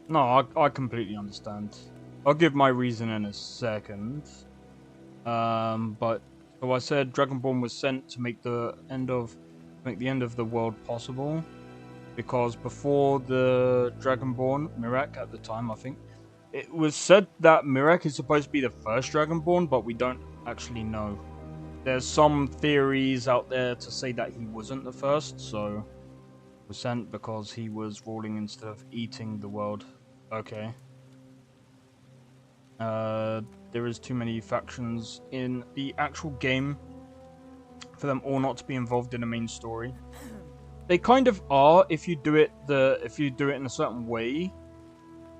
No, I completely understand. I'll give my reason in a second. But so I said Dragonborn was sent to make the end of the world possible, because before the Dragonborn, Mirak at the time, I think, it was said that Mirak is supposed to be the first Dragonborn, but we don't actually know. There's some theories out there to say that he wasn't the first, so was sent because he was ruling instead of eating the world. Okay. There is too many factions in the actual game for them all not to be involved in the main story. They kind of are if you do it in a certain way.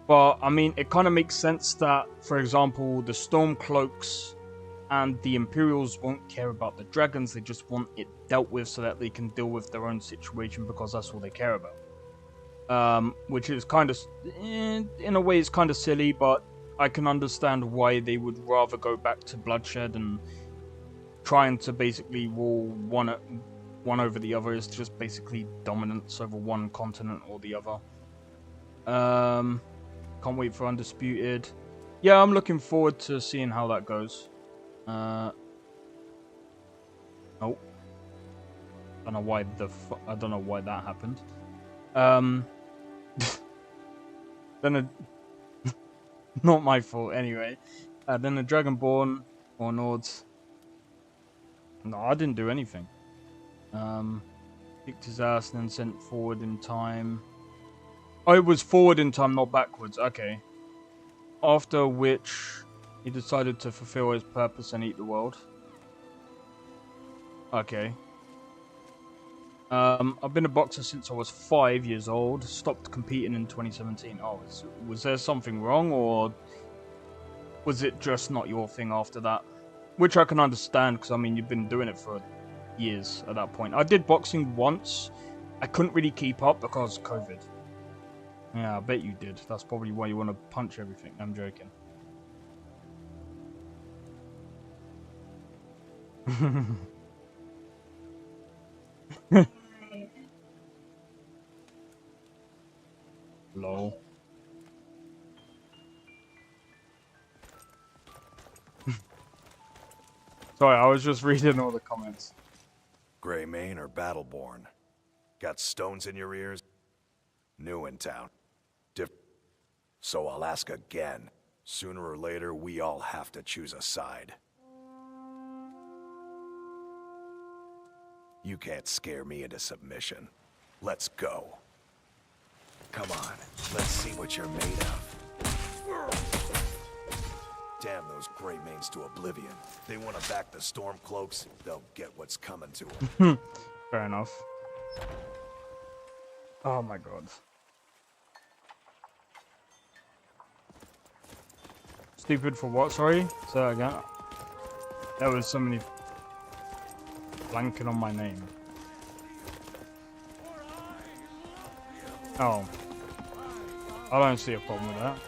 But I mean, it kind of makes sense that, for example, the Stormcloaks and the Imperials won't care about the dragons. They just want it dealt with so that they can deal with their own situation, because that's all they care about. which is kind of, in a way, it's kind of silly, but I can understand why they would rather go back to bloodshed and trying to basically rule one over the other is just basically dominance over one continent or the other. Can't wait for Undisputed. Yeah, I'm looking forward to seeing how that goes. Oh. I don't know why that happened. Then not my fault anyway. Then the Dragonborn or Nords. No, I didn't do anything. Kicked his ass and then sent forward in time. Oh, it was forward in time, not backwards. Okay. After which, he decided to fulfill his purpose and eat the world. Okay. I've been a boxer since I was 5 years old. Stopped competing in 2017. Oh, was there something wrong, or was it just not your thing after that? Which I can understand, because I mean, you've been doing it for years at that point. I did boxing once. I couldn't really keep up because of COVID. Yeah, I bet you did. That's probably why you want to punch everything. I'm joking. Lol. Sorry, I was just reading all the comments. Greymane or Battleborn? Got stones in your ears? New in town. So I'll ask again. Sooner or later, we all have to choose a side. You can't scare me into submission. Let's go. Come on, let's see what you're made of. Damn those Greymanes to oblivion. They want to back the Stormcloaks, they'll get what's coming to them. Fair enough. Oh my god. Stupid for what, sorry? Say that again. There was so many blanking on my name. Oh. I don't see a problem with that.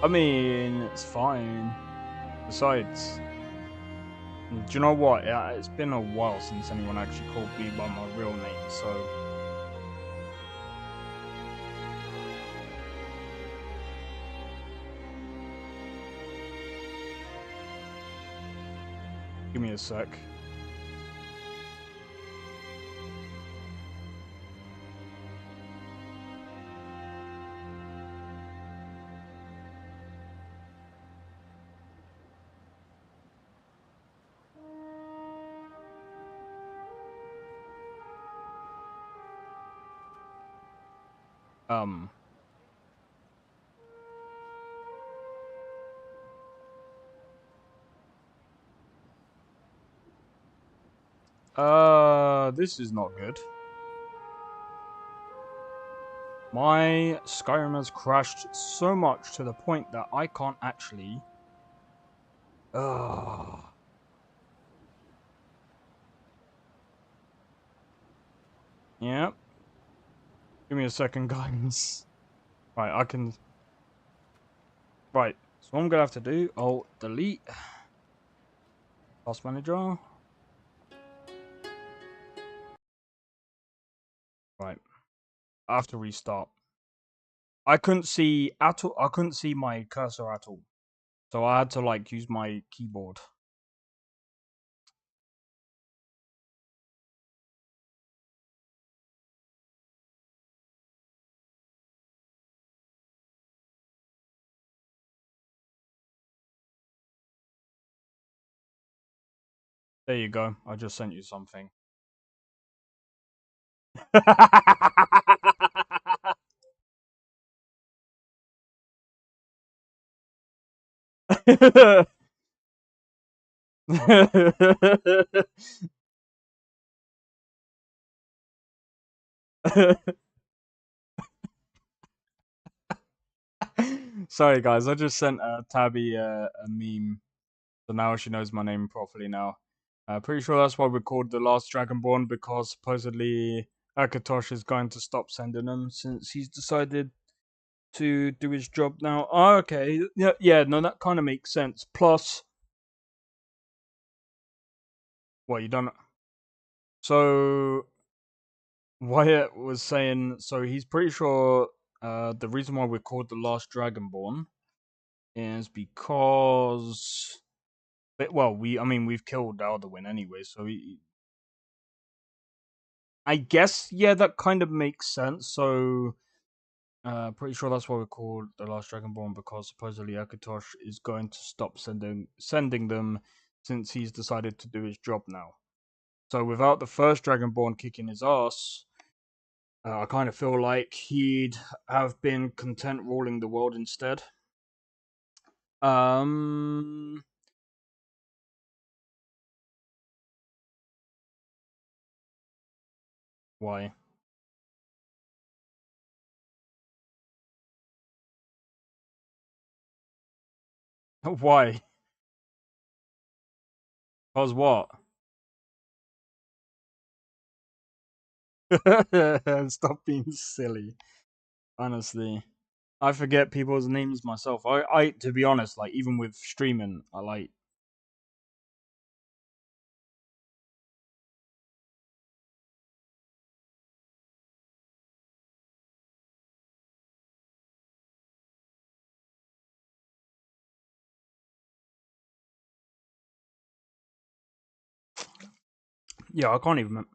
I mean, it's fine. Besides, do you know what? It's been a while since anyone actually called me by my real name, so... Give me a sec. This is not good. My Skyrim has crashed so much to the point that I can't actually... Yep. Give me a second, guys. Right, I can... Right, so what I'm gonna have to do, I'll delete. Task manager. Right. I have to restart. I couldn't see at all. I couldn't see my cursor at all, so I had to like use my keyboard. There you go. I just sent you something. Sorry, guys. I just sent Tabby a meme, so now she knows my name properly now. Pretty sure that's why we called the last Dragonborn, because supposedly Akatosh is going to stop sending them since he's decided to do his job now. Oh, okay. Yeah, no, that kind of makes sense. Plus, what, you don't... So, Wyatt was saying, so he's pretty sure the reason why we're called the last Dragonborn is because... Well, we've killed Alduin anyway, so I guess, yeah, that kind of makes sense. So, pretty sure that's why we're called the Last Dragonborn, because supposedly Akatosh is going to stop sending them since he's decided to do his job now. So, without the first Dragonborn kicking his ass, I kind of feel like he'd have been content ruling the world instead. Why? Why? Cause what? Stop being silly. Honestly, I forget people's names myself. I, to be honest, like even with streaming, I like. Yeah, I can't even.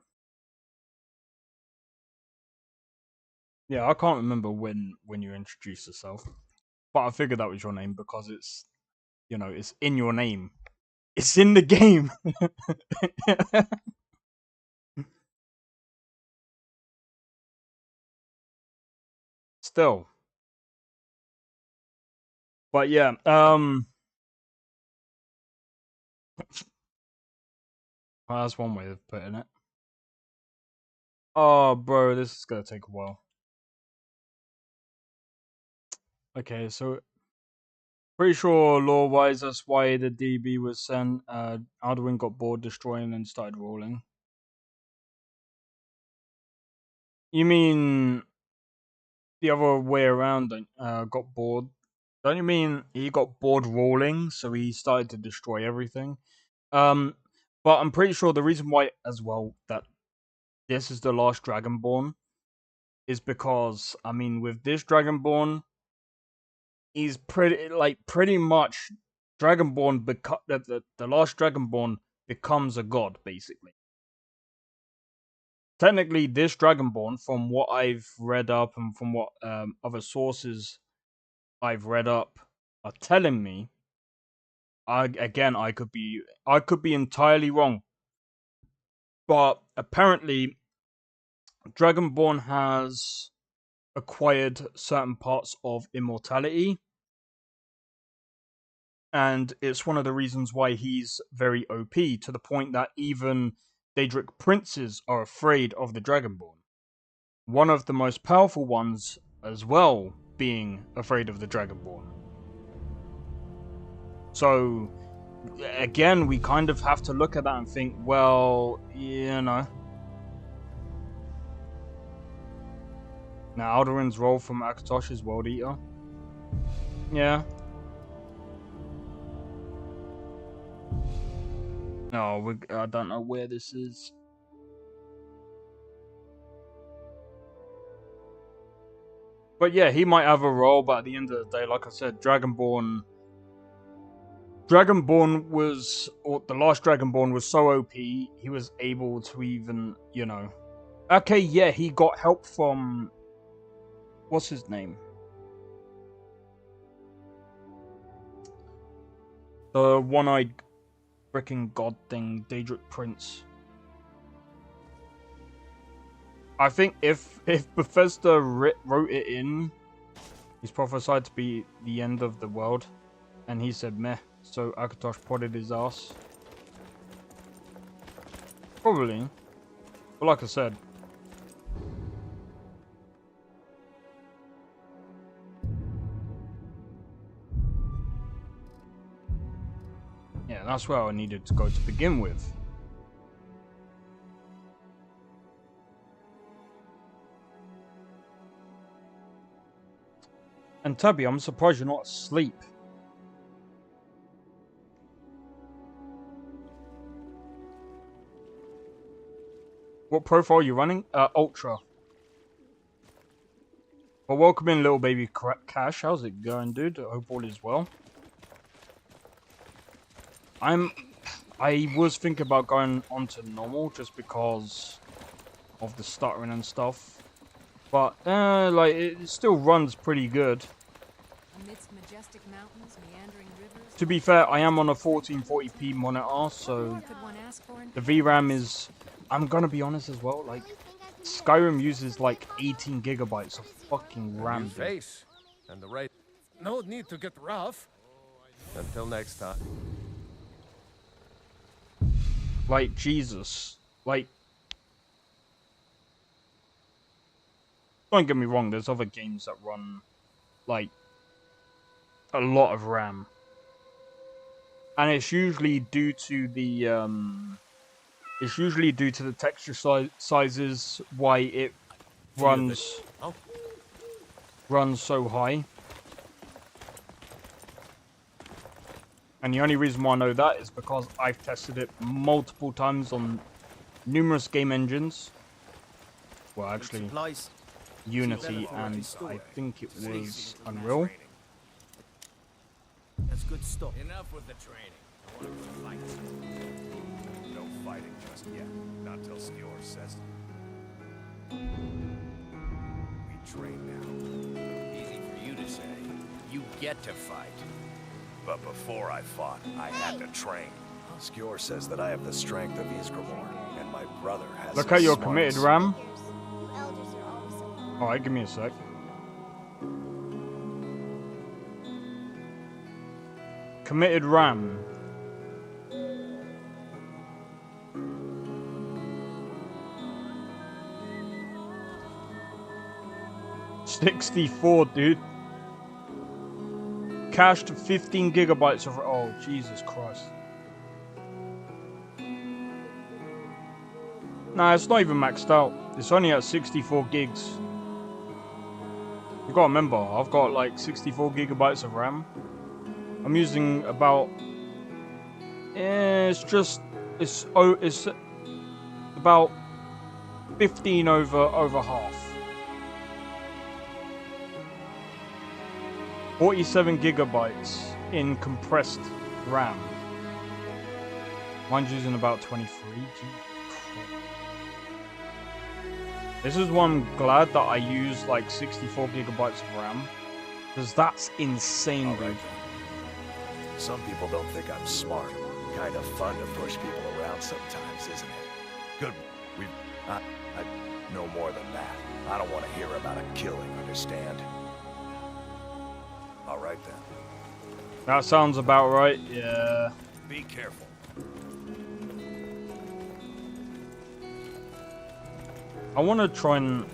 Yeah, I can't remember when you introduced yourself, but I figured that was your name because it's, it's in your name. It's in the game. Still. But yeah, well, that's one way of putting it. Oh, bro, this is gonna take a while. Okay, so pretty sure lore-wise that's why the DB was sent. Alduin got bored destroying and started rolling. You mean the other way around? Got bored. Don't you mean he got bored rolling, so he started to destroy everything? But I'm pretty sure the reason why, as well, that this is the last Dragonborn is because, with this Dragonborn, he's pretty much Dragonborn. The last Dragonborn becomes a god, basically. Technically, this Dragonborn, from what I've read up and from what other sources I've read up are telling me, I could be entirely wrong, but apparently Dragonborn has acquired certain parts of immortality, and it's one of the reasons why he's very OP, to the point that even Daedric princes are afraid of the Dragonborn. One of the most powerful ones as well being afraid of the Dragonborn. So, again, we kind of have to look at that and think, well, Now, Alduin's role from Akatosh's World Eater. Yeah. No, I don't know where this is. But yeah, he might have a role, but at the end of the day, like I said, Dragonborn was, or the last Dragonborn was so OP, he was able to even, Okay, yeah, he got help from... What's his name? The one-eyed freaking god thing, Daedric Prince. I think if Bethesda wrote it in, he's prophesied to be the end of the world. And he said meh, so Akatosh prodded his ass. Probably. But like I said. Yeah, that's where I needed to go to begin with. And Tubby, I'm surprised you're not asleep. What profile are you running? Ultra. Well, welcome in, little baby Cash. How's it going, dude? I hope all is well. I was thinking about going on to normal just because of the stuttering and stuff. But, like, it still runs pretty good. Amidst majestic mountains, meandering rivers. To be fair, I am on a 1440p monitor, so the VRAM is... I'm gonna be honest as well, like, Skyrim uses like 18 gigabytes of fucking RAM. Face and the right. No need to get rough. Until next time. Like, Jesus. Like, don't get me wrong, there's other games that run, like, a lot of RAM. And it's usually due to the, texture sizes why it runs so high. And the only reason why I know that is because I've tested it multiple times on numerous game engines. Well, actually, Unity and I think it was Unreal. That's good stuff. Enough with the training. I want to fight. No fighting just yet. Not till Skjor says it. We train now. Easy for you to say. You get to fight. But before I fought, I had to train. Skjor says that I have the strength of Ysgramor, and my brother has. Look how you're committed, Ram. Alright, give me a sec. Committed Ram. $64, dude. Cached 15 gigabytes of... Oh, Jesus Christ. Nah, it's not even maxed out. It's only at 64 gigs. You gotta remember, I've got like 64 gigabytes of RAM. I'm using about... it's about 15 over half. 47 gigabytes in compressed RAM. Mine's using about 23. This is why I'm glad that I use like 64 gigabytes of RAM. Because that's insane, dude. Some people don't think I'm smart. Kind of fun to push people around sometimes, isn't it? Good. I know more than that. I don't want to hear about a killing, understand? All right then. That sounds about right, yeah. Be careful. I want to try and...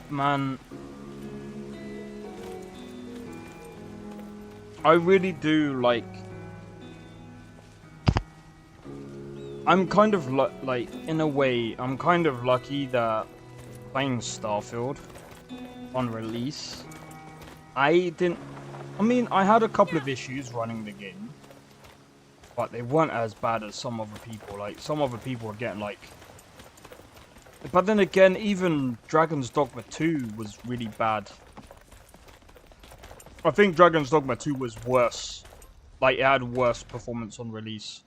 Man... I really do, like... I'm kind of, like, in a way, I'm kind of lucky that playing Starfield on release... I mean, I had a couple of issues running the game, but they weren't as bad as some other people. Like, some other people were getting, like... But then again, even Dragon's Dogma 2 was really bad. I think Dragon's Dogma 2 was worse. Like, it had worse performance on release.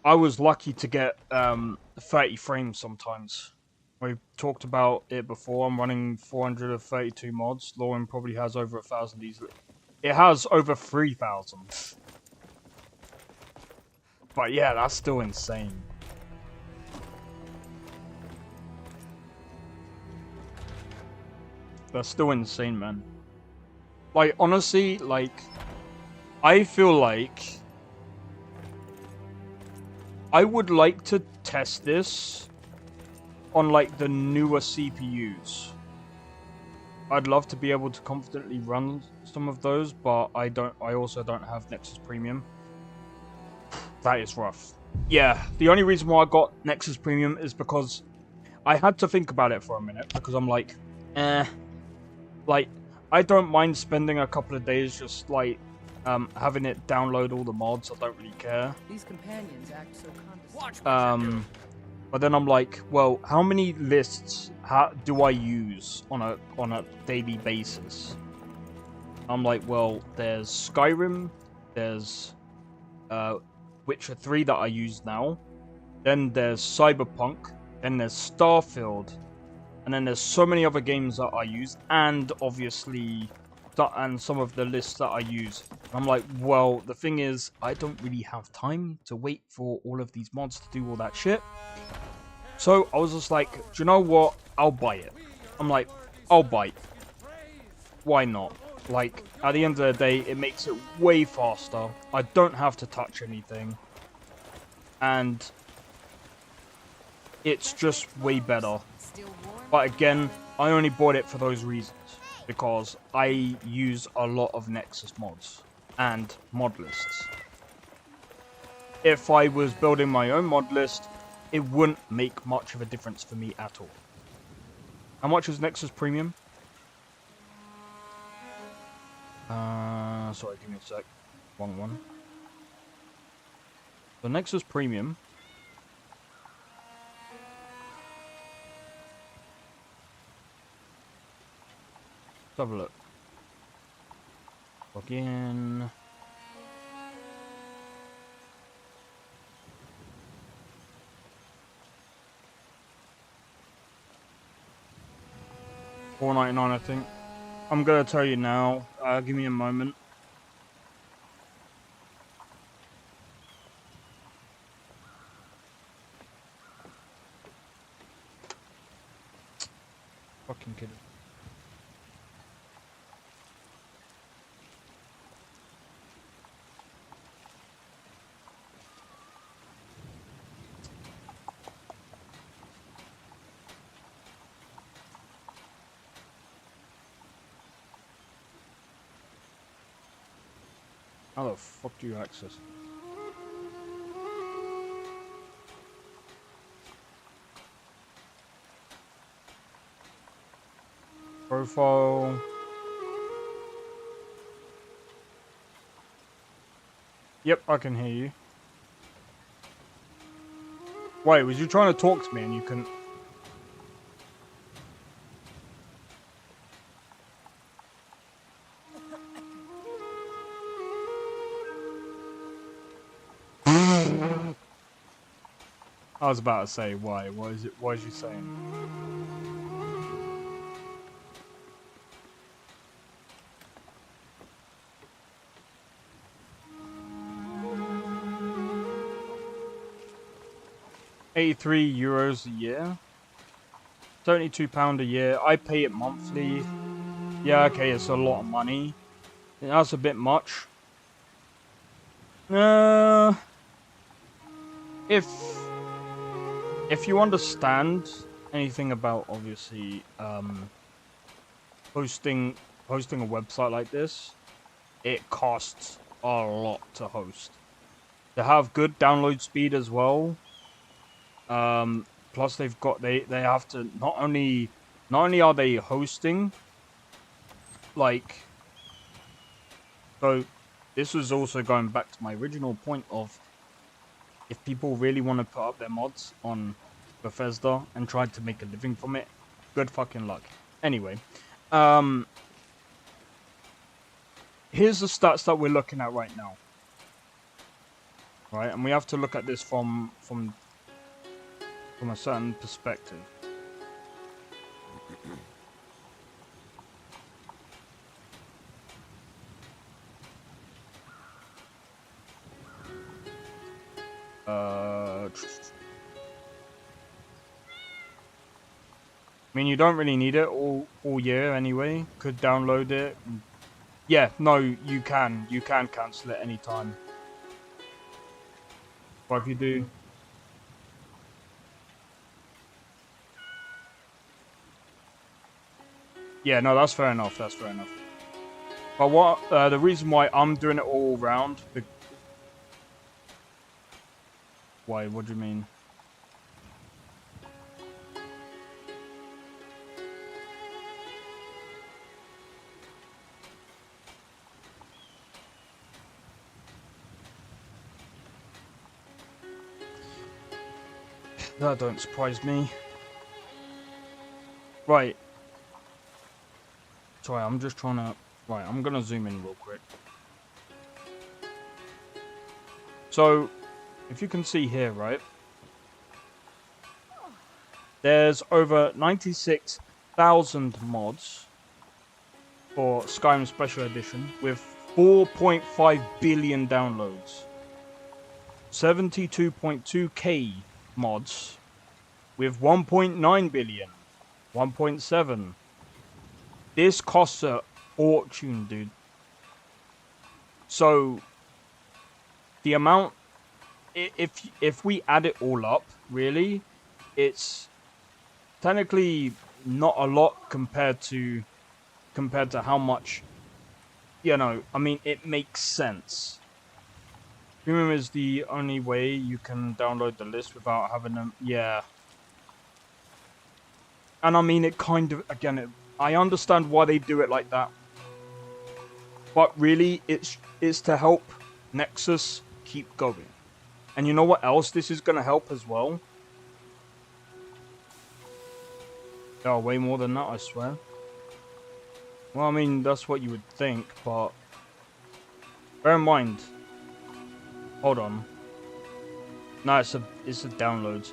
I was lucky to get 30 frames sometimes. We've talked about it before. I'm running 432 mods. LoreRim probably has over 1,000 easily. It has over 3,000. But yeah, that's still insane. That's still insane, man. Like, honestly, like, I feel like I would like to test this on, like, the newer CPUs. I'd love to be able to confidently run some of those, but I also don't have Nexus Premium. That is rough. Yeah, the only reason why I got Nexus Premium is because I had to think about it for a minute, because I'm like, like, I don't mind spending a couple of days just, like, having it download all the mods. I don't really care. These companions act so condescending. But then I'm like, well, how many lists do I use on a daily basis? I'm like, well, there's Skyrim, there's Witcher 3 that I use now, then there's Cyberpunk, then there's Starfield, and then there's so many other games that I use, and obviously, and some of the lists that I use. I'm like, well, the thing is, I don't really have time to wait for all of these mods to do all that shit. So I was just like, do you know what? I'll buy it. I'm like, I'll buy it. Why not? Like, at the end of the day, it makes it way faster. I don't have to touch anything. And it's just way better. But again, I only bought it for those reasons. Because I use a lot of Nexus mods and mod lists. If I was building my own mod list, it wouldn't make much of a difference for me at all. How much is Nexus Premium? Sorry, give me a sec. Wrong one. The Nexus Premium. Let's have a look. Log in. $4.99, I think. I'm gonna tell you now. Give me a moment. Fucking kidding. How the fuck do you access it? Profile. Yep, I can hear you. Wait, was you trying to talk to me and you couldn't? I was about to say why. What is it? What is you saying? €83 a year. £72 a year. I pay it monthly. Yeah, okay, it's a lot of money. That's a bit much. If you understand anything about obviously hosting a website like this, it costs a lot to host. To have good download speed as well. Plus they have to not only are they hosting, like, so this was also going back to my original point of, if people really want to put up their mods on Bethesda and try to make a living from it, good fucking luck. Anyway, here's the stats that we're looking at right now. Right, and we have to look at this from a certain perspective. I mean, you don't really need it all year anyway. Could download it and Yeah, no, you can cancel it anytime. But if you do... Yeah, no, that's fair enough, that's fair enough. But what, the reason why I'm doing it all round... Why, what do you mean? That don't surprise me. Right. Sorry, I'm just trying to... Right, I'm gonna zoom in real quick. So, if you can see here, right? There's over 96,000 mods for Skyrim Special Edition with 4.5 billion downloads. 72.2k mods with 1.9 billion. 1.7. This costs a fortune, dude. So the amount, if we add it all up, really, it's technically not a lot compared to how much, you know, I mean, it makes sense. Premium is the only way you can download the list without having them, yeah. And I mean, it kind of, again, I understand why they do it like that. But really, it's to help Nexus keep going. And you know what else this is going to help as well? Oh, way more than that, I swear. Well, I mean, that's what you would think, but... Bear in mind. Hold on. No, it's a download.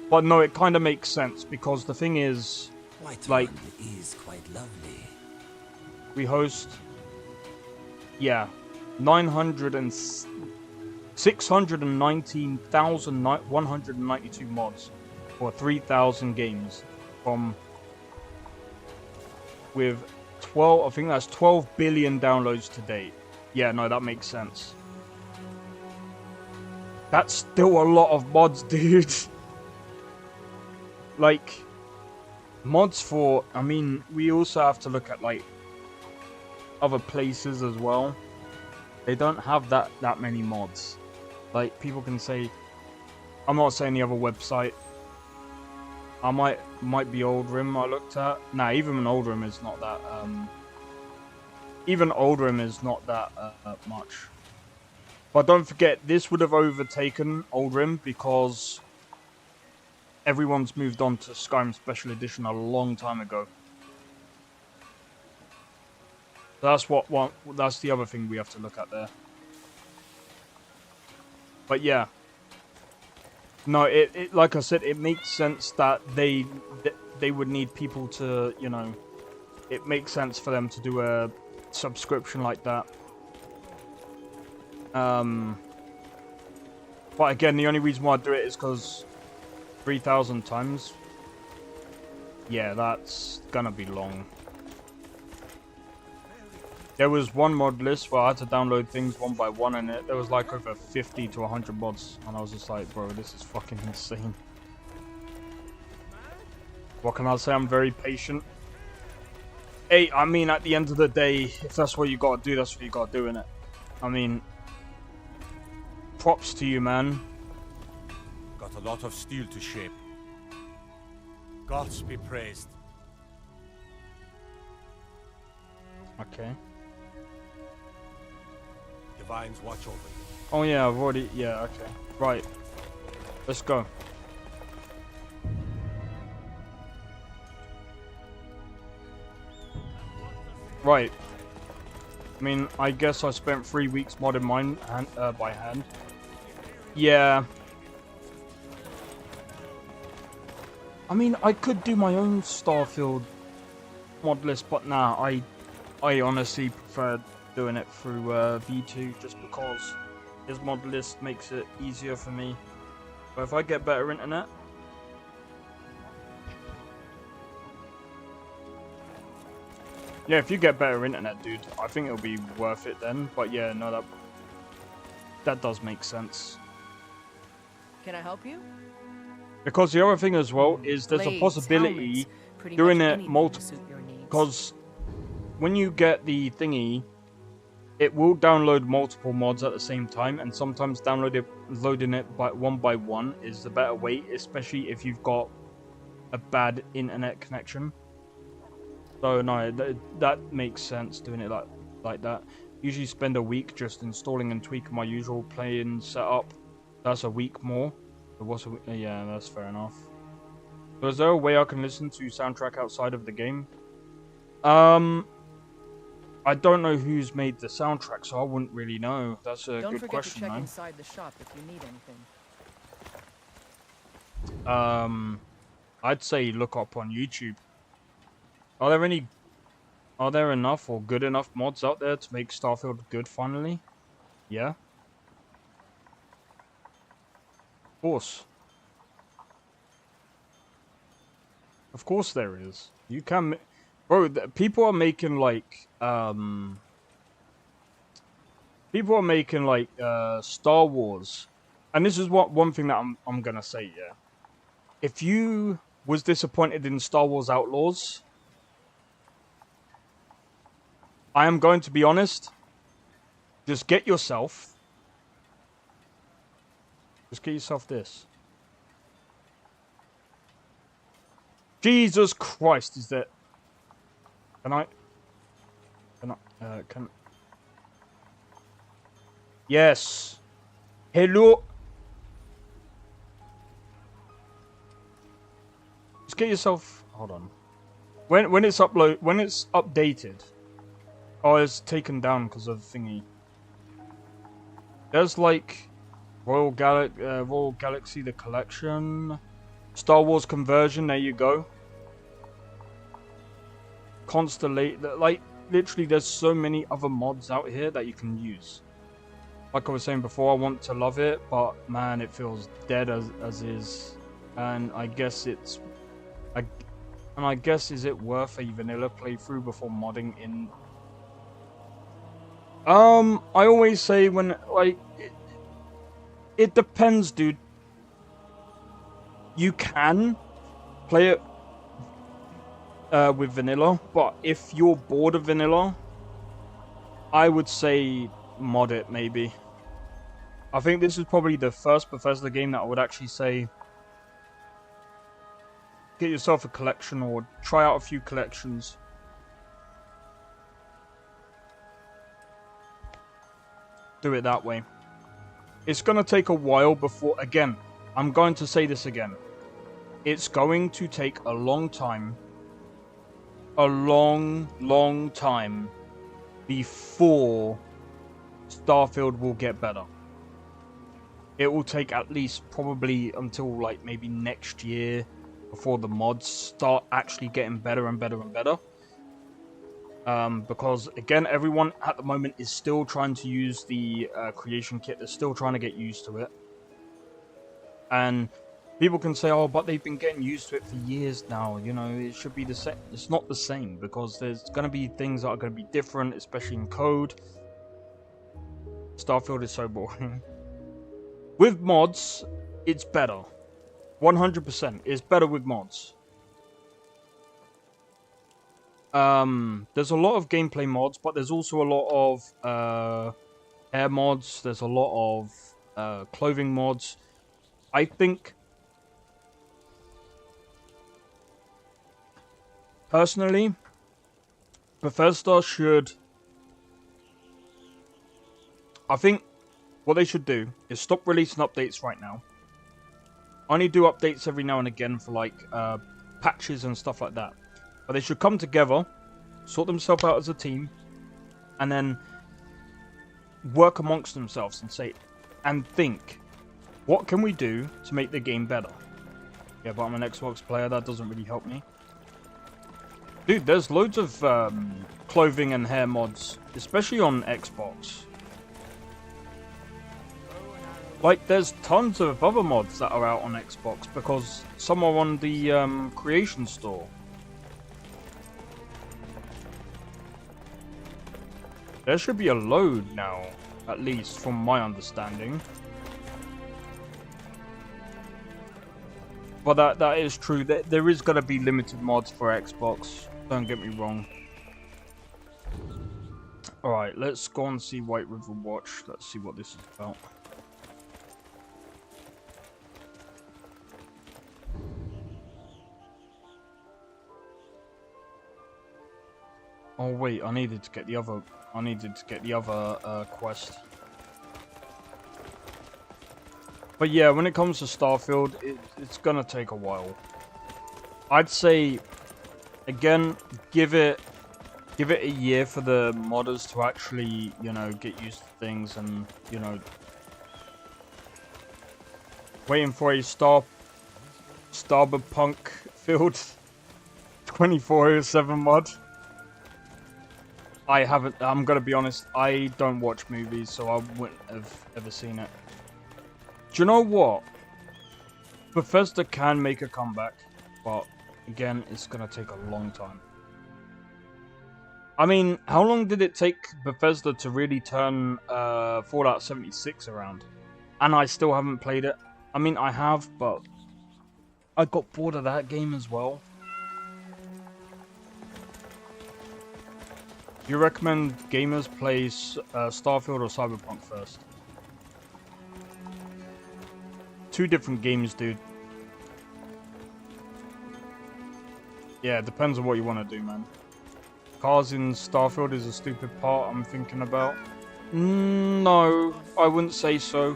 But no, it kind of makes sense, because the thing is... like, is quite lovely. We host... Yeah. 619,192 mods for 3,000 games from with 12, I think that's 12 billion downloads to date. Yeah, no, that makes sense. That's still a lot of mods, dude. Like, mods for, I mean, we also have to look at like other places as well. They don't have that many mods. Like, people can say, I'm not saying the other website. I might be LoreRim I looked at. Nah, even LoreRim is not that even LoreRim is not that much. But don't forget, this would have overtaken LoreRim because everyone's moved on to Skyrim Special Edition a long time ago. That's that's the other thing we have to look at there. But yeah. No, it like I said, it makes sense that they would need people to, you know, it makes sense for them to do a subscription like that. But again, the only reason why I do it is because 3,000 times. Yeah, that's gonna be long. There was one mod list where I had to download things one by one, and there was like over 50 to 100 mods, and I was just like, bro, this is fucking insane. What can I say? I'm very patient. Hey, I mean, at the end of the day, if that's what you gotta do, that's what you gotta do, innit? I mean, props to you, man. Got a lot of steel to shape. Gods be praised. Okay. Divines watch over you. Oh yeah, I've already, yeah, okay. Right. Let's go. Right. I mean, I guess I spent 3 weeks modding mine by hand. Yeah. I mean, I could do my own Starfield mod list, but nah, I honestly prefer doing it through V2 just because his mod list makes it easier for me. But if I get better internet, Yeah, if you get better internet, dude, I think it'll be worth it then. But yeah, no, that does make sense. Can I help you? Because the other thing as well is there's a possibility doing it multiple. Because when you get the thingy, it will download multiple mods at the same time, and sometimes loading it one by one is the better way, especially if you've got a bad internet connection. So no, that makes sense doing it like that. Usually spend a week just installing and tweaking my usual playing setup. That's a week more. Yeah, that's fair enough. So is there a way I can listen to soundtrack outside of the game? I don't know who's made the soundtrack, so I wouldn't really know. That's a good question, Don't forget to check man. inside the shop if you need anything. I'd say look up on YouTube. Are there enough or good enough mods out there to make Starfield good finally? Yeah. Of course. Of course there is. You can... Bro, people are making like... People are making like Star Wars. And this is one thing that I'm gonna say, yeah. If you was disappointed in Star Wars Outlaws, I am going to be honest. Just get yourself this. Jesus Christ, is that... Can... Yes. Hello. Just get yourself... Hold on. When it's updated... Oh, it's taken down because of the thingy. There's like... Royal Galaxy, the collection... Star Wars conversion, there you go. Like, literally there's so many other mods out here that you can use. Like I was saying before, I want to love it, but man, it feels dead as is. And I guess is it worth a vanilla playthrough before modding in? I always say when, like, it depends, dude. You can play it with vanilla, but if you're bored of vanilla, I would say mod it, maybe. I think this is probably the first Bethesda game that I would actually say get yourself a collection or try out a few collections. Do it that way. It's going to take a while before, again, I'm going to say this again. It's going to take a long time. A long time before Starfield will get better. It will take at least probably until like maybe next year before the mods start actually getting better and better and better. Because again, everyone at the moment is still trying to use the creation kit. They're still trying to get used to it. And people can say, oh, but they've been getting used to it for years now. You know, it should be the same. It's not the same because there's going to be things that are going to be different, especially in code. Starfield is so boring. With mods, it's better. 100%. It's better with mods. There's a lot of gameplay mods, but there's also a lot of hair mods. There's a lot of clothing mods. I think, personally, Bethesda should... I think what they should do is stop releasing updates right now. Only do updates every now and again for like patches and stuff like that. But they should come together, sort themselves out as a team, and then work amongst themselves and say, and think, what can we do to make the game better? Yeah, but I'm an Xbox player, that doesn't really help me. Dude, there's loads of clothing and hair mods, especially on Xbox. Like, there's tons of other mods that are out on Xbox because some are on the creation store. There should be a load now, at least from my understanding. But that is true. There is going to be limited mods for Xbox. Don't get me wrong. Alright, let's go and see White River Watch. Let's see what this is about. Oh wait, I needed to get the other quest. But yeah, when it comes to Starfield, it's gonna take a while. I'd say, again, give it a year for the modders to actually, you know, get used to things and, you know, waiting for a Starberpunk Field 24/7 mod. I'm gonna be honest, I don't watch movies, so I wouldn't have ever seen it. Do you know what? Bethesda can make a comeback, but again, it's gonna take a long time. I mean, how long did it take Bethesda to really turn Fallout 76 around? And I still haven't played it. I mean, I have, but I got bored of that game as well. Do you recommend gamers play Starfield or Cyberpunk first? Two different games, dude. Yeah, it depends on what you want to do, man. Cars in Starfield is a stupid part I'm thinking about. No, I wouldn't say so.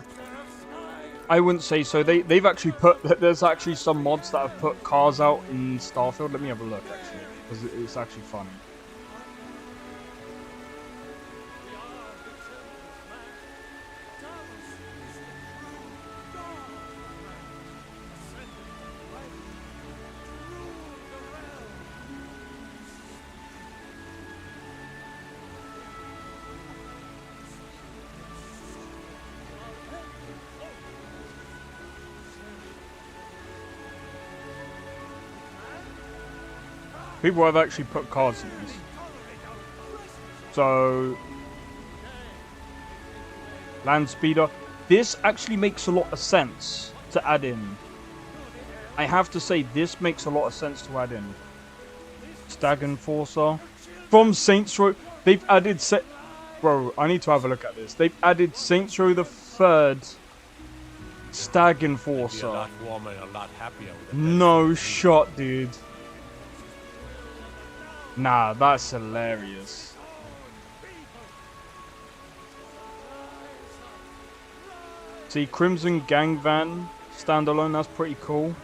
I wouldn't say so. They've actually there's actually some mods that have put cars out in Starfield. Let me have a look, actually, because it's actually funny. People have actually put cars in this. So, land speeder. This actually makes a lot of sense to add in. I have to say, this makes a lot of sense to add in. Stag Enforcer. From Saints Row, they've added... Bro, I need to have a look at this. They've added Saints Row the 3rd Stag Enforcer. A lot warmer and a lot happier with No shot, dude. Nah, that's hilarious. See, Crimson Gang Van standalone, that's pretty cool.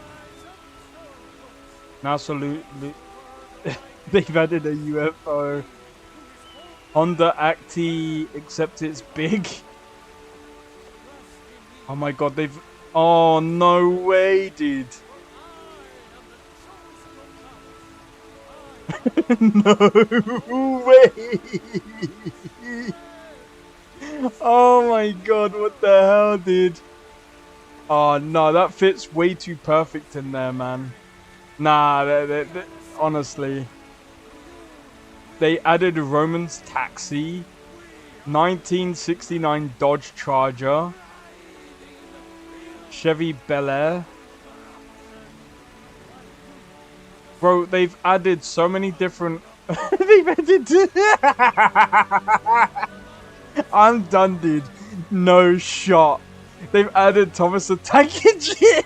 Now salute. They've added a UFO. Honda Acti, except it's big. Oh my god, they've... Oh, no way, dude. No way! Oh my god, what the hell, dude? Oh no, that fits way too perfect in there, man. Nah, honestly. They added a Roman's Taxi, 1969 Dodge Charger, Chevy Bel Air. Bro, they've added so many different... They've added... I'm done, dude. No shot. They've added Thomas the Tank Engine.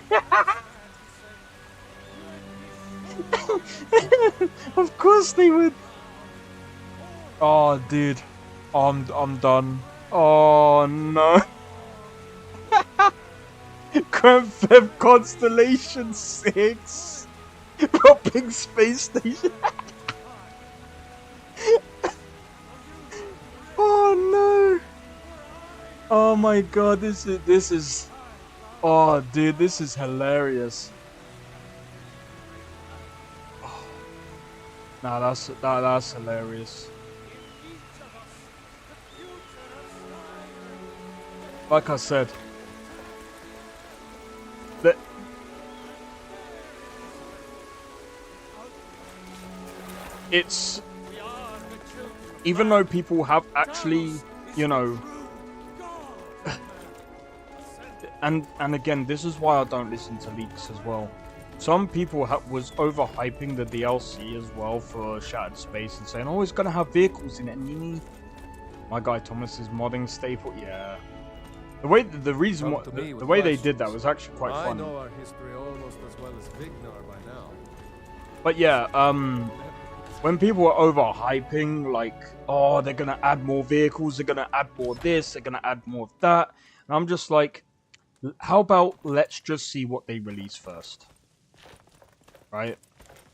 Of course they would. Oh, dude. I'm done. Oh, no. Grand Theft Constellation 6. Robbing space station. Oh no! Oh my god, this is. Oh, dude, this is hilarious. Oh. Nah, that's hilarious. Like I said, even though people have actually, you know, and again, this is why I don't listen to leaks as well. Some people was overhyping the DLC as well for Shattered Space and saying, "Oh, it's gonna have vehicles in it." My guy Thomas is modding staple. Yeah, the way they did that was actually quite I funny. know our history almost as well as Vignar by now. But yeah, when people are overhyping, like, oh, they're gonna add more vehicles, they're gonna add more this, they're gonna add more of that, and I'm just like, how about let's just see what they release first, right?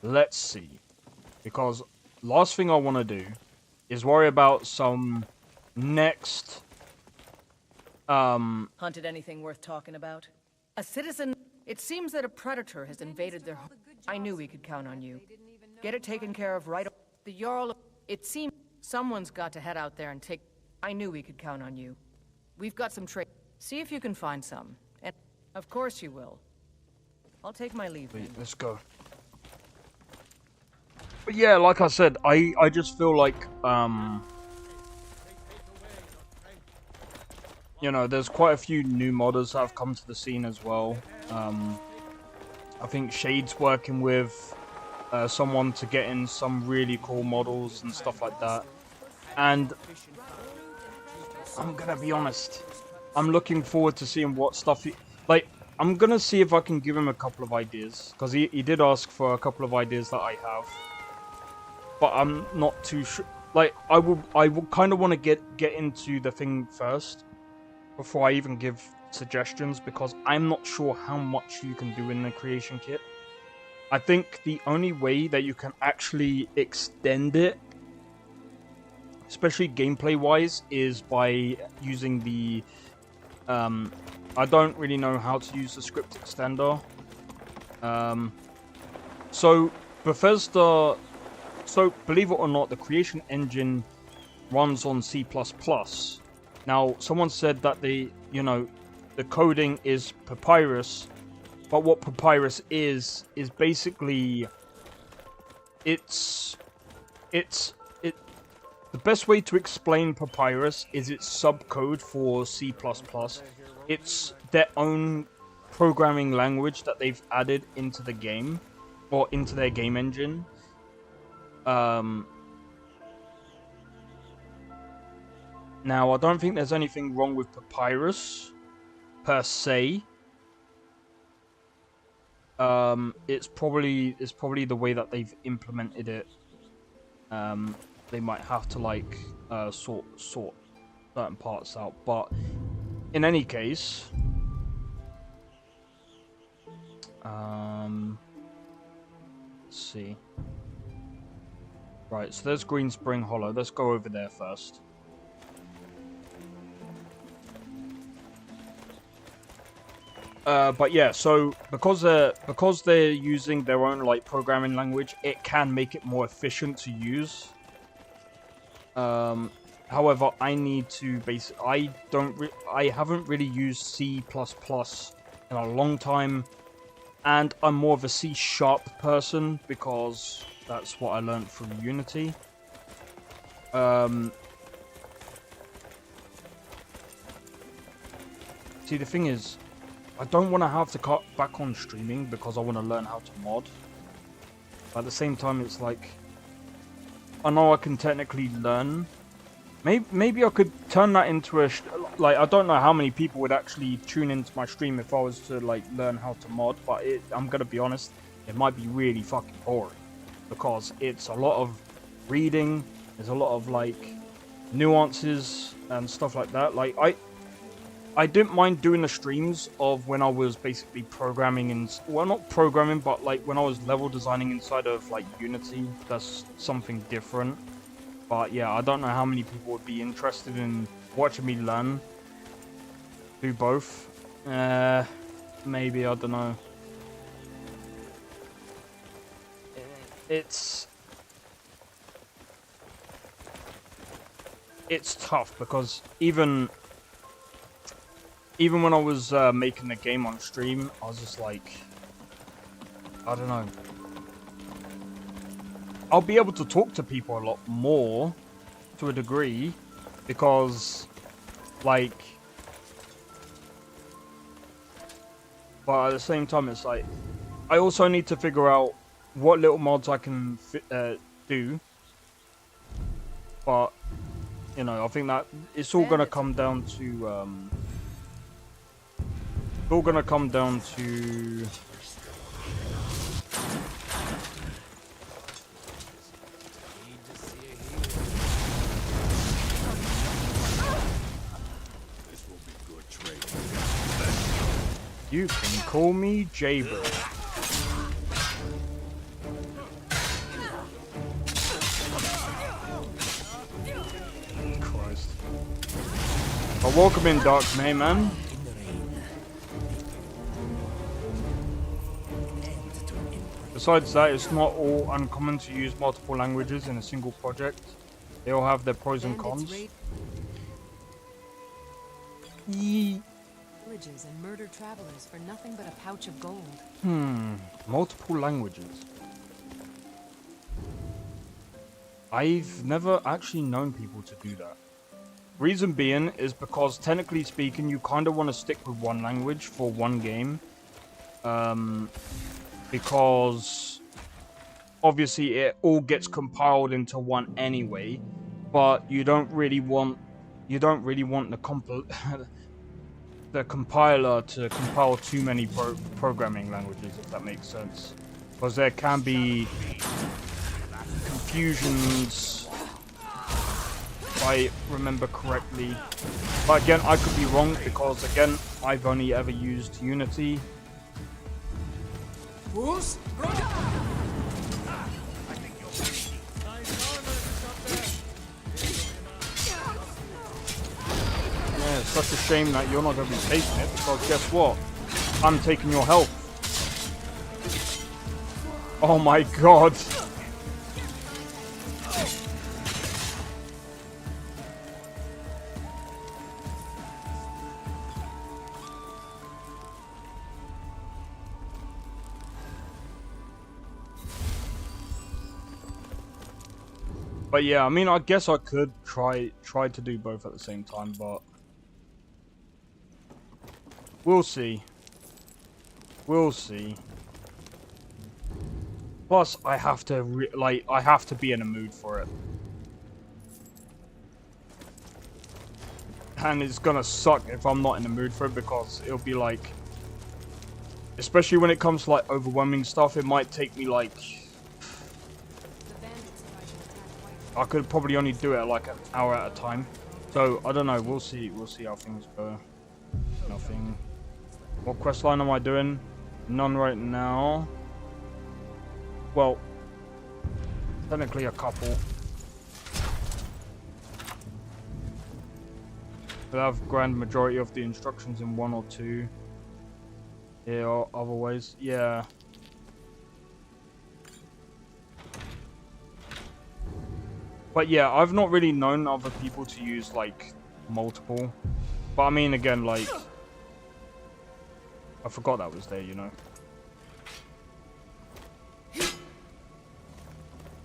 Let's see, because last thing I want to do is worry about some next Hunted anything worth talking about? A citizen... It seems that a predator has invaded their home. I knew we could count on you. Get it taken care of right... The Jarl... It seems someone's got to head out there and take... I knew we could count on you. We've got some trade... See if you can find some. And of course you will. I'll take my leave. Wait, let's go. But yeah, like I said, I just feel like, you know, there's quite a few new modders that have come to the scene as well. I think Shade's working with someone to get in some really cool models and stuff like that. And I'm gonna be honest, I'm looking forward to seeing what stuff like, I'm gonna see if I can give him a couple of ideas, because he did ask for a couple of ideas that I have. But I'm not too sure. Like, I will kind of want to get into the thing first before I even give suggestions, because I'm not sure how much you can do in the creation kit. I think the only way that you can actually extend it, especially gameplay wise, is by using the I don't really know how to use the script extender. So Bethesda, so believe it or not, the creation engine runs on C++. Now, someone said that the coding is Papyrus, but what Papyrus is basically the best way to explain Papyrus is its subcode for C++. It's their own programming language that they've added into the game, or into their game engine. Now, I don't think there's anything wrong with Papyrus, per se. It's probably the way that they've implemented it. They might have to like sort certain parts out, but in any case, let's see. Right, so there's Green Spring Hollow. Let's go over there first. But yeah, so because they're using their own like programming language, it can make it more efficient to use. However, I need to I haven't really used C++ in a long time, and I'm more of a C# person because that's what I learned from Unity. See, the thing is, I don't want to have to cut back on streaming because I want to learn how to mod. But at the same time, it's like, I know I can technically learn. Maybe I could turn that into a... Like, I don't know how many people would actually tune into my stream if I was to, like, learn how to mod. But I'm going to be honest, it might be really fucking boring. Because it's a lot of reading, there's a lot of, like, nuances and stuff like that. Like, I didn't mind doing the streams of when I was basically programming in... Well, not programming, but, like, when I was level designing inside of, like, Unity. That's something different. But yeah, I don't know how many people would be interested in watching me learn. Do both. Maybe, I don't know. It's tough because even when I was making the game on stream, I was just like, I don't know. I'll be able to talk to people a lot more to a degree, because, like, but at the same time, it's like, I also need to figure out what little mods I can do. But, you know, I think that it's all gonna come down to, it's all gonna come down to. You can call me Jaybird. Christ. But welcome in, Dark Mayman. Besides that, it's not all uncommon to use multiple languages in a single project. They all have their pros and cons. Villages and murder travelers for nothing but a pouch of gold. Multiple languages. I've never actually known people to do that. Reason being is because, technically speaking, you kind of want to stick with one language for one game. Because obviously it all gets compiled into one anyway, but you don't really want the compiler to compile too many programming languages, if that makes sense, because there can be confusions, if I remember correctly. But again, I could be wrong, because again, I've only ever used Unity. Yeah, it's such a shame that you're not going to be taking it, because guess what? I'm taking your health. Oh my god. But yeah, I mean, I guess I could try to do both at the same time, but we'll see. We'll see. Plus, I have to I have to be in a mood for it, and it's gonna suck if I'm not in the mood for it, because it'll be like, especially when it comes to like overwhelming stuff, it might take me like. I could probably only do it like an hour at a time. So, I don't know. We'll see. We'll see how things go. Nothing. What quest line am I doing? None right now. Well, technically a couple. We'll have grand majority of the instructions in one or two. Yeah, or other ways. Yeah. But yeah, I've not really known other people to use, like, multiple. But I mean, again, like, I forgot that was there, you know.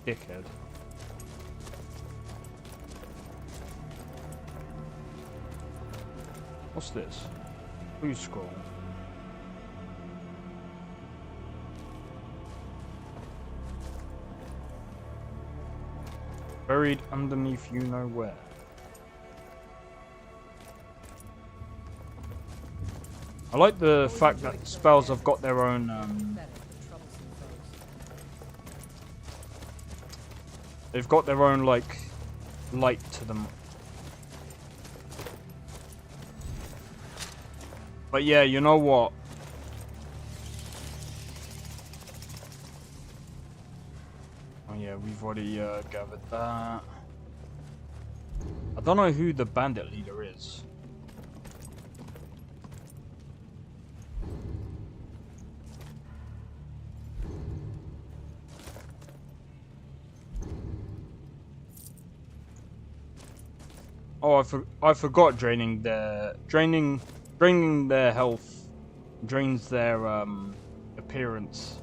Dickhead. What's this? Blue scroll. Buried underneath you know where. I like the fact that spells have got their own they've got their own like light to them. But yeah, you know what? Oh yeah, we've already gathered that. I don't know who the bandit leader is. Oh, I forgot draining their health drains their appearance.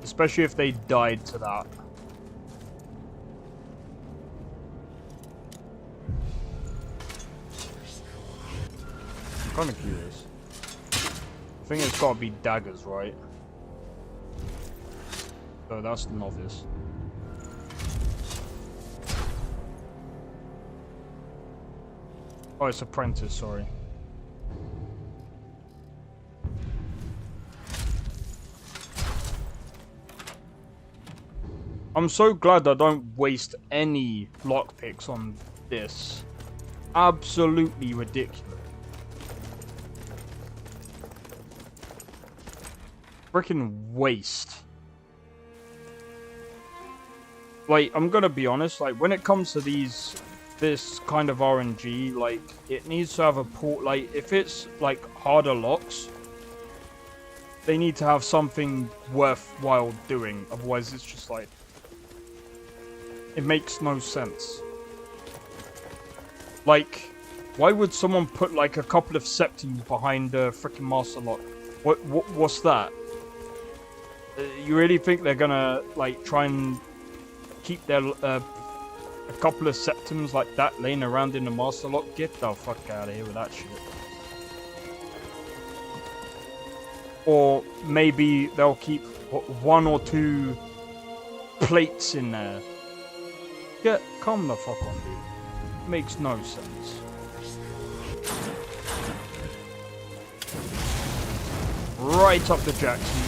Especially if they died to that. kind of curious. I think it's got to be daggers, right? So that's the novice. Oh, it's apprentice, sorry. I'm so glad I don't waste any lockpicks on this. Absolutely ridiculous. Freaking waste. Like, I'm gonna be honest, like, when it comes to this kind of RNG, like, it needs to have a port, like, if it's, like, harder locks, they need to have something worthwhile doing, otherwise it's just, like, it makes no sense. Like, why would someone put, like, a couple of septims behind a freaking master lock? What's that? You really think they're gonna, like, try and keep their, a couple of septims like that laying around in the master lock? Get the fuck out of here with that shit. Or maybe they'll keep one or two plates in there. Come the fuck on, dude. Makes no sense. Right up the Jackson.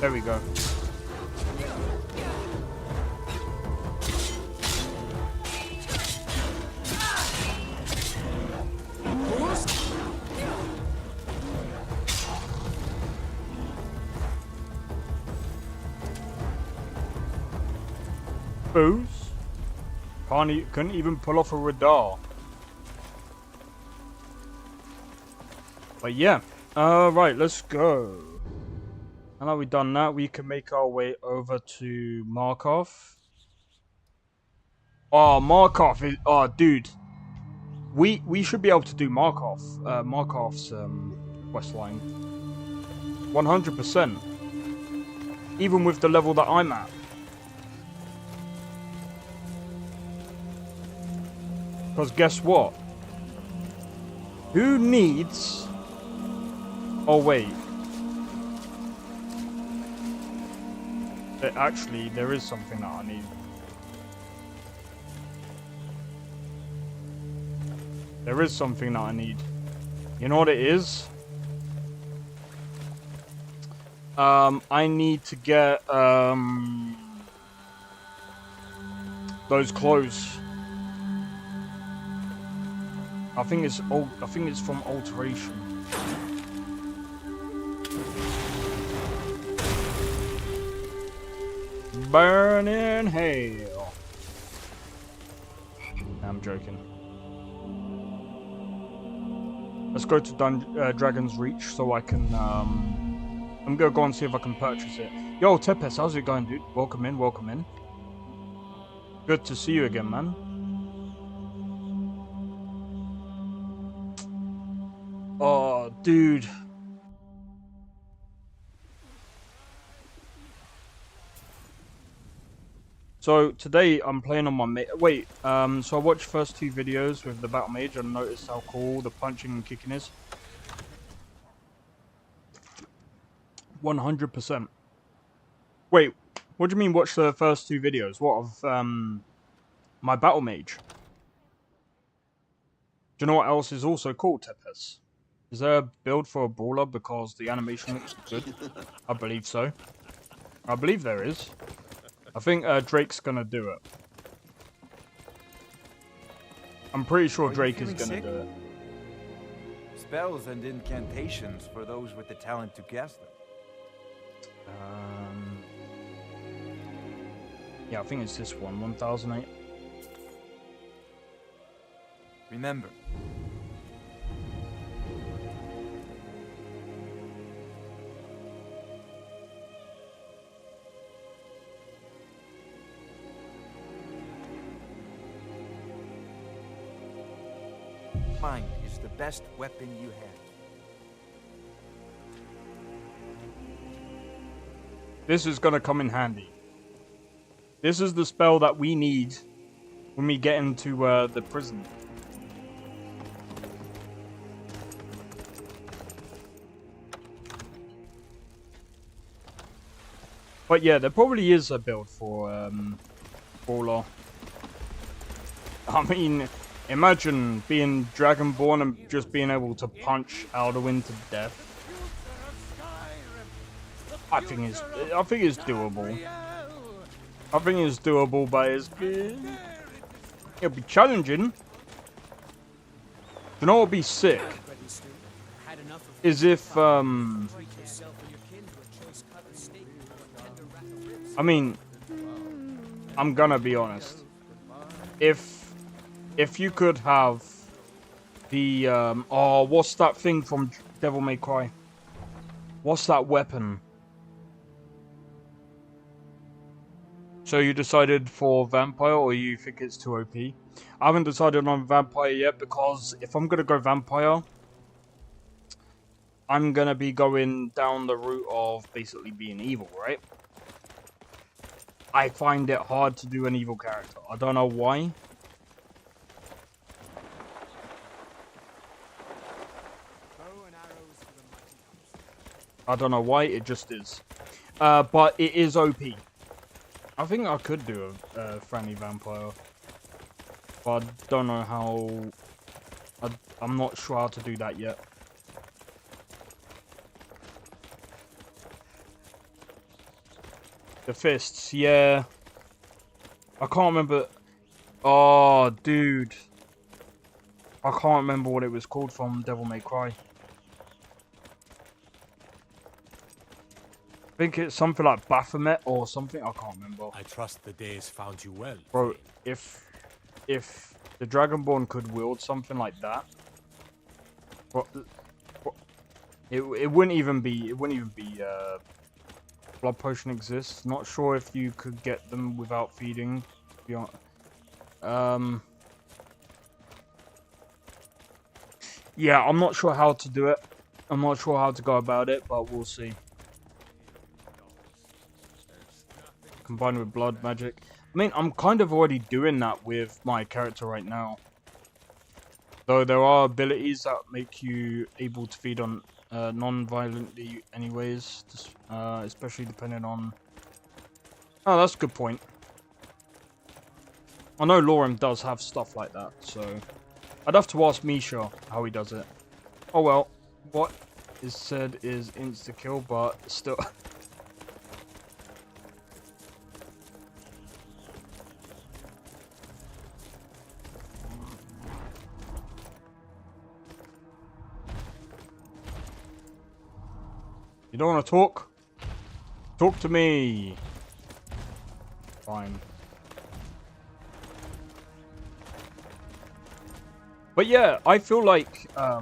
There we go. Booze? Couldn't even pull off a radar. But yeah. Right, let's go. And now we've done that, we can make our way over to Markov. Oh, Markov is... Oh, dude. We should be able to do Markov. Markov's questline. 100%. Even with the level that I'm at. Because guess what? Who needs... Oh, wait. Actually, there is something that I need. There is something that I need. You know what it is? I need to get those clothes. I think it's from alteration. Burn in hell. I'm joking. Let's go to Dragon's Reach so I can, I'm gonna go and see if I can purchase it. Yo, Tepes, how's it going, dude? Welcome in, welcome in. Good to see you again, man. Oh, dude. So today I'm playing on my Mage. Wait, so I watched first two videos with the Battle Mage and noticed how cool the punching and kicking is. 100%. Wait, what do you mean watch the first two videos? What, of my Battle Mage? Do you know what else is also cool, Tepes? Is there a build for a brawler because the animation looks good? I believe so. I believe there is. I think Drake's gonna do it. I'm pretty sure Drake is gonna do it. Spells and incantations for those with the talent to cast them. Yeah, I think it's this one, 1008. Remember. Mine is the best weapon you have. This is gonna come in handy. This is the spell that we need when we get into the prison. But yeah, there probably is a build for Brawler. I mean, imagine being Dragonborn and just being able to punch Alduin to death. I think it's doable. I think it's doable, but it'll be challenging. You know what would be sick? Is if I mean, I'm gonna be honest. If you could have the oh, what's that thing from Devil May Cry? What's that weapon? So you decided for Vampire, or you think it's too OP? I haven't decided on Vampire yet, because if I'm gonna go Vampire, I'm gonna be going down the route of basically being evil, right? I find it hard to do an evil character. I don't know why. I don't know why, it just is. But it is OP. I think I could do a friendly vampire, but I don't know how. I'm not sure how to do that yet. The fists, yeah. I can't remember. Oh, dude. I can't remember what it was called from Devil May Cry. I think it's something like Baphomet or something. I can't remember. I trust the days found you well. Bro, if the Dragonborn could wield something like that, it wouldn't even be blood potion exists. Not sure if you could get them without feeding. Yeah, I'm not sure how to do it. I'm not sure how to go about it, but we'll see. Combined with blood magic. I mean, I'm kind of already doing that with my character right now. Though there are abilities that make you able to feed on non-violently anyways. Especially depending on... Oh, that's a good point. I know LoreRim does have stuff like that, so... I'd have to ask Misha how he does it. Oh well, what is said is insta-kill, but still... You don't want to talk? Talk to me. Fine. But yeah, I feel like I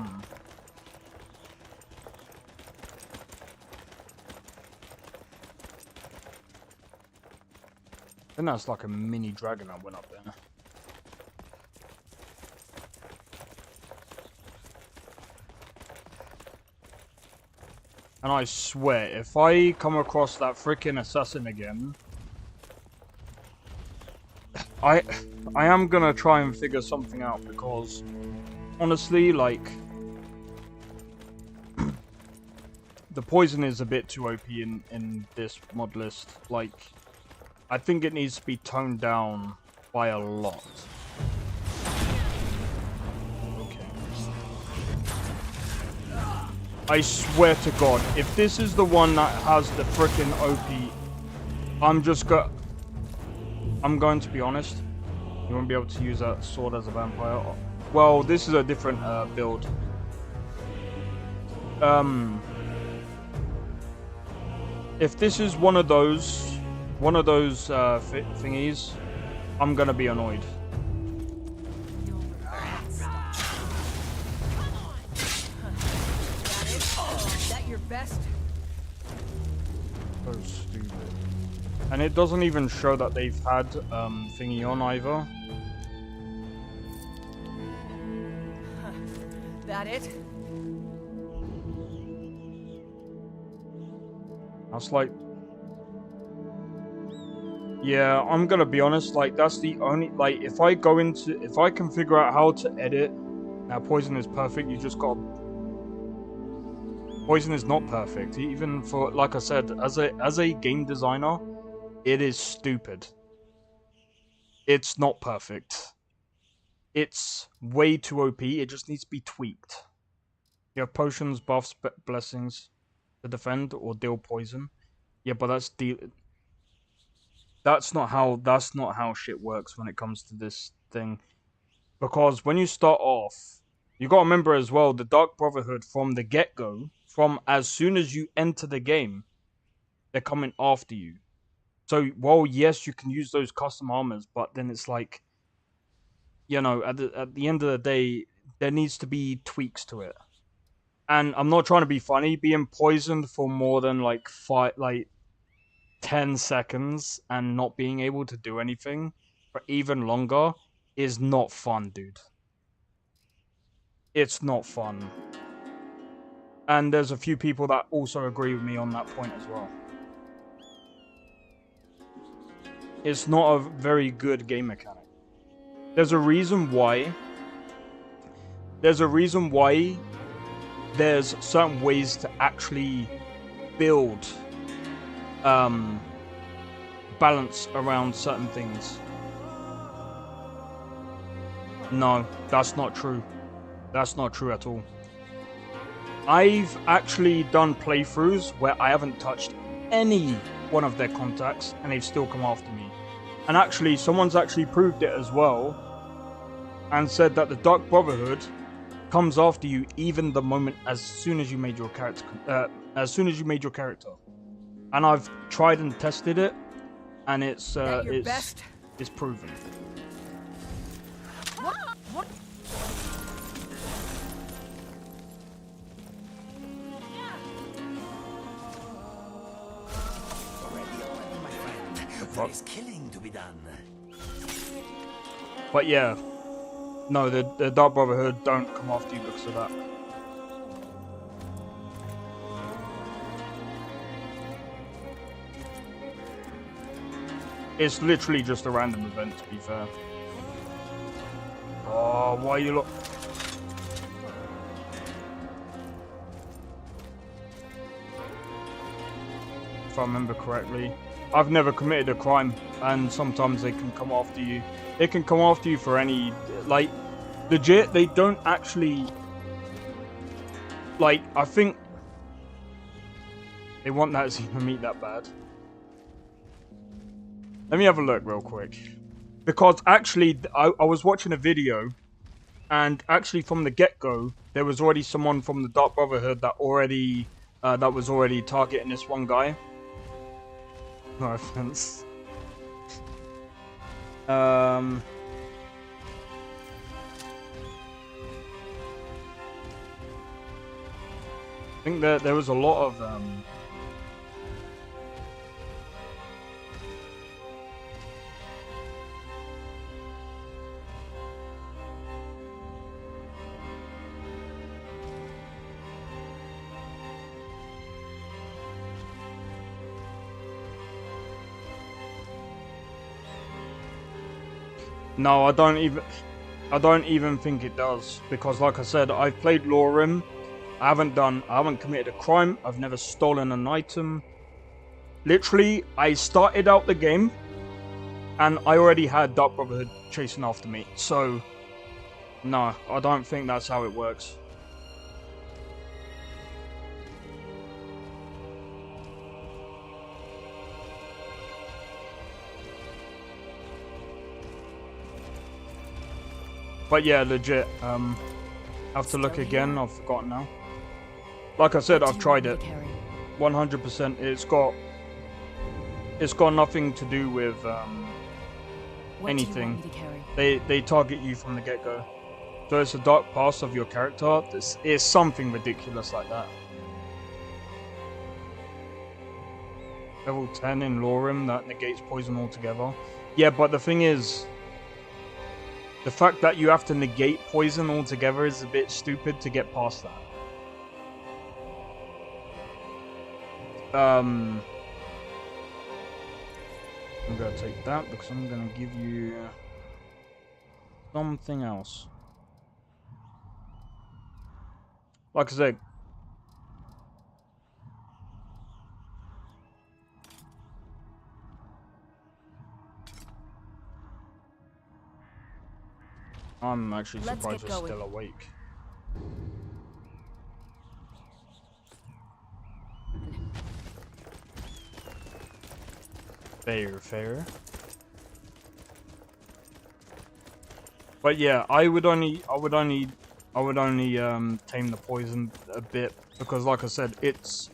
think that's like a mini dragon that went up there. And I swear, if I come across that freaking assassin again, I am gonna try and figure something out, because honestly, like, the poison is a bit too OP in this mod list. Like, I think it needs to be toned down by a lot. I swear to God, if this is the one that has the frickin' OP, I'm going to be honest. You won't be able to use that sword as a vampire. Well, this is a different build. If this is one of those thingies, I'm gonna be annoyed. Your best. So stupid. And it doesn't even show that they've had thingy on either. That it? That's like, yeah, I'm gonna be honest, like that's the only, like if I can figure out how to edit, now poison is perfect, you just got, poison is not perfect, even for, like I said, as a game designer, it is stupid. It's not perfect. It's way too OP, it just needs to be tweaked. You have potions, buffs, blessings to defend or deal poison. Yeah, but that's not how shit works when it comes to this thing. Because when you start off, you gotta remember as well, the Dark Brotherhood from the get-go, from as soon as you enter the game, they're coming after you. So, while yes, you can use those custom armors, but then it's like, you know, at the end of the day, there needs to be tweaks to it. And I'm not trying to be funny, being poisoned for more than like 10 seconds and not being able to do anything for even longer is not fun, dude. It's not fun. And there's a few people that also agree with me on that point as well. It's not a very good game mechanic. There's a reason why there's certain ways to actually build balance around certain things. No, that's not true. That's not true at all. I've actually done playthroughs where I haven't touched any one of their contacts and they've still come after me. And actually, someone's actually proved it as well and said that the Dark Brotherhood comes after you even the moment as soon as you made your character. And I've tried and tested it, and it's proven. What? There is killing to be done. But yeah, no, the Dark Brotherhood don't come after you because of that. It's literally just a random event, to be fair. Oh, why you look? If I remember correctly, I've never committed a crime, and sometimes they can come after you. They can come after you for any, like, legit. They don't actually, like, I think they want that Xena meat that bad. Let me have a look real quick. Because actually, I was watching a video, and actually from the get-go, there was already someone from the Dark Brotherhood that was already targeting this one guy. No offense. I think that there was a lot of No, I don't even think it does, because like I said, I've played LoreRim. I haven't committed a crime. I've never stolen an item. Literally, I started out the game and I already had Dark Brotherhood chasing after me. So no, I don't think that's how it works. But yeah, legit, have to look again, I've forgotten now. Like I said, I've tried it. 100%, it's got nothing to do with anything. They target you from the get-go. So it's a dark past of your character. This is something ridiculous like that. Level 10 in LoreRim that negates poison altogether. Yeah, but the thing is, the fact that you have to negate poison altogether is a bit stupid to get past that. I'm gonna take that because I'm gonna give you something else. Like I said, I'm actually surprised you're still awake. Fair. But yeah, I would only tame the poison a bit because, like I said, it's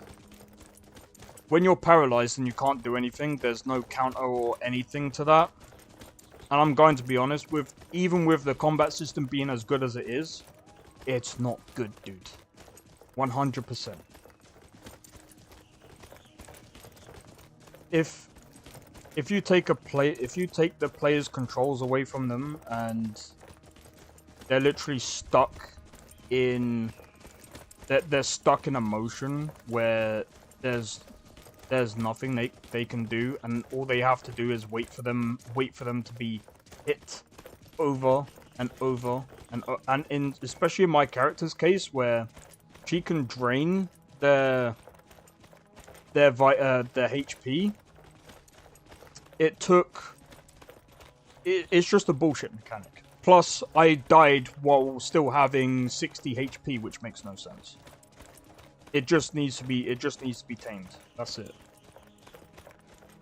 when you're paralyzed and you can't do anything. There's no counter or anything to that. And I'm going to be honest, even with the combat system being as good as it is, it's not good, dude. 100%. If you take the player's controls away from them and they're literally stuck in they're stuck in a motion where there's nothing they can do, and all they have to do is wait for them to be hit over and over and in especially in my character's case where she can drain their HP. It's just a bullshit mechanic. Plus, I died while still having 60 HP, which makes no sense. It just needs to be tamed. That's it.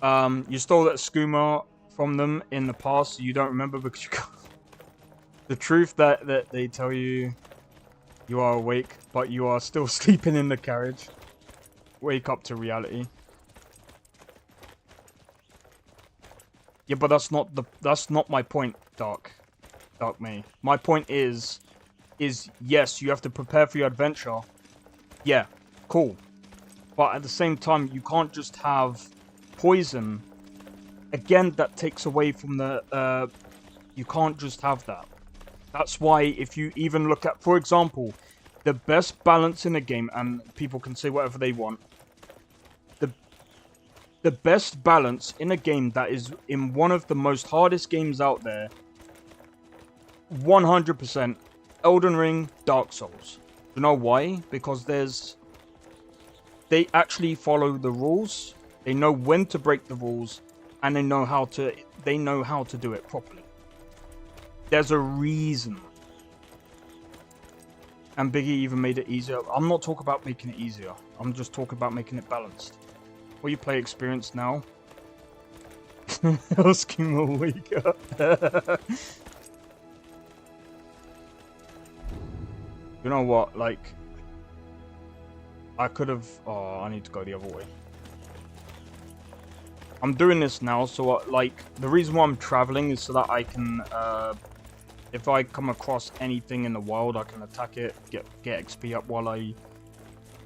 You stole that skooma from them in the past, so you don't remember because you can't. The truth that they tell you are awake, but you are still sleeping in the carriage. Wake up to reality. Yeah, but that's not my point, Dark May. My point is yes, you have to prepare for your adventure. Yeah, cool. But at the same time, you can't just have poison. Again, that takes away from the you can't just have that. That's why if you even look at, for example, the best balance in a game, and people can say whatever they want, the best balance in a game that is in one of the most hardest games out there, 100%, Elden Ring, Dark Souls. You know why? Because they actually follow the rules, they know when to break the rules, and they know how to do it properly. There's a reason. And Biggie even made it easier. I'm not talking about making it easier. I'm just talking about making it balanced. Will you play experience now? Asking a wake up. You know what? Like, I could have. Oh, I need to go the other way. I'm doing this now, so like the reason why I'm traveling is so that I can, if I come across anything in the wild, I can attack it, get XP up while I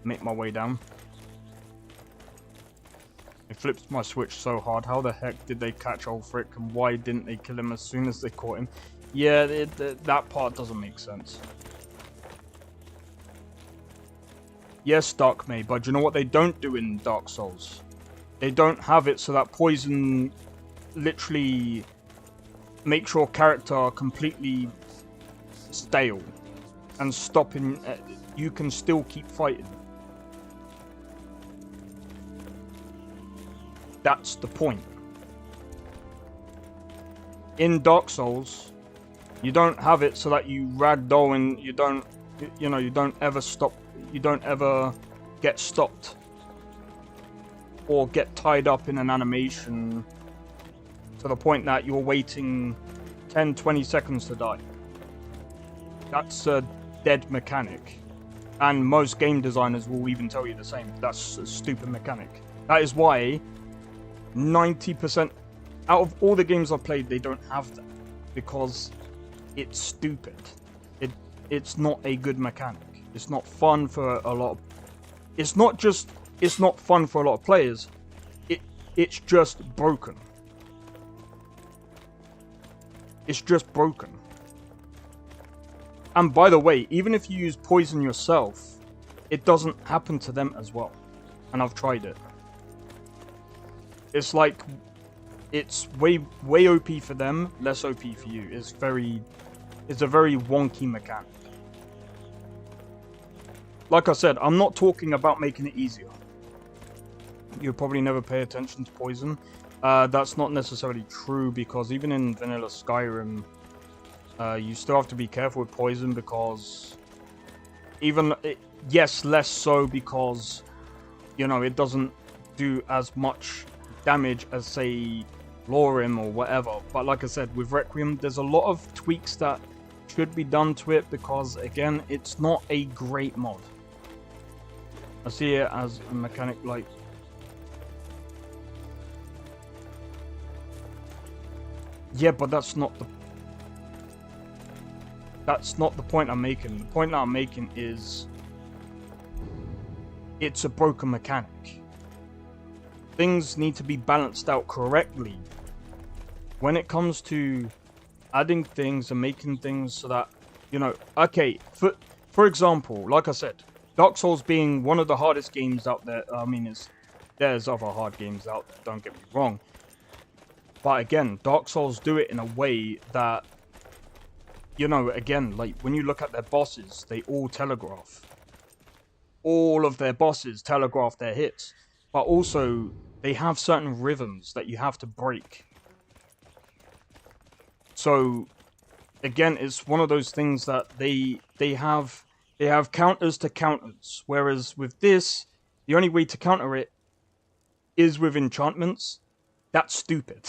make my way down. It flips my switch so hard. How the heck did they catch old Frick, and why didn't they kill him as soon as they caught him? Yeah, that part doesn't make sense. Yes, Dark May, but you know what they don't do in Dark Souls? They don't have it so that poison literally makes your character completely stale and stopping. You can still keep fighting. That's the point. In Dark Souls, you don't have it so that you ragdoll and you don't ever stop. You don't ever get stopped or get tied up in an animation to the point that you're waiting 10-20 seconds to die. That's a dead mechanic, and most game designers will even tell you the same. That's a stupid mechanic. That is why 90% out of all the games I've played, they don't have that, because it's stupid. It's not a good mechanic. It's not fun for a lot of... It's not fun for a lot of players. It's just broken. It's just broken. And by the way, even if you use poison yourself, it doesn't happen to them as well. And I've tried it. It's like, it's way OP for them, less OP for you. It's a very wonky mechanic. Like I said, I'm not talking about making it easier. You'll probably never pay attention to poison. That's not necessarily true, because even in vanilla Skyrim, you still have to be careful with poison, because yes, less so, because, you know, it doesn't do as much damage as, say, LoreRim or whatever. But like I said, with Requiem, there's a lot of tweaks that should be done to it, because, again, it's not a great mod. I see it as a mechanic like... Yeah, but that's not the point I'm making. The point that I'm making is it's a broken mechanic. Things need to be balanced out correctly when it comes to adding things and making things so that, you know, okay, for example, like I said, Dark Souls being one of the hardest games out there. I mean, there's other hard games out there, don't get me wrong. But again, Dark Souls do it in a way that, you know, again, like when you look at their bosses, they all telegraph. All of their bosses telegraph their hits. But also, they have certain rhythms that you have to break. So, again, it's one of those things that they have counters to counters. Whereas with this, the only way to counter it is with enchantments. That's stupid.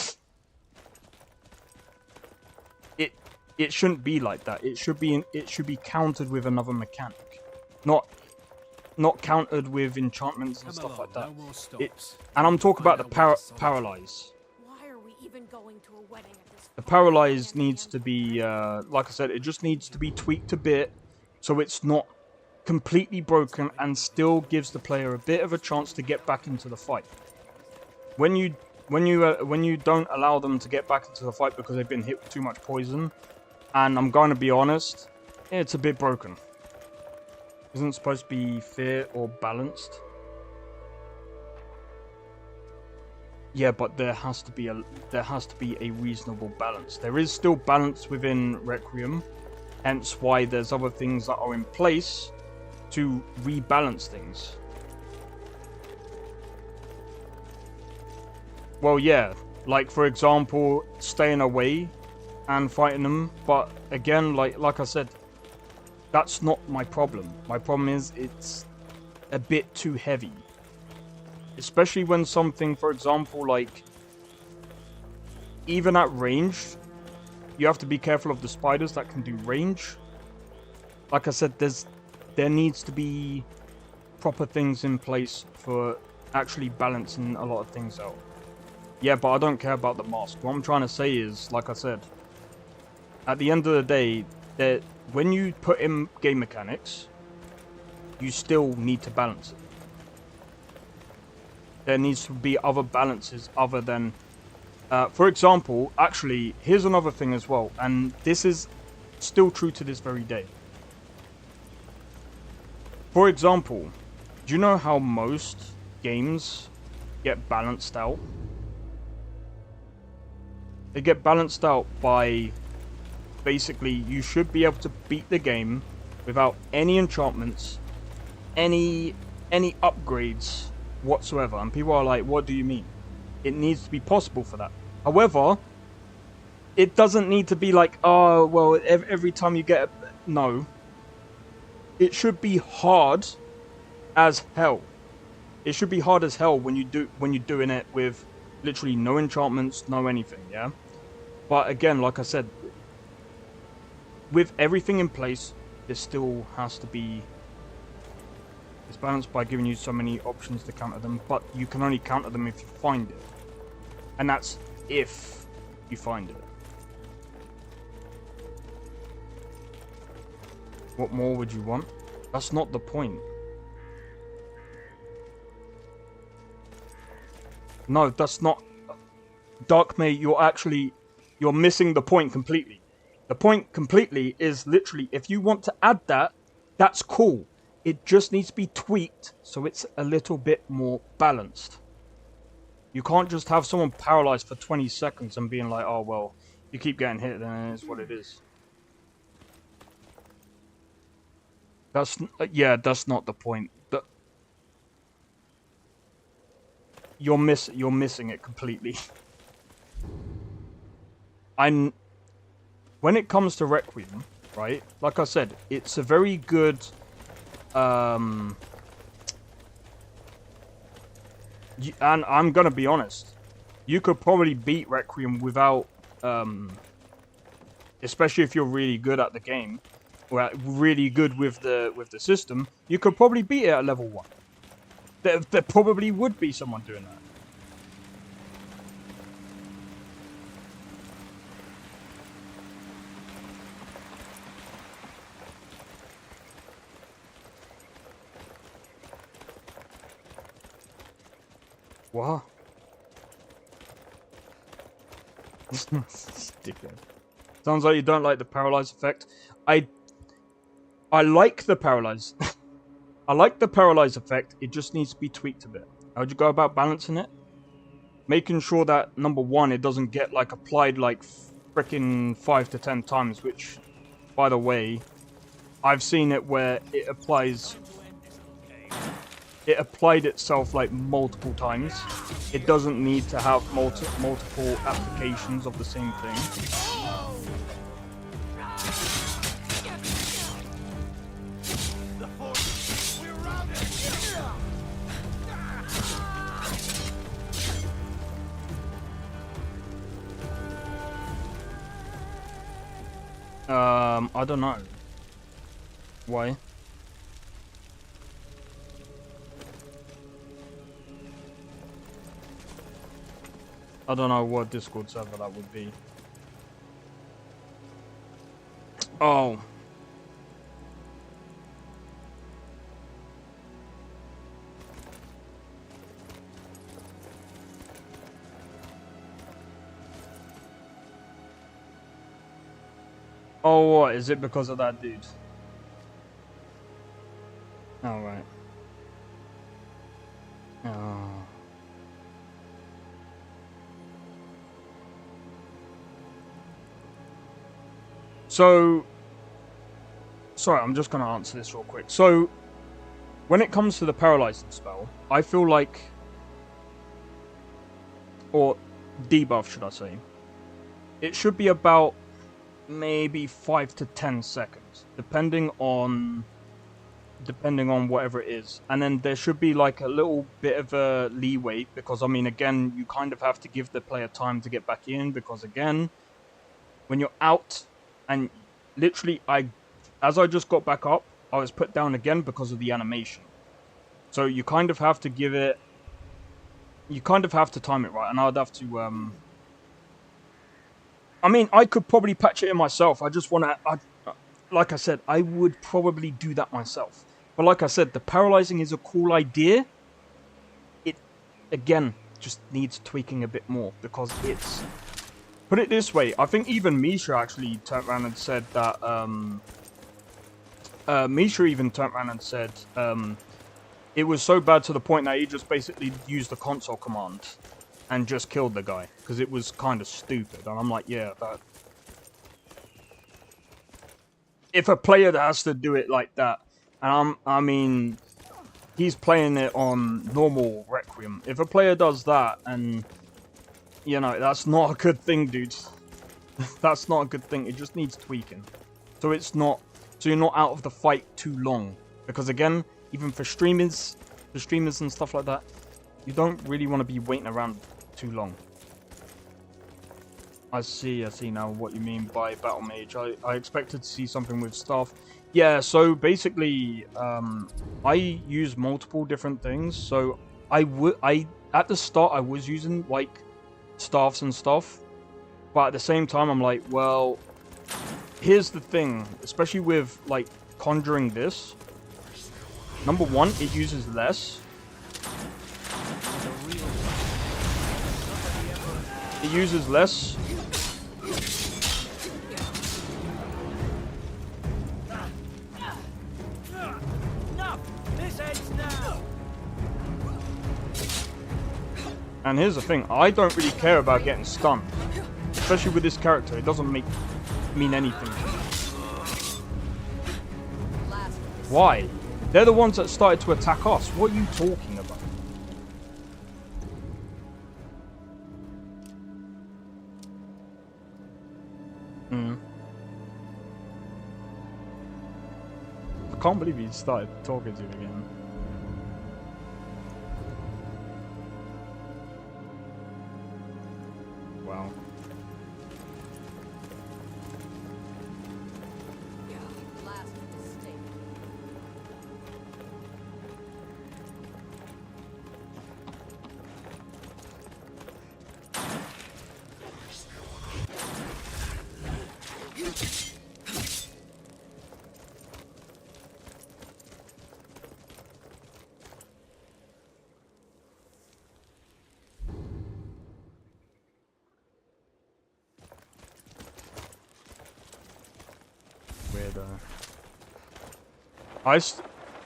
It shouldn't be like that. It should be countered with another mechanic, not countered with enchantments and stuff like that. And I'm talking about the paralyze. Why are we even going to a wedding at this? The paralyze needs to be, like I said, it just needs to be tweaked a bit, so it's not completely broken and still gives the player a bit of a chance to get back into the fight. When you don't allow them to get back into the fight because they've been hit with too much poison, and I'm going to be honest, it's a bit broken. Isn't supposed to be fair or balanced. Yeah, but there has to be a reasonable balance. There is still balance within Requiem, hence why there's other things that are in place to rebalance things. Well, yeah, like for example, staying away and fighting them. But again, like I said, that's not my problem. My problem is it's a bit too heavy. Especially when something, for example, like even at range, you have to be careful of the spiders that can do range. Like I said, there needs to be proper things in place for actually balancing a lot of things out. Yeah, but I don't care about the mask. What I'm trying to say is, like I said, at the end of the day, that when you put in game mechanics, you still need to balance it. There needs to be other balances other than, for example, actually, here's another thing as well, and this is still true to this very day. For example, do you know how most games get balanced out? They get balanced out by, basically, you should be able to beat the game without any enchantments, any upgrades whatsoever. And people are like, what do you mean? It needs to be possible for that. However, it doesn't need to be like, oh, well, every time you get no. It should be hard as hell. It should be hard as hell when you're doing it with literally no enchantments, no anything, yeah? But again, like I said, with everything in place, there still has to be... It's balanced by giving you so many options to counter them, but you can only counter them if you find it. And that's if you find it. What more would you want? That's not the point. No, that's not... Dark Mage, you're missing the point completely. The point completely is literally, if you want to add that, that's cool. It just needs to be tweaked so it's a little bit more balanced. You can't just have someone paralyzed for 20 seconds and being like, oh, well, you keep getting hit, then it's what it is. That's, that's not the point. You're missing it completely. When it comes to Requiem, right? Like I said, it's a very good and I'm gonna be honest, you could probably beat Requiem without especially if you're really good at the game or really good with the system, you could probably beat it at level 1. There probably would be someone doing that. What? Dickhead. Sounds like you don't like the paralyze effect. I like the paralyze. I like the paralyze effect. It just needs to be tweaked a bit. How would you go about balancing it? Making sure that, number one, it doesn't get like applied like frickin' 5 to 10 times, which, by the way, I've seen it where it applied itself like multiple times. It doesn't need to have multiple applications of the same thing. I don't know. Why? I don't know what Discord server that would be. Oh. Oh, what? Is it because of that dude? Oh, right. Oh. So, sorry, I'm just going to answer this real quick. So, when it comes to the paralyzing spell, I feel like, or debuff, should I say, it should be about maybe 5 to 10 seconds, depending on whatever it is. And then there should be like a little bit of a leeway, because I mean, again, you kind of have to give the player time to get back in, because again, when you're out, and literally as I just got back up, I was put down again because of the animation. So you kind of have to give it, you kind of have to time it right, and I'd have to I mean, I could probably patch it in myself. I just want to, like I said, I would probably do that myself. But like I said, the paralyzing is a cool idea. It, again, just needs tweaking a bit more, because it's... Put it this way, I think even Misha actually turned around and said that... Misha even turned around and said it was so bad to the point that he just basically used the console command and just killed the guy, because it was kind of stupid. And I'm like, yeah, that... If a player has to do it like that, and I mean, he's playing it on normal Requiem. If a player does that, and, you know, that's not a good thing, dude. That's not a good thing. It just needs tweaking. So it's not, so you're not out of the fight too long. Because again, even for streamers and stuff like that, you don't really want to be waiting around too long. I see now what you mean by Battle Mage. I expected to see something with staff. Yeah, so basically, I use multiple different things. So at the start I was using like staffs and stuff, but at the same time I'm like, well, here's the thing, especially with like conjuring this. Number one, it uses less. it uses less. And here's the thing, I don't really care about getting stunned. Especially with this character, it doesn't mean anything to me. Why? They're the ones that started to attack us. What are you talking about? I can't believe he started talking to you again. Wow.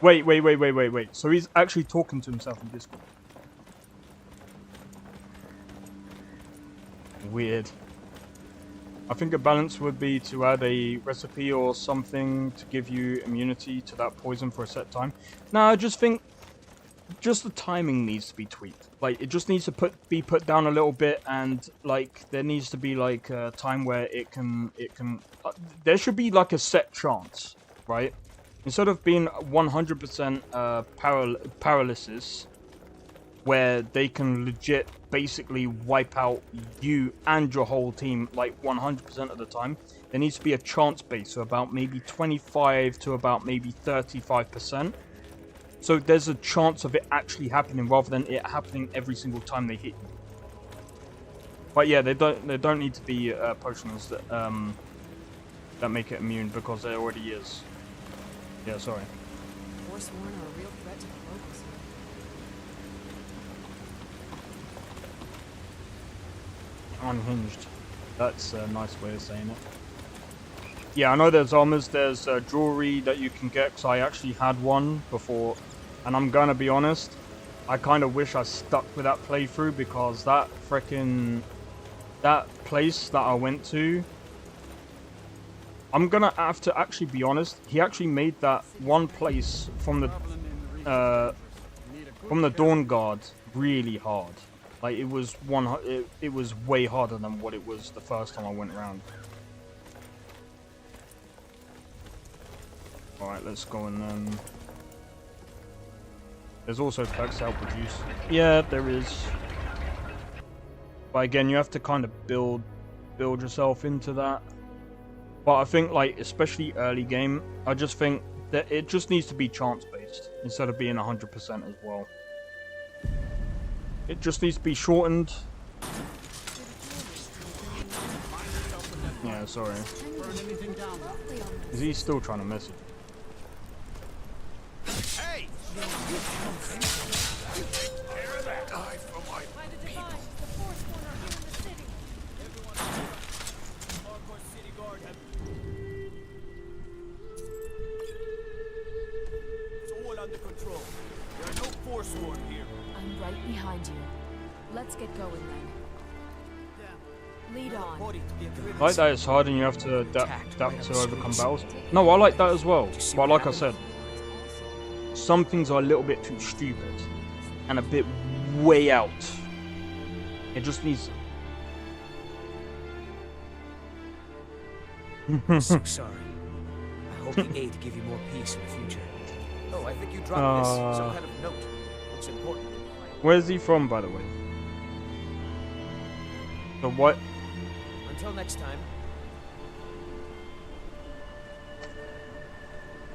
Wait. So he's actually talking to himself in Discord. Weird. I think a balance would be to add a recipe or something to give you immunity to that poison for a set time. No, I just think just the timing needs to be tweaked. Like, it just needs to be put down a little bit, and like there needs to be like a time where it can there should be like a set chance, right? Instead of being 100% paralysis, where they can legit basically wipe out you and your whole team like 100% of the time, there needs to be a chance base, so about maybe 25 to about maybe 35%. So there's a chance of it actually happening rather than it happening every single time they hit you. But yeah, they don't need to be potions that make it immune, because there already is. Yeah, sorry. Forsworn are a real threat to the locals. Unhinged. That's a nice way of saying it. Yeah, I know there's armors, there's jewelry that you can get, because I actually had one before. And I'm gonna be honest, I kind of wish I stuck with that playthrough, because that place that I went to, I'm gonna have to actually be honest, he actually made that one place from the Dawn Guard really hard. Like, it was it was way harder than what it was the first time I went around. Alright, let's go and then... There's also perks to help reduce. Yeah, there is. But again, you have to kind of build yourself into that. But I think, like, especially early game, I just think that it just needs to be chance-based instead of being 100% as well. It just needs to be shortened. Yeah, sorry. Is he still trying to message? Hey! Die for my people. It's all under control. There are no Forsworn here. I'm right behind you. Let's get going then. Lead on. I like that it's hard and you have to adapt to overcome battles. No, I like that as well. But like I said, some things are a little bit too stupid and a bit way out. It just needs... I'm so sorry. I hope the aid give you more peace in the future. Oh, I think you dropped this. Some kind of note. Looks important. Where's he from, by the way? So what? Until next time.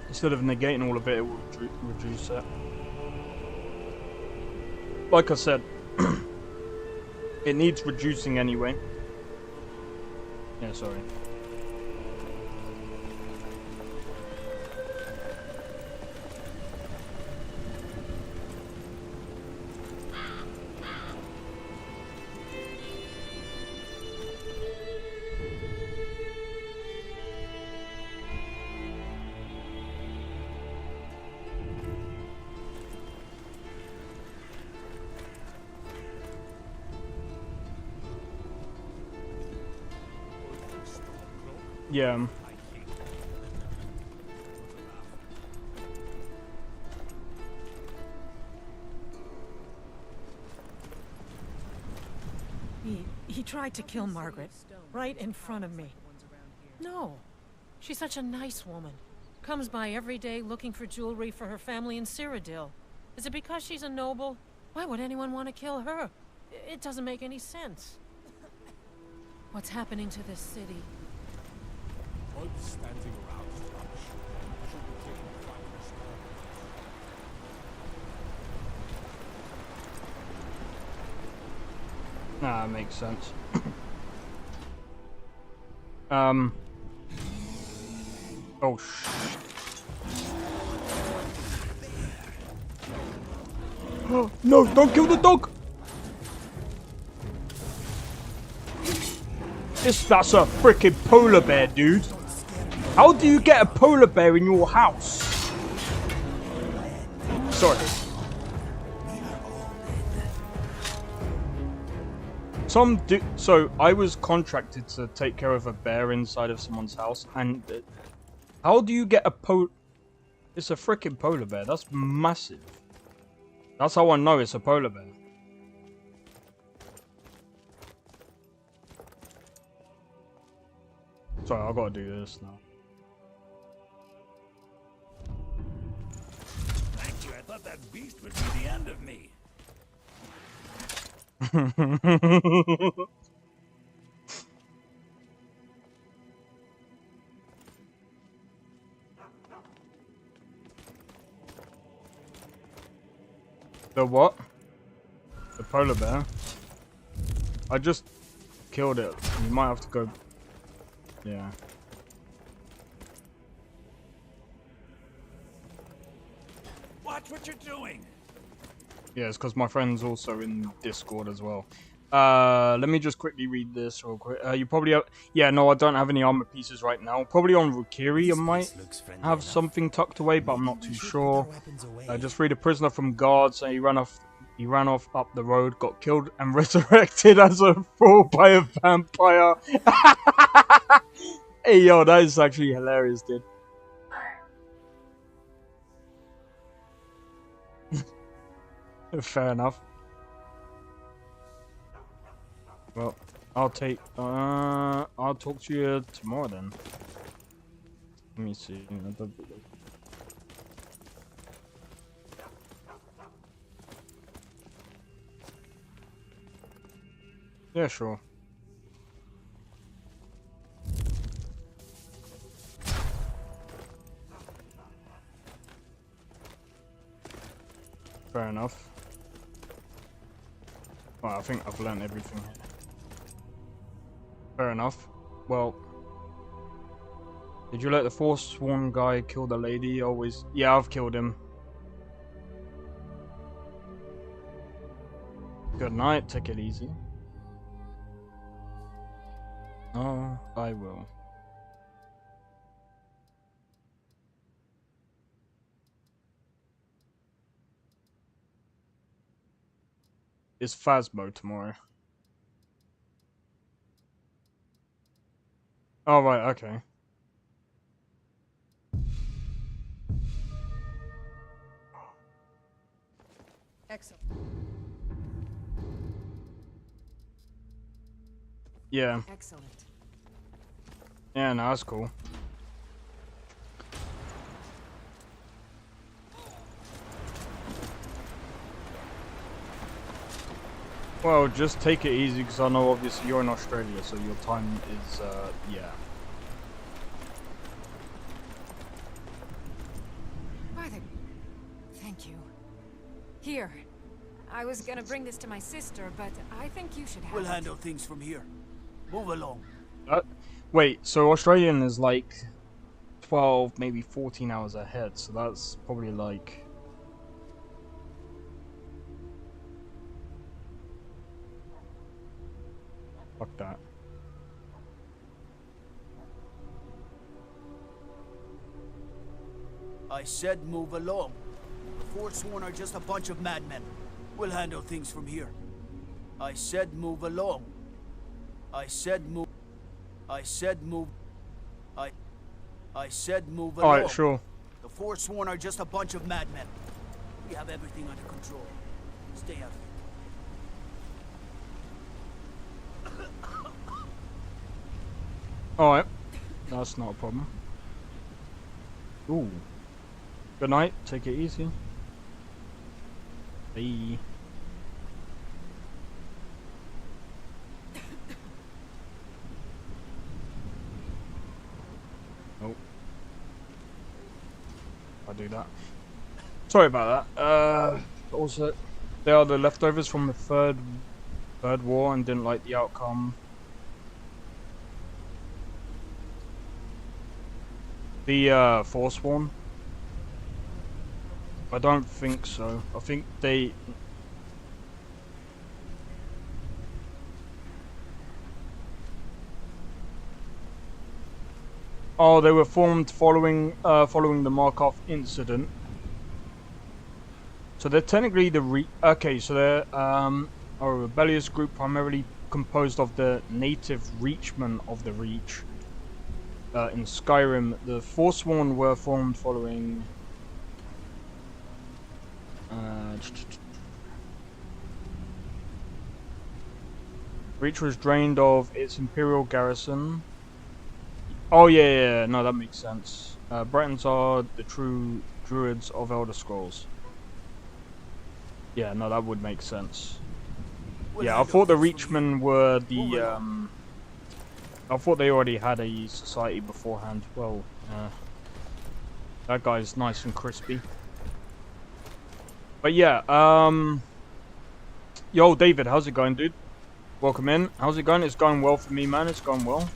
Instead of negating all of it, it will reduce it. Like I said, it needs reducing anyway. Yeah, sorry. Yeah. He tried to kill Margaret, right in front of me. No. She's such a nice woman. Comes by every day looking for jewelry for her family in Cyrodiil. Is it because she's a noble? Why would anyone want to kill her? It doesn't make any sense. What's happening to this city? All this standing around is rubbish. I should be taking the fight for small. Nah, that makes sense. Oh, no, don't kill the dog! That's a freaking polar bear, dude. How do you get a polar bear in your house? Sorry. So I was contracted to take care of a bear inside of someone's house, and how do you get a It's a freaking polar bear. That's massive. That's how I know it's a polar bear. Sorry, I gotta do this now. Thank you. I thought that beast would be the end of me. The what? The polar bear? I just killed it. You might have to go... Yeah. Watch what you're doing. Yeah, it's because my friend's also in Discord as well. Let me just quickly read this real quick. You probably have... Yeah, no, I don't have any armor pieces right now. Probably on Rukiri I might have something tucked away, but I'm not too sure. Just freed a prisoner from guards, and he ran off up the road, got killed and resurrected as a fool by a vampire. Hey, yo, that is actually hilarious, dude. Fair enough. Well, I'll talk to you tomorrow then. Let me see. Yeah, sure. Fair enough. Well, I think I've learned everything here. Fair enough. Well, did you let the Forsworn guy kill the lady? Always. Yeah, I've killed him. Good night. Take it easy. Oh, I will. It's Phasmo tomorrow. Oh, right, okay. Excellent. Yeah. Excellent. Yeah, no, that's cool. Well, just take it easy, because I know obviously you're in Australia, so your time is, yeah. Father, thank you. Here. I was gonna bring this to my sister, but I think you should have We'll it. handle things from here. Move along. Wait, so Australian is like 12, maybe 14 hours ahead, so that's probably like... Fuck that. I said move along. The Forsworn are just a bunch of madmen. We'll handle things from here. I said move along. I said move... I said move All along. right, sure. The Forsworn are just a bunch of madmen. We have everything under control. Stay out of it. All right, that's not a problem. Ooh. Good night. Take it easy. Bye. Oh. I'll do that. Sorry about that. Also, they are the leftovers from the third war and didn't like the outcome. The Forsworn? I don't think so. I think they... Oh, they were formed following the Markov incident. So they're technically the okay, so they're a rebellious group primarily composed of the native Reachmen of the Reach. In Skyrim, the Forsworn were formed following... Reach was drained of its Imperial garrison. Oh yeah, no, that makes sense. Bretons are the true druids of Elder Scrolls. Yeah, no, that would make sense. Yeah, I thought the Reachmen were the, I thought they already had a society beforehand. Well, that guy's nice and crispy. But yeah, yo, David, how's it going, dude? Welcome in. How's it going? It's going well for me, man. It's going well.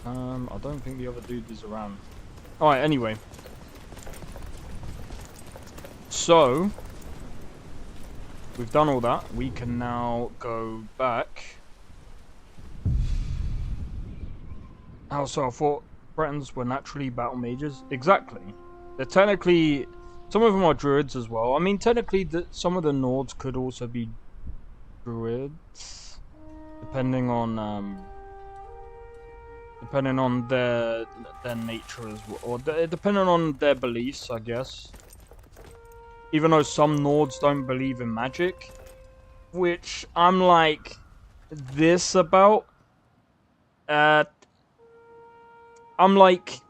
I don't think the other dude is around. Alright, anyway. So, we've done all that. We can now go back. Oh, so I thought Bretons were naturally battle mages. Exactly. They're technically... Some of them are druids as well. I mean, technically, some of the Nords could also be druids. Depending on their nature as well. Or depending on their beliefs, I guess. Even though some Nords don't believe in magic. Which I'm like... this about... I'm like...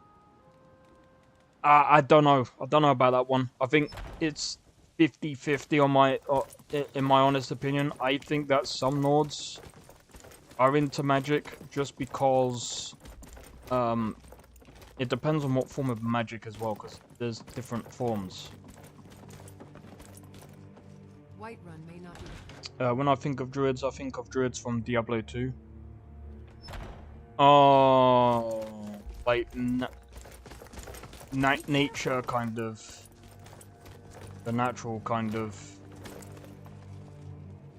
I don't know. I don't know about that one. I think it's 50-50 on my... in my honest opinion. I think that some Nords are into magic just because... it depends on what form of magic as well, because there's different forms. Whiterun may not be... When I think of druids from Diablo 2. Oh, like nature kind of, the natural kind of.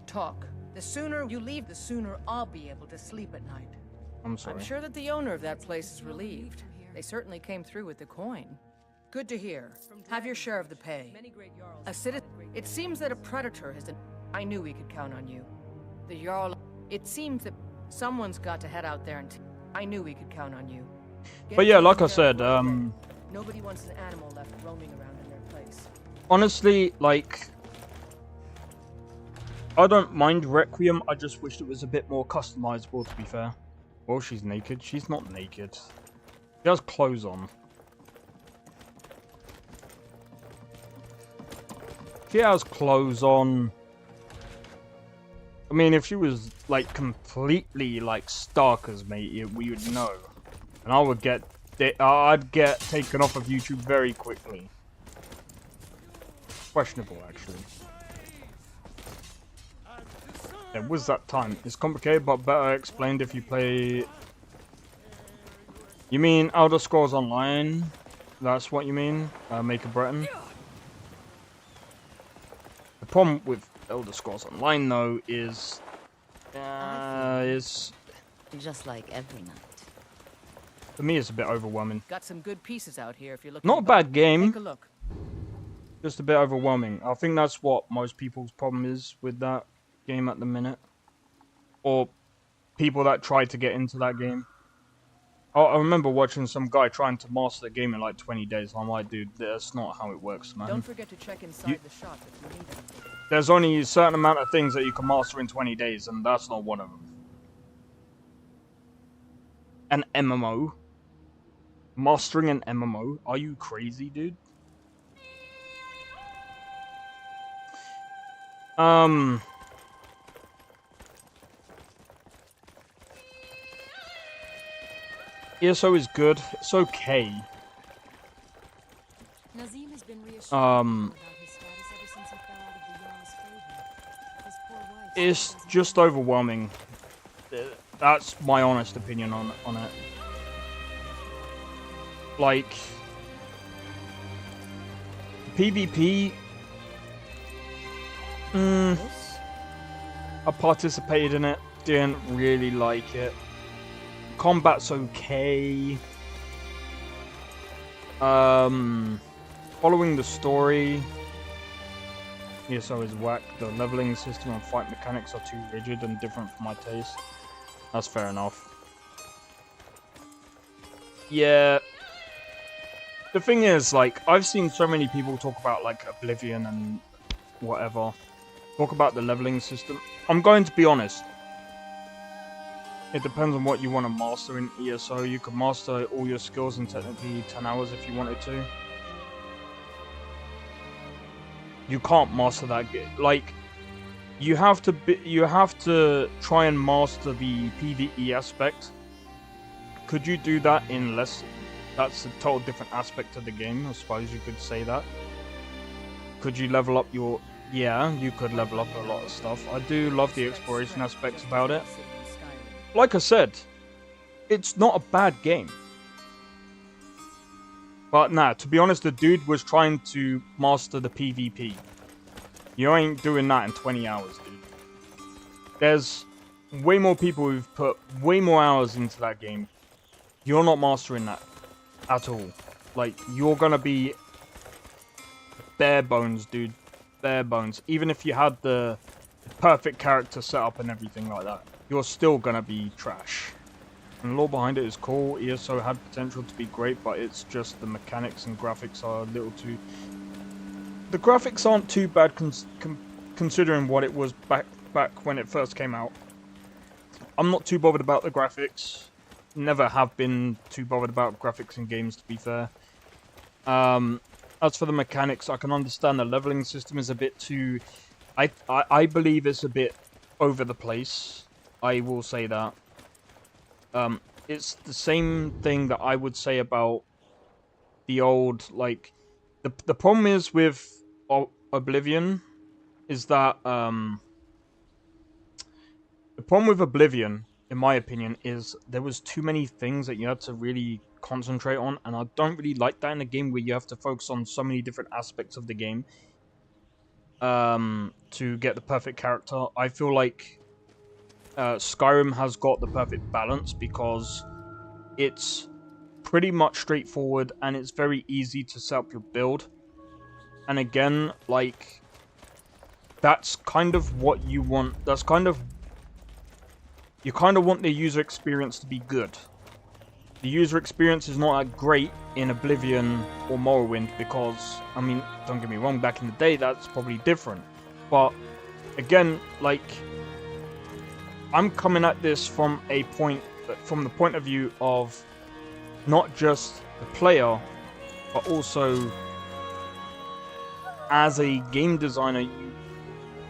Talk. The sooner you leave, the sooner I'll be able to sleep at night. I'm sorry. I'm sure that the owner of that place is relieved. They certainly came through with the coin. Good to hear. Have your share of the pay. A citizen. It seems that a predator has. I knew we could count on you. The Jarl. It seems that someone's got to head out there and. I knew we could count on you. But yeah, like I said, nobody wants an animal left roaming around in their place. Honestly, like, I don't mind Requiem. I just wish it was a bit more customizable, to be fair. Well, she's naked. She's not naked. She has clothes on. She has clothes on. I mean, if she was, like, completely, like, stark as me, we would know. And I'd get taken off of YouTube very quickly. Questionable, actually. There was that time. It's complicated, but better explained if you play... You mean Elder Scrolls Online? That's what you mean? Make a Breton? The problem with Elder Scrolls Online, though, is just like every night. For me, it's a bit overwhelming. Got some good pieces out here if you're looking. Not a bad game. Take a look. Just a bit overwhelming. I think that's what most people's problem is with that game at the minute, or people that try to get into that game. I remember watching some guy trying to master the game in like 20 days. I'm like, dude, that's not how it works, man. Don't forget to check inside the shop if you need anything. There's only a certain amount of things that you can master in 20 days, and that's not one of them. An MMO? Mastering an MMO? Are you crazy, dude? ESO is good. It's okay. Nazim has been reassured about his status ever since he fell out of the Jarl's favor. His poor wife It's just overwhelming. That's my honest opinion on it. Like, PvP, I participated in it, didn't really like it. Combat's okay. Following the story, ESO is whack. The leveling system and fight mechanics are too rigid and different for my taste. That's fair enough. Yeah. The thing is, like, I've seen so many people talk about, like, Oblivion and whatever. Talk about the leveling system. I'm going to be honest. It depends on what you want to master in ESO. You could master all your skills in technically 10 hours if you wanted to. You can't master that. Like, you have to try and master the PvE aspect. Could you do that in less? That's a total different aspect of the game. I suppose you could say that. Could you level up your? Yeah, you could level up a lot of stuff. I do love the exploration aspects about it. Like I said, it's not a bad game. But nah, to be honest, the dude was trying to master the PvP. You ain't doing that in 20 hours, dude. There's way more people who've put way more hours into that game. You're not mastering that at all. Like, you're gonna be bare bones, dude. Bare bones. Even if you had the perfect character set up and everything like that, you're still gonna be trash. And the lore behind it is cool. ESO had potential to be great, but it's just the mechanics and graphics are a little too... The graphics aren't too bad considering what it was back when it first came out. I'm not too bothered about the graphics. Never have been too bothered about graphics in games, to be fair. As for the mechanics, I can understand the leveling system is a bit too... I believe it's a bit over the place. I will say that. It's the same thing that I would say about the old, like... The problem is with Oblivion is that... The problem with Oblivion, in my opinion, is there was too many things that you had to really concentrate on, and I don't really like that in a game where you have to focus on so many different aspects of the game to get the perfect character. I feel like Skyrim has got the perfect balance because it's pretty much straightforward and it's very easy to set up your build. And again, like, that's kind of what you want. That's kind of... You kind of want the user experience to be good. The user experience is not that great in Oblivion or Morrowind because, I mean, don't get me wrong, back in the day that's probably different. But, again, like, I'm coming at this from the point of view of not just the player, but also as a game designer,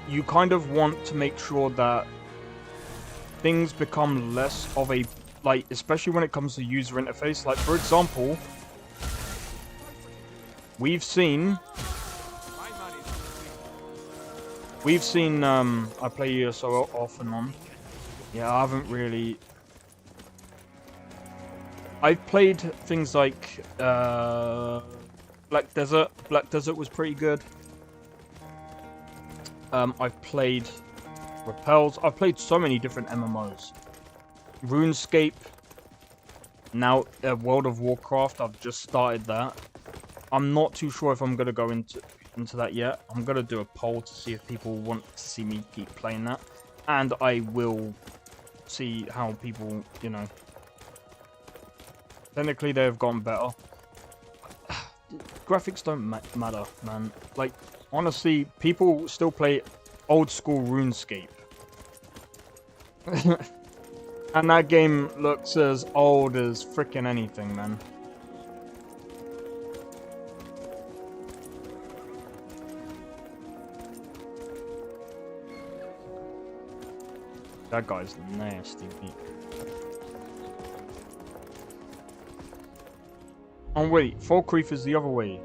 you kind of want to make sure that things become less of a, like, especially when it comes to user interface. Like, for example, we've seen I play ESO off and on. Yeah, I haven't really... I've played things like Black Desert. Black Desert was pretty good. I've played Repels. I've played so many different MMOs. RuneScape. Now, World of Warcraft. I've just started that. I'm not too sure if I'm going to go into that yet. I'm going to do a poll to see if people want to see me keep playing that. And I will see how people, you know, Technically, they've gotten better. Graphics don't matter, man. Like, honestly, people still play old school RuneScape. And that game looks as old as freaking anything, man. That guy's nasty, Pete. Oh wait, Falkreath is the other way.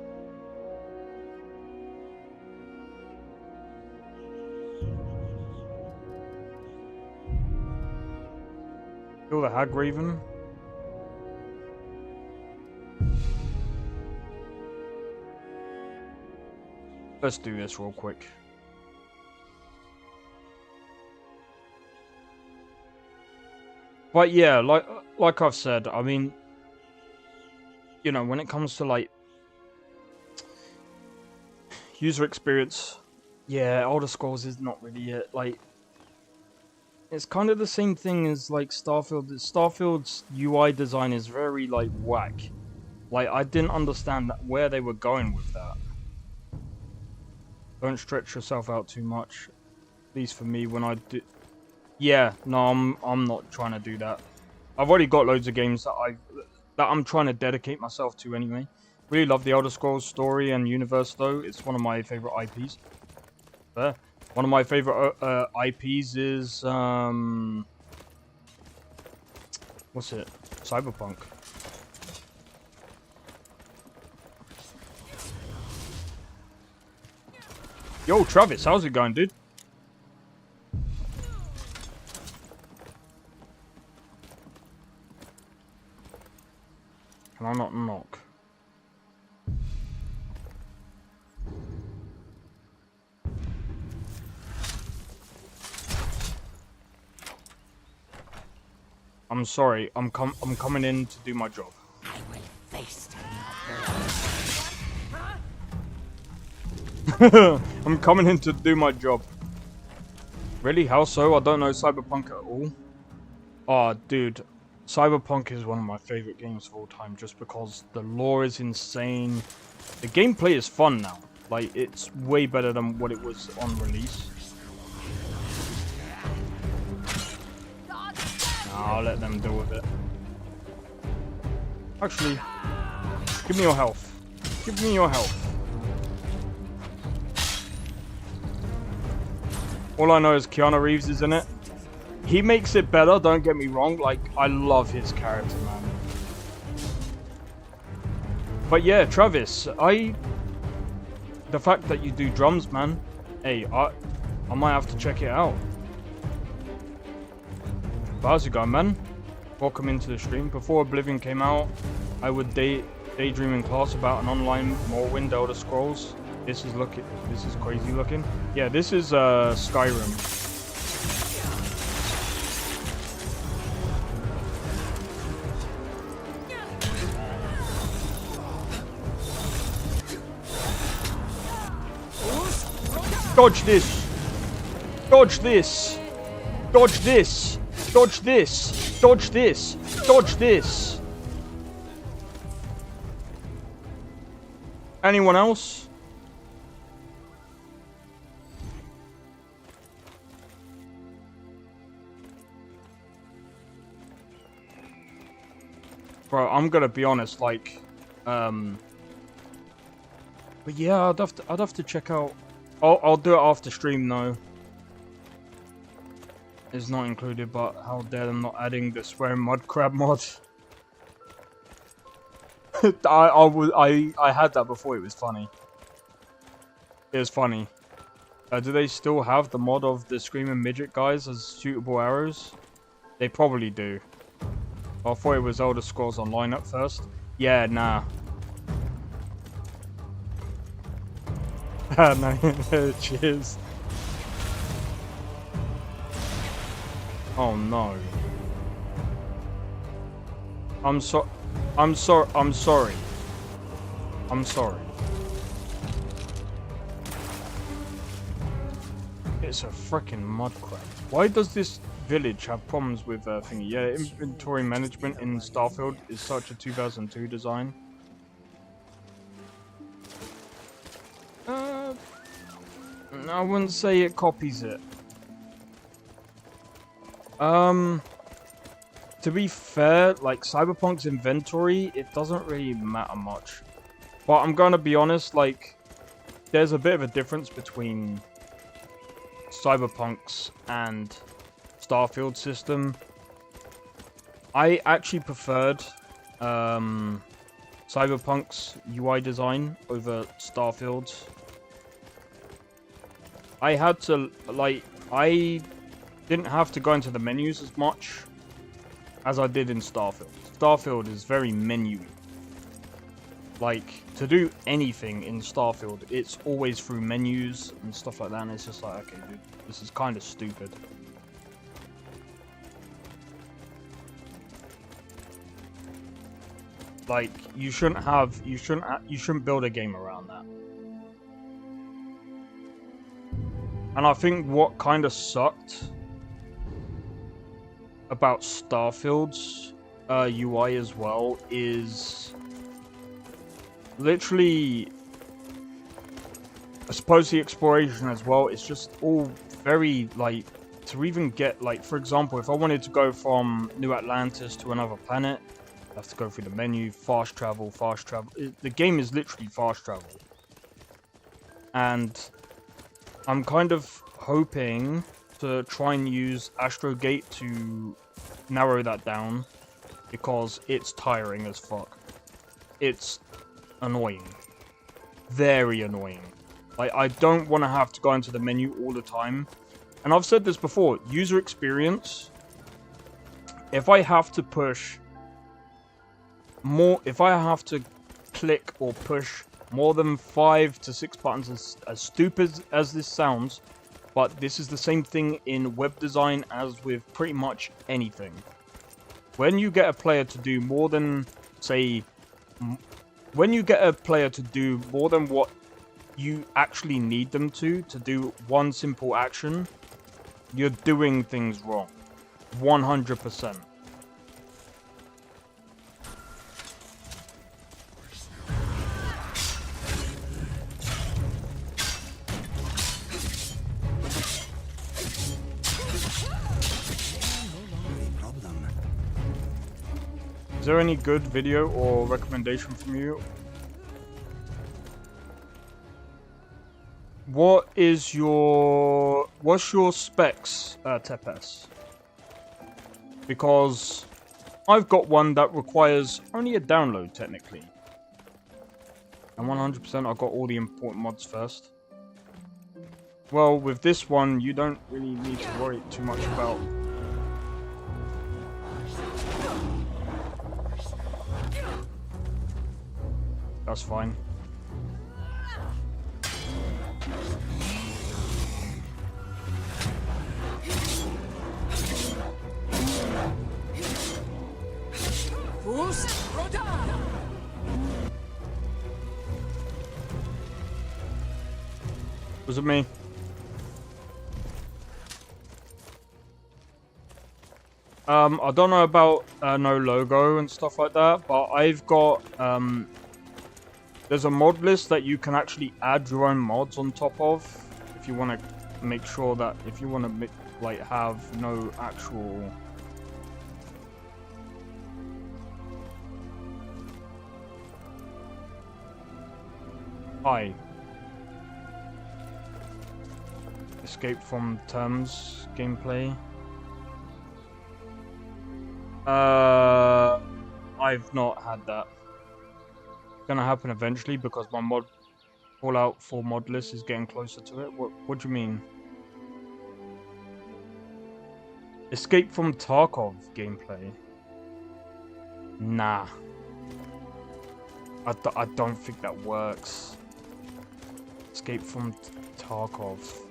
Kill the Hag Raven. Let's do this real quick. But yeah, like I've said, I mean, you know, when it comes to like user experience, yeah, Elder Scrolls is not really it. Like, it's kind of the same thing as like Starfield. Starfield's UI design is very like whack. Like, I didn't understand where they were going with that. Don't stretch yourself out too much. At least for me, when I do. Yeah, no, I'm not trying to do that. I've already got loads of games that I'm trying to dedicate myself to anyway. Really love the Elder Scrolls story and universe though. It's one of my favorite IPs. There. One of my favorite IPs is what's it? Cyberpunk. Yo, Travis, how's it going, dude? Can I not knock? I'm sorry. I'm coming in to do my job. I will face I'm coming in to do my job. Really? How so? I don't know Cyberpunk at all. Oh, dude. Cyberpunk is one of my favorite games of all time just because the lore is insane. The gameplay is fun now. Like, it's way better than what it was on release. I'll let them deal with it. Actually, give me your health. Give me your health. All I know is Keanu Reeves is in it. He makes it better, don't get me wrong. Like, I love his character, man. But yeah, Travis, the fact that you do drums, man. Hey, I might have to check it out. But how's it going, man? Welcome into the stream. Before Oblivion came out, I would daydream in class about an online Morrowind Elder Scrolls. This is crazy looking. Yeah, this is Skyrim. Dodge this! Dodge this! Dodge this! Dodge this! Dodge this! Dodge this! Anyone else? Bro, I'm gonna be honest, like, but yeah, I'd have to check out. I'll do it after stream though. It's not included, but how dare them not adding the swearing mud crab mod? I had that before. It was funny. It was funny. Do they still have the mod of the screaming midget guys as shootable arrows? They probably do. I thought it was Elder Scrolls Online at first. Yeah, nah. No, cheers. Oh no. I'm sorry. I'm sorry. I'm sorry. It's a freaking mud crab. Why does this Village have problems with thingy. Yeah, inventory management in Starfield is such a 2002 design. I wouldn't say it copies it. To be fair, like Cyberpunk's inventory, it doesn't really matter much. But I'm gonna be honest, like, there's a bit of a difference between Cyberpunk's and Starfield system. I actually preferred Cyberpunk's UI design over Starfield's. I had to, like, I didn't have to go into the menus as much as I did in Starfield. Starfield is very menu-y. Like, to do anything in Starfield, it's always through menus and stuff like that, and it's just like, okay, dude, this is kind of stupid. Like, you shouldn't build a game around that. And I think what kind of sucked about Starfield's UI as well is literally, I suppose the exploration as well, it's just all very, like, to even get, like, for example, if I wanted to go from New Atlantis to another planet, I have to go through the menu, fast travel. The game is literally fast travel. And I'm kind of hoping to try and use Astrogate to narrow that down, because it's tiring as fuck. It's annoying. Very annoying. Like, I don't want to have to go into the menu all the time. And I've said this before, user experience, if I have to push more, if I have to click or push more than 5 to 6 buttons, as stupid as this sounds, but this is the same thing in web design as with pretty much anything. When you get a player to do more than, say, when you get a player to do more than what you actually need them to do one simple action, you're doing things wrong. 100%. Is there any good video or recommendation from you? What's your specs, Tepes? Because I've got one that requires only a download, technically. And 100% I've got all the important mods first. Well, with this one, you don't really need to worry too much about. That's fine. Was it me? I don't know about no logo and stuff like that, but I've got there's a mod list that you can actually add your own mods on top of if you want to make sure that, if you want to like have no actual escape from terms gameplay. I've not had that. It's gonna happen eventually because my Fallout 4 mod list is getting closer to it. What do you mean? Escape from Tarkov gameplay? Nah. I don't think that works. Escape from Tarkov.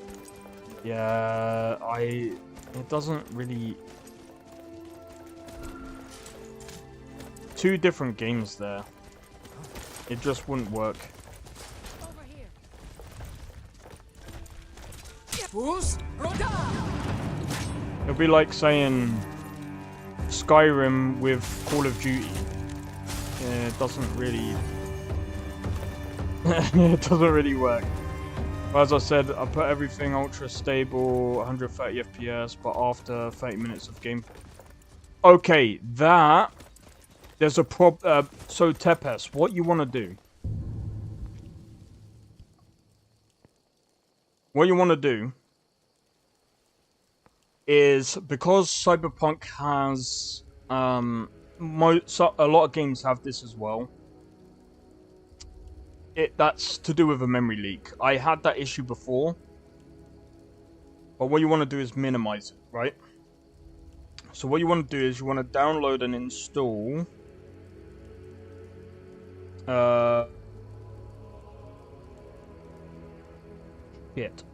Yeah, it doesn't really. Two different games there. It just wouldn't work. It'll be like saying Skyrim with Call of Duty. It doesn't really... it doesn't really work. But as I said, I put everything ultra stable, 130 FPS, but after 30 minutes of game... Okay, that... There's a so Tepes, what you want to do... What you want to do... is because Cyberpunk has a lot of games have this as well. That's to do with a memory leak. I had that issue before, but what you want to do is minimize it, right? So what you want to do is you want to download and install I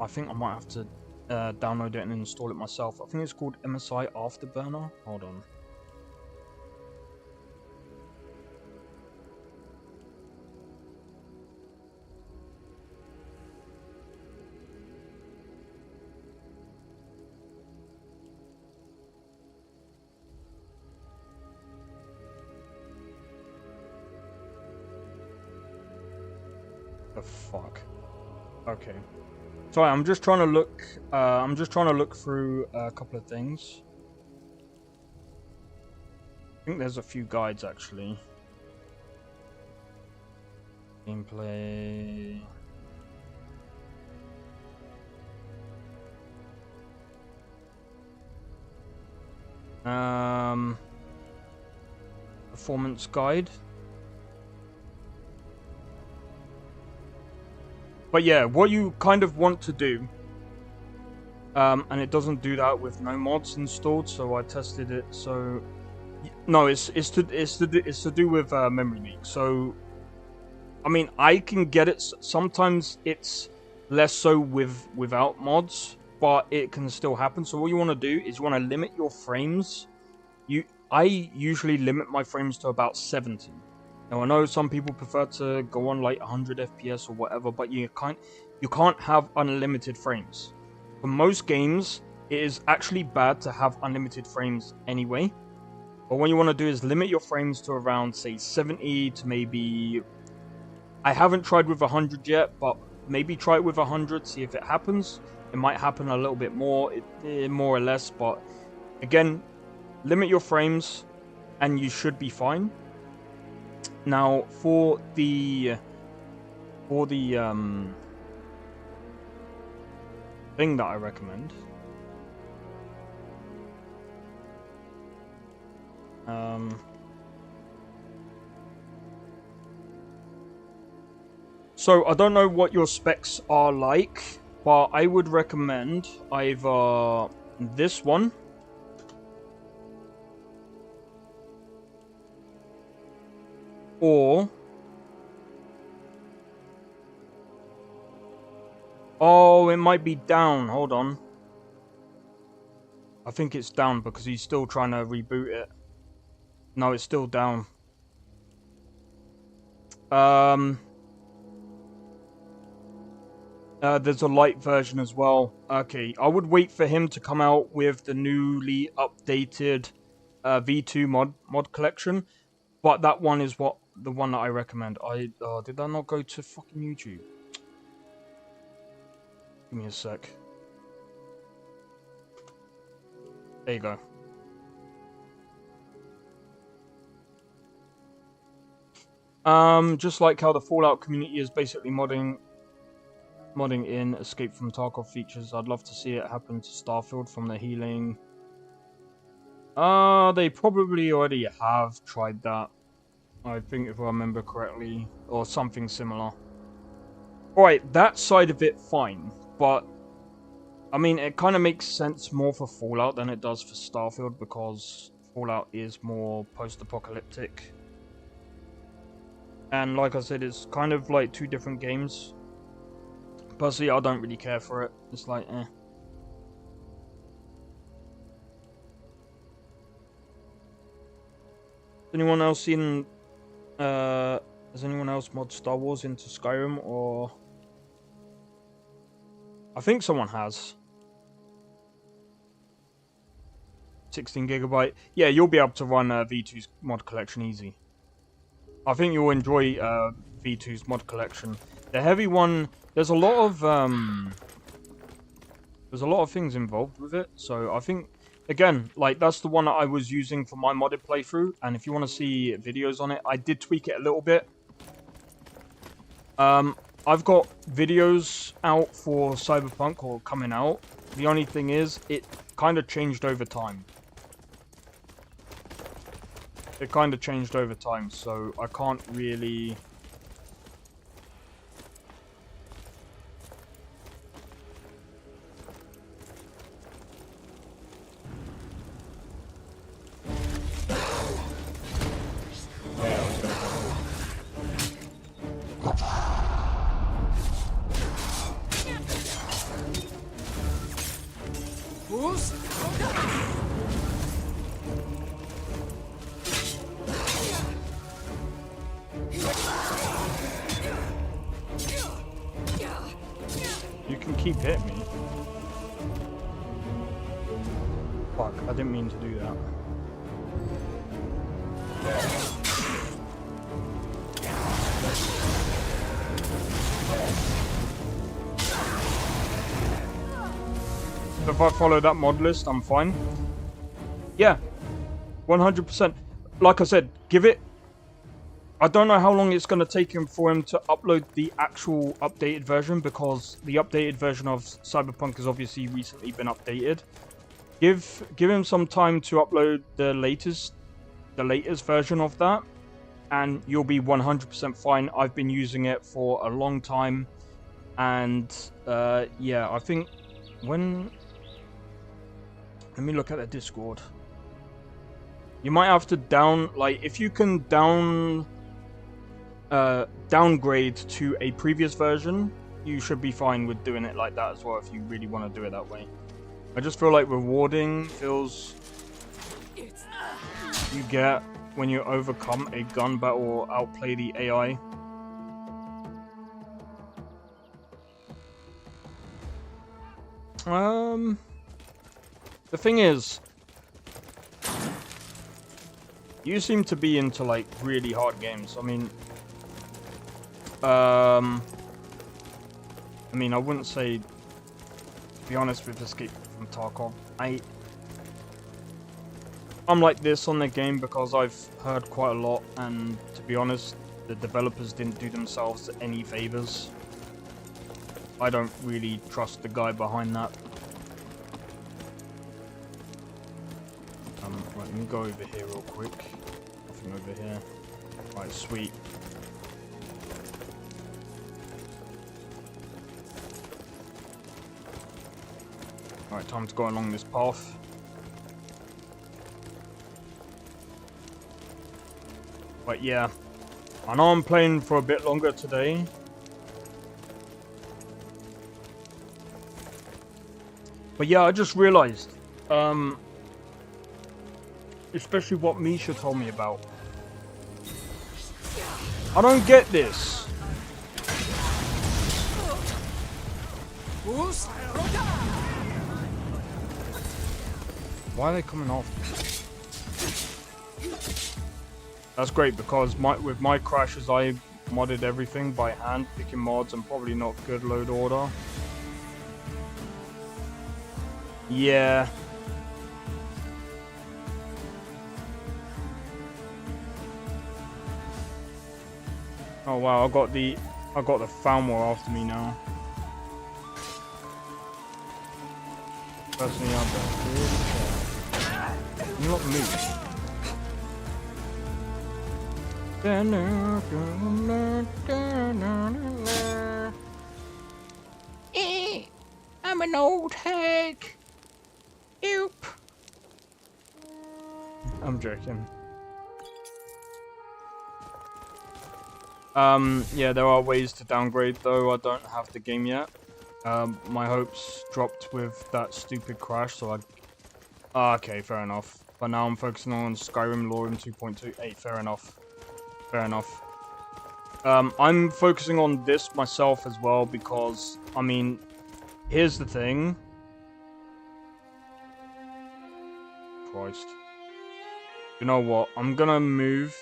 think I might have to download it and install it myself. I think it's called MSI Afterburner. Hold on. The fuck. Okay. Sorry, I'm just trying to look. I'm just trying to look through a couple of things. I think there's a few guides actually. Gameplay. Performance guide. But yeah, what you kind of want to do, and it doesn't do that with no mods installed, so I tested it. So no, it's to do with memory leak. So I mean, I can get it. Sometimes it's less so without mods, but it can still happen. So what you want to do is you want to limit your frames. I usually limit my frames to about 70. Now I know some people prefer to go on like 100 FPS or whatever, but you can't have unlimited frames. For most games, it is actually bad to have unlimited frames anyway. But what you want to do is limit your frames to around, say, 70 to maybe... I haven't tried with 100 yet, but maybe try it with 100, see if it happens. It might happen a little bit more, more or less, but again, limit your frames and you should be fine. Now, for the thing that I recommend, so I don't know what your specs are like, but I would recommend either this one, or... Oh, it might be down. Hold on. I think it's down because he's still trying to reboot it. No, it's still down. There's a light version as well. Okay, I would wait for him to come out with the newly updated V2 mod collection. But that one is the one that I recommend. Did I not go to fucking YouTube? Give me a sec. There you go. Just like how the Fallout community is basically modding in Escape from Tarkov features, I'd love to see it happen to Starfield from the healing. They probably already have tried that. I think if I remember correctly, or something similar. Alright, that side of it, fine. But, I mean, it kind of makes sense more for Fallout than it does for Starfield, because Fallout is more post-apocalyptic. And like I said, it's kind of like two different games. Personally, I don't really care for it. It's like, eh. Anyone else seen... has anyone else mod Star Wars into Skyrim, or... I think someone has. 16 gigabyte. Yeah, you'll be able to run V2's mod collection easy. I think you'll enjoy V2's mod collection. The heavy one, there's a lot of things involved with it. So I think, again, like that's the one that I was using for my modded playthrough. And if you want to see videos on it, I did tweak it a little bit. I've got videos out for Cyberpunk or coming out. The only thing is, it kind of changed over time. It kind of changed over time, so I can't really... You can keep hitting me. Fuck, I didn't mean to do that. If I follow that mod list, I'm fine. Yeah, 100%. Like I said, give it... I don't know how long it's going to take him for him to upload the actual updated version, because the updated version of Cyberpunk has obviously recently been updated. Give him some time to upload the latest version of that, and you'll be 100% fine. I've been using it for a long time, and yeah, I think when... Let me look at the Discord. You might have to if you can downgrade to a previous version, you should be fine with doing it like that as well if you really want to do it that way. I just feel like rewarding feels you get when you overcome a gun battle or outplay the AI. The thing is, you seem to be into like really hard games. I mean, I wouldn't say, to be honest, with Escape from Tarkov, I'm like this on the game because I've heard quite a lot, and to be honest, the developers didn't do themselves any favors. I don't really trust the guy behind that. Right, let me go over here real quick. Nothing over here. Right, sweet. Alright, time to go along this path. But yeah, I know I'm playing for a bit longer today. But yeah, I just realized, especially what Misha told me about. I don't get this. Why are they coming off? That's great, because with my crashes I modded everything by hand, picking mods and probably not good load order. Yeah. Oh wow, I got the Falmor after me now. Personally, I don't really care. Not me. I'm an old hag. Oop. I'm joking. Yeah, there are ways to downgrade, though I don't have the game yet. My hopes dropped with that stupid crash, so okay, fair enough. But now I'm focusing on Skyrim, LoreRim 2.28, fair enough. Fair enough. I'm focusing on this myself as well, because, I mean, here's the thing. Christ. You know what? I'm gonna move.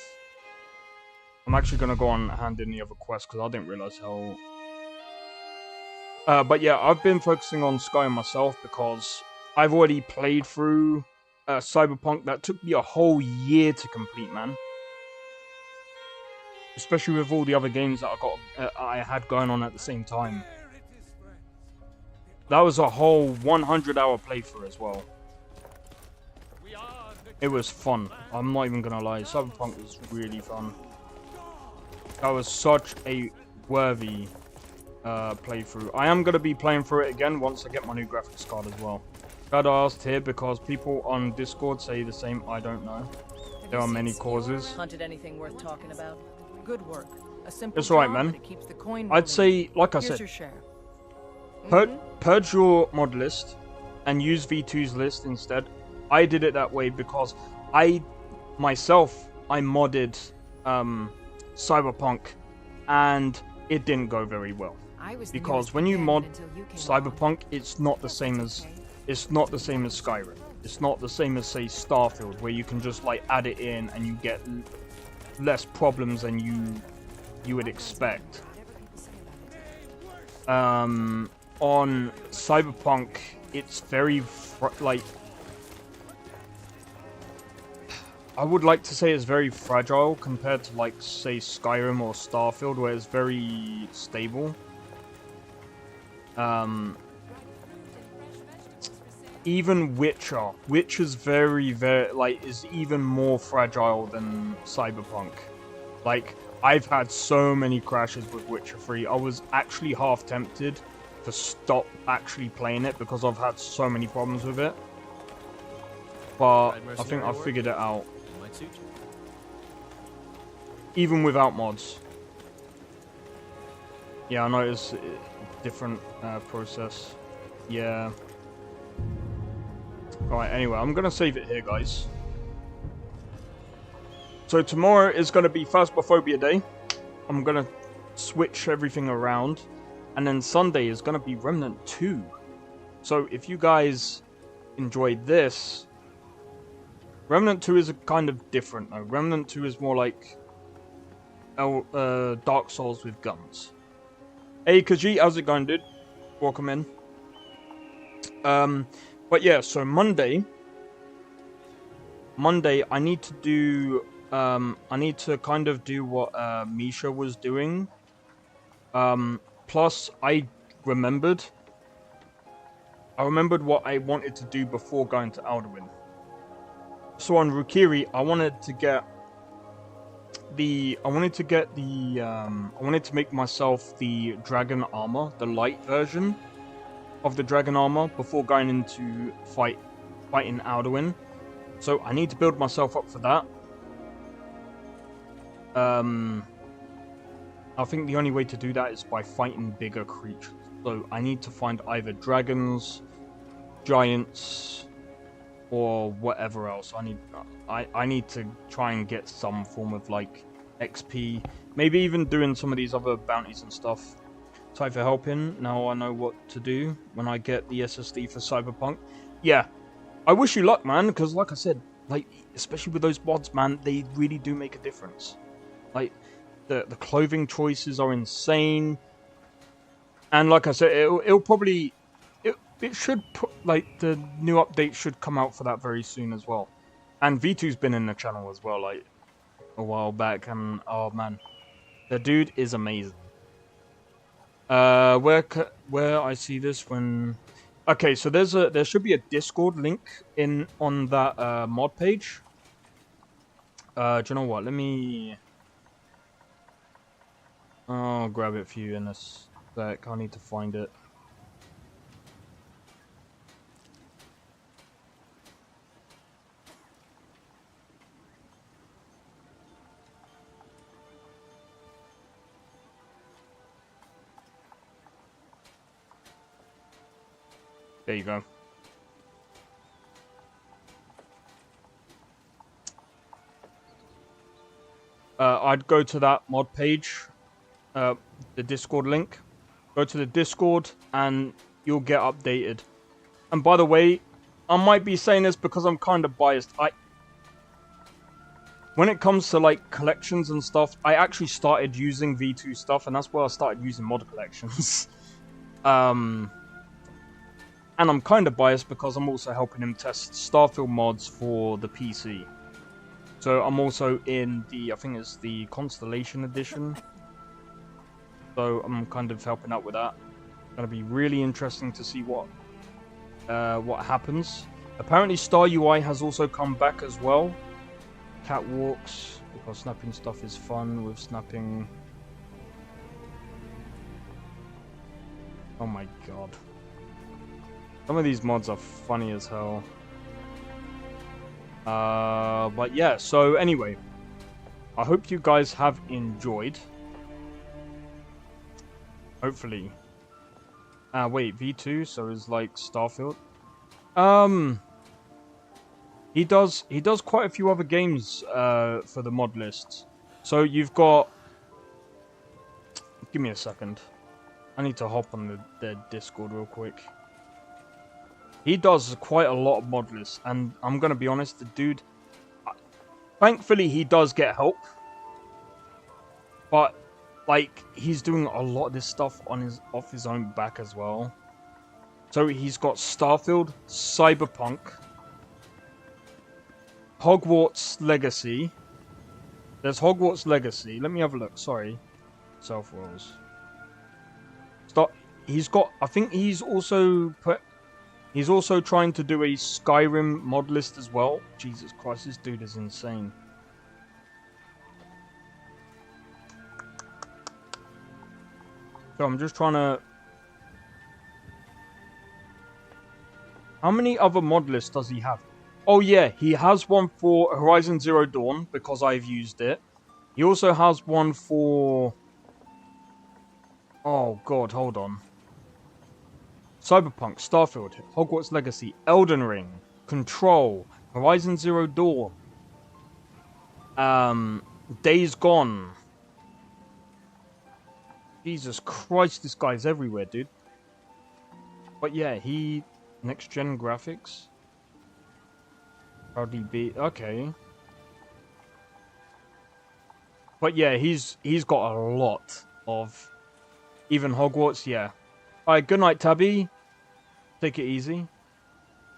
I'm actually gonna go on and hand in the other quest because I didn't realize how... but yeah, I've been focusing on Skyrim myself because I've already played through Cyberpunk. That took me a whole year to complete, man. Especially with all the other games that I had going on at the same time. That was a whole 100-hour playthrough as well. It was fun. I'm not even gonna lie. Cyberpunk was really fun. That was such a worthy playthrough. I am gonna be playing through it again once I get my new graphics card as well. Glad I asked here because people on Discord say the same. I don't know. There are many causes. Hunted anything worth talking about? Good work. A simple It's alright, job, man. but it keeps the coin I'd say, like I Here's said, your share. purge your mod list and use V2's list instead. I did it that way because I modded Cyberpunk and it didn't go very well. Because when you mod Cyberpunk, it's not the same as Skyrim. It's not the same as, say, Starfield, where you can just like add it in and you get less problems than you would expect. On Cyberpunk, it's very like, I would like to say it's very fragile compared to, like, say, Skyrim or Starfield, where it's very stable. Even Witcher's very, like, is even more fragile than Cyberpunk. Like, I've had so many crashes with Witcher 3. I was actually half tempted to stop actually playing it because I've had so many problems with it. But I think I figured it out. Even without mods. Yeah, I know it's a different process. Yeah. Alright, anyway, I'm gonna save it here, guys. So tomorrow is gonna be Phasmophobia Day. I'm gonna switch everything around. And then Sunday is gonna be Remnant 2. So if you guys enjoyed this, Remnant 2 is a kind of different though. Remnant 2 is more like Dark Souls with guns. Hey Kaji, how's it going, dude? Welcome in. But yeah, so Monday I need to do I need to kind of do what Misha was doing. Plus I remembered what I wanted to do before going to Alduin. So on Rukiri, I wanted to make myself the dragon armor, the light version of the dragon armor before going into fighting Alduin. So I need to build myself up for that. I think the only way to do that is by fighting bigger creatures. So I need to find either dragons, giants, or whatever else. I need to try and get some form of like XP. Maybe even doing some of these other bounties and stuff. Time for helping. Now I know what to do when I get the SSD for Cyberpunk. Yeah, I wish you luck, man, because like I said, like, especially with those mods, man, they really do make a difference. Like, the clothing choices are insane. And like I said, it'll probably... It should put, like, the new update should come out for that very soon as well. And V2's been in the channel as well, like, a while back, and oh man, the dude is amazing. Where I see this when... Okay, so there should be a Discord link on that mod page. Do you know what? Let me... I'll grab it for you in a sec. I need to find it. There you go. I'd go to that mod page, the Discord link. Go to the Discord and you'll get updated. And by the way, I might be saying this because I'm kind of biased. When it comes to like collections and stuff, I actually started using V2 stuff, and that's where I started using mod collections. And I'm kind of biased because I'm also helping him test Starfield mods for the PC. So I'm also in the, I think it's the Constellation Edition. So I'm kind of helping out with that. It's gonna be really interesting to see what happens. Apparently Star UI has also come back as well. Catwalks, because snapping stuff is fun with snapping. Oh my god. Some of these mods are funny as hell. But yeah, so anyway. I hope you guys have enjoyed. Hopefully. Wait, V2, so it's like Starfield. He does quite a few other games for the mod list. So you've got... Give me a second. I need to hop on the Discord real quick. He does quite a lot of mod lists, and I'm gonna be honest, the dude... Thankfully, he does get help. But, like, he's doing a lot of this stuff off his own back as well. So he's got Starfield, Cyberpunk, Hogwarts Legacy. There's Hogwarts Legacy. Let me have a look. Sorry. Self-rolls. He's got... I think he's also put... He's also trying to do a Skyrim mod list as well. Jesus Christ, this dude is insane. So I'm just trying to... How many other mod lists does he have? Oh yeah, he has one for Horizon Zero Dawn, because I've used it. He also has one for... Oh god, hold on. Cyberpunk, Starfield, Hogwarts Legacy, Elden Ring, Control, Horizon Zero Dawn, Days Gone. Jesus Christ, this guy's everywhere, dude. But yeah, he... Next gen graphics. RDB, okay. But yeah, he's got a lot of... Even Hogwarts, yeah. Alright, good night, Tabby. Take it easy.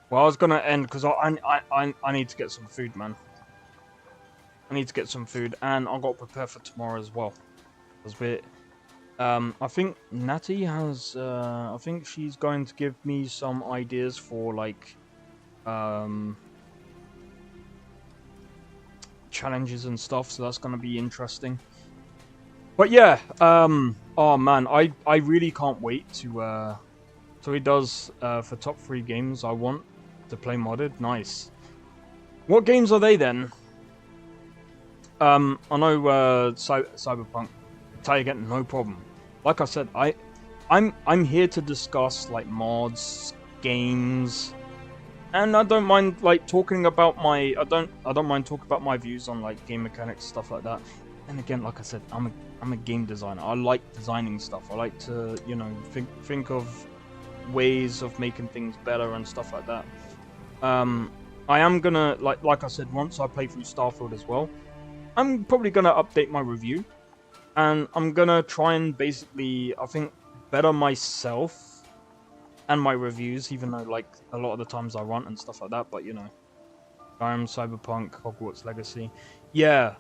Well, I was gonna end because I need to get some food, man. I need to get some food, and I've got to prepare for tomorrow as well. I think Natty has. I think she's going to give me some ideas for like challenges and stuff. So that's gonna be interesting. But yeah, oh man, I really can't wait to, so he does, for top 3 games I want to play modded. Nice. What games are they then? I know, Cyberpunk. Tell you again, no problem. Like I said, I'm here to discuss, like, mods, games, and I don't mind, like, talking about my, I don't mind talking about my views on, like, game mechanics, stuff like that. And again, like I said, I'm a game designer. I like designing stuff. I like to, you know, think of ways of making things better and stuff like that. I am gonna, like I said, once I play through Starfield as well, I'm probably gonna update my review, and I'm gonna try and basically, I think, better myself and my reviews, even though, like, a lot of the times I rant and stuff like that. But you know, Skyrim, Cyberpunk, Hogwarts Legacy, yeah.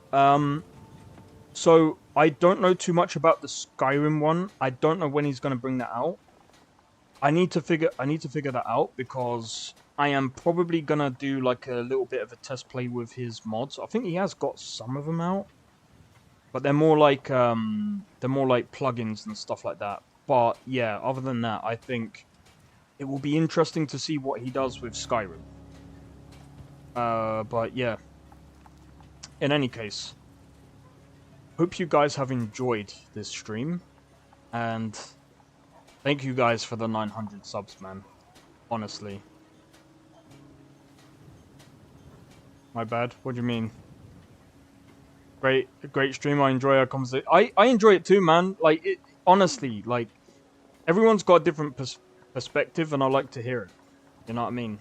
So, I don't know too much about the Skyrim one. I don't know when he's going to bring that out. I need to figure that out, because I am probably going to do like a little bit of a test play with his mods. I think he has got some of them out, but they're more like plugins and stuff like that. But yeah, other than that, I think it will be interesting to see what he does with Skyrim. But yeah. In any case, hope you guys have enjoyed this stream, and thank you guys for the 900 subs, man. Honestly. My bad. What do you mean? Great stream. I enjoy our conversation. I enjoy it too, man. Like, it, honestly, like, everyone's got a different perspective, and I like to hear it. You know what I mean?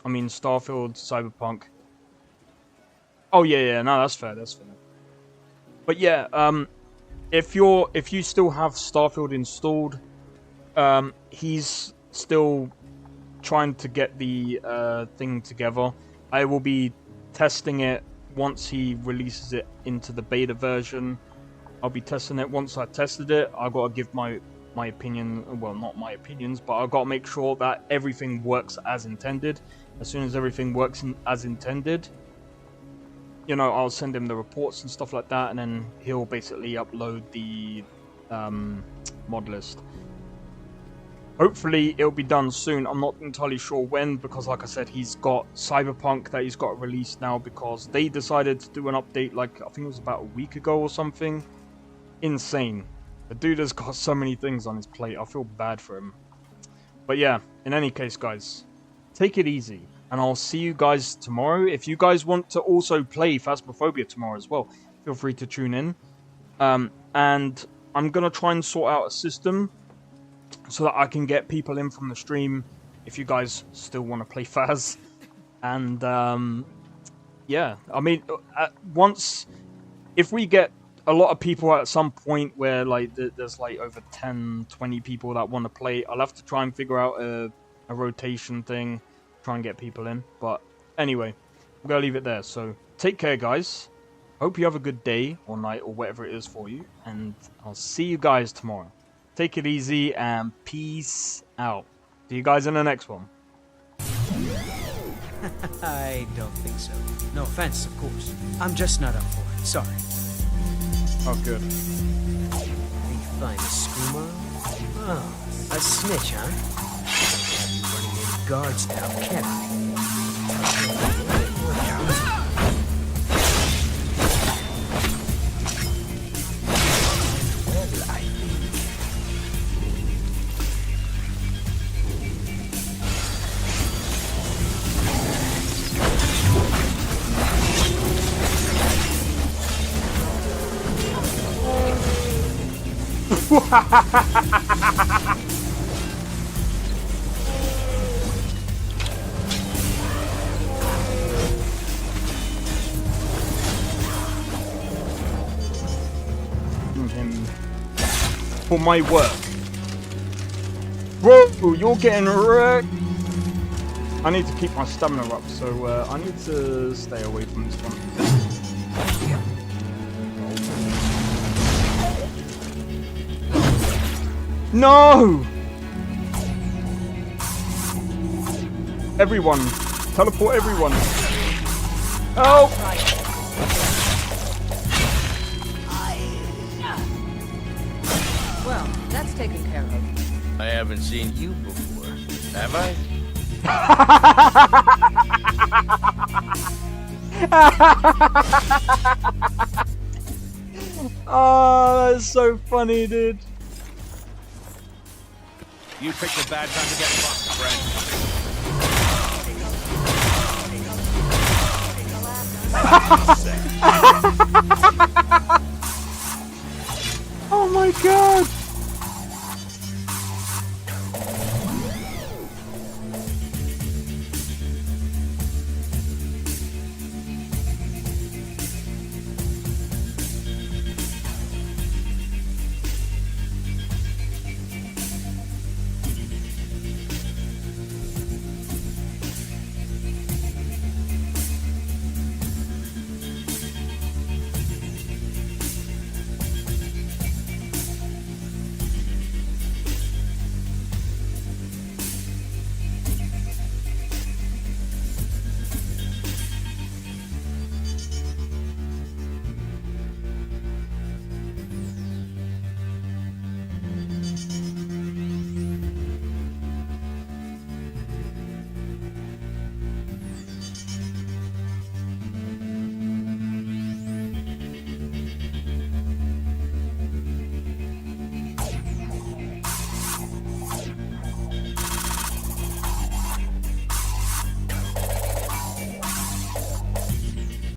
I mean Starfield, Cyberpunk. Oh yeah, no, that's fair, that's fair. But yeah, if you still have Starfield installed, he's still trying to get the thing together. I will be testing it once he releases it into the beta version. I'll be testing it. Once I tested it, I gotta give my opinion. Well, not my opinions, but I gotta make sure that everything works as intended. As soon as everything works as intended, you know, I'll send him the reports and stuff like that, and then he'll basically upload the mod list. Hopefully it'll be done soon. I'm not entirely sure when, because like I said, he's got Cyberpunk that he's got released now because they decided to do an update like, I think it was about a week ago or something. Insane. The dude has got so many things on his plate. I feel bad for him. But yeah, in any case, guys, take it easy. And I'll see you guys tomorrow. If you guys want to also play Phasmophobia tomorrow as well, feel free to tune in. And I'm going to try and sort out a system so that I can get people in from the stream if you guys still want to play Phas. And yeah, I mean, if we get a lot of people at some point where like there's like over 10, 20 people that want to play, I'll have to try and figure out a rotation thing, try and get people in. But anyway, I'm going to leave it there. So take care, guys. Hope you have a good day or night or whatever it is for you. And I'll see you guys tomorrow. Take it easy and peace out. See you guys in the next one. I don't think so. No offense, of course. I'm just not up for it. Sorry. Oh, good. The finest skooma? Oh, a snitch, huh? Can't be running any guards now, can I? For my work. Whoa, you're getting wrecked. I need to keep my stamina up, so I need to stay away from this one. No! Everyone! Teleport everyone! Help! Well, that's taken care of. I haven't seen you before, have I? Oh, that's so funny, dude. You picked a bad time to get fucked, friend. Oh my god!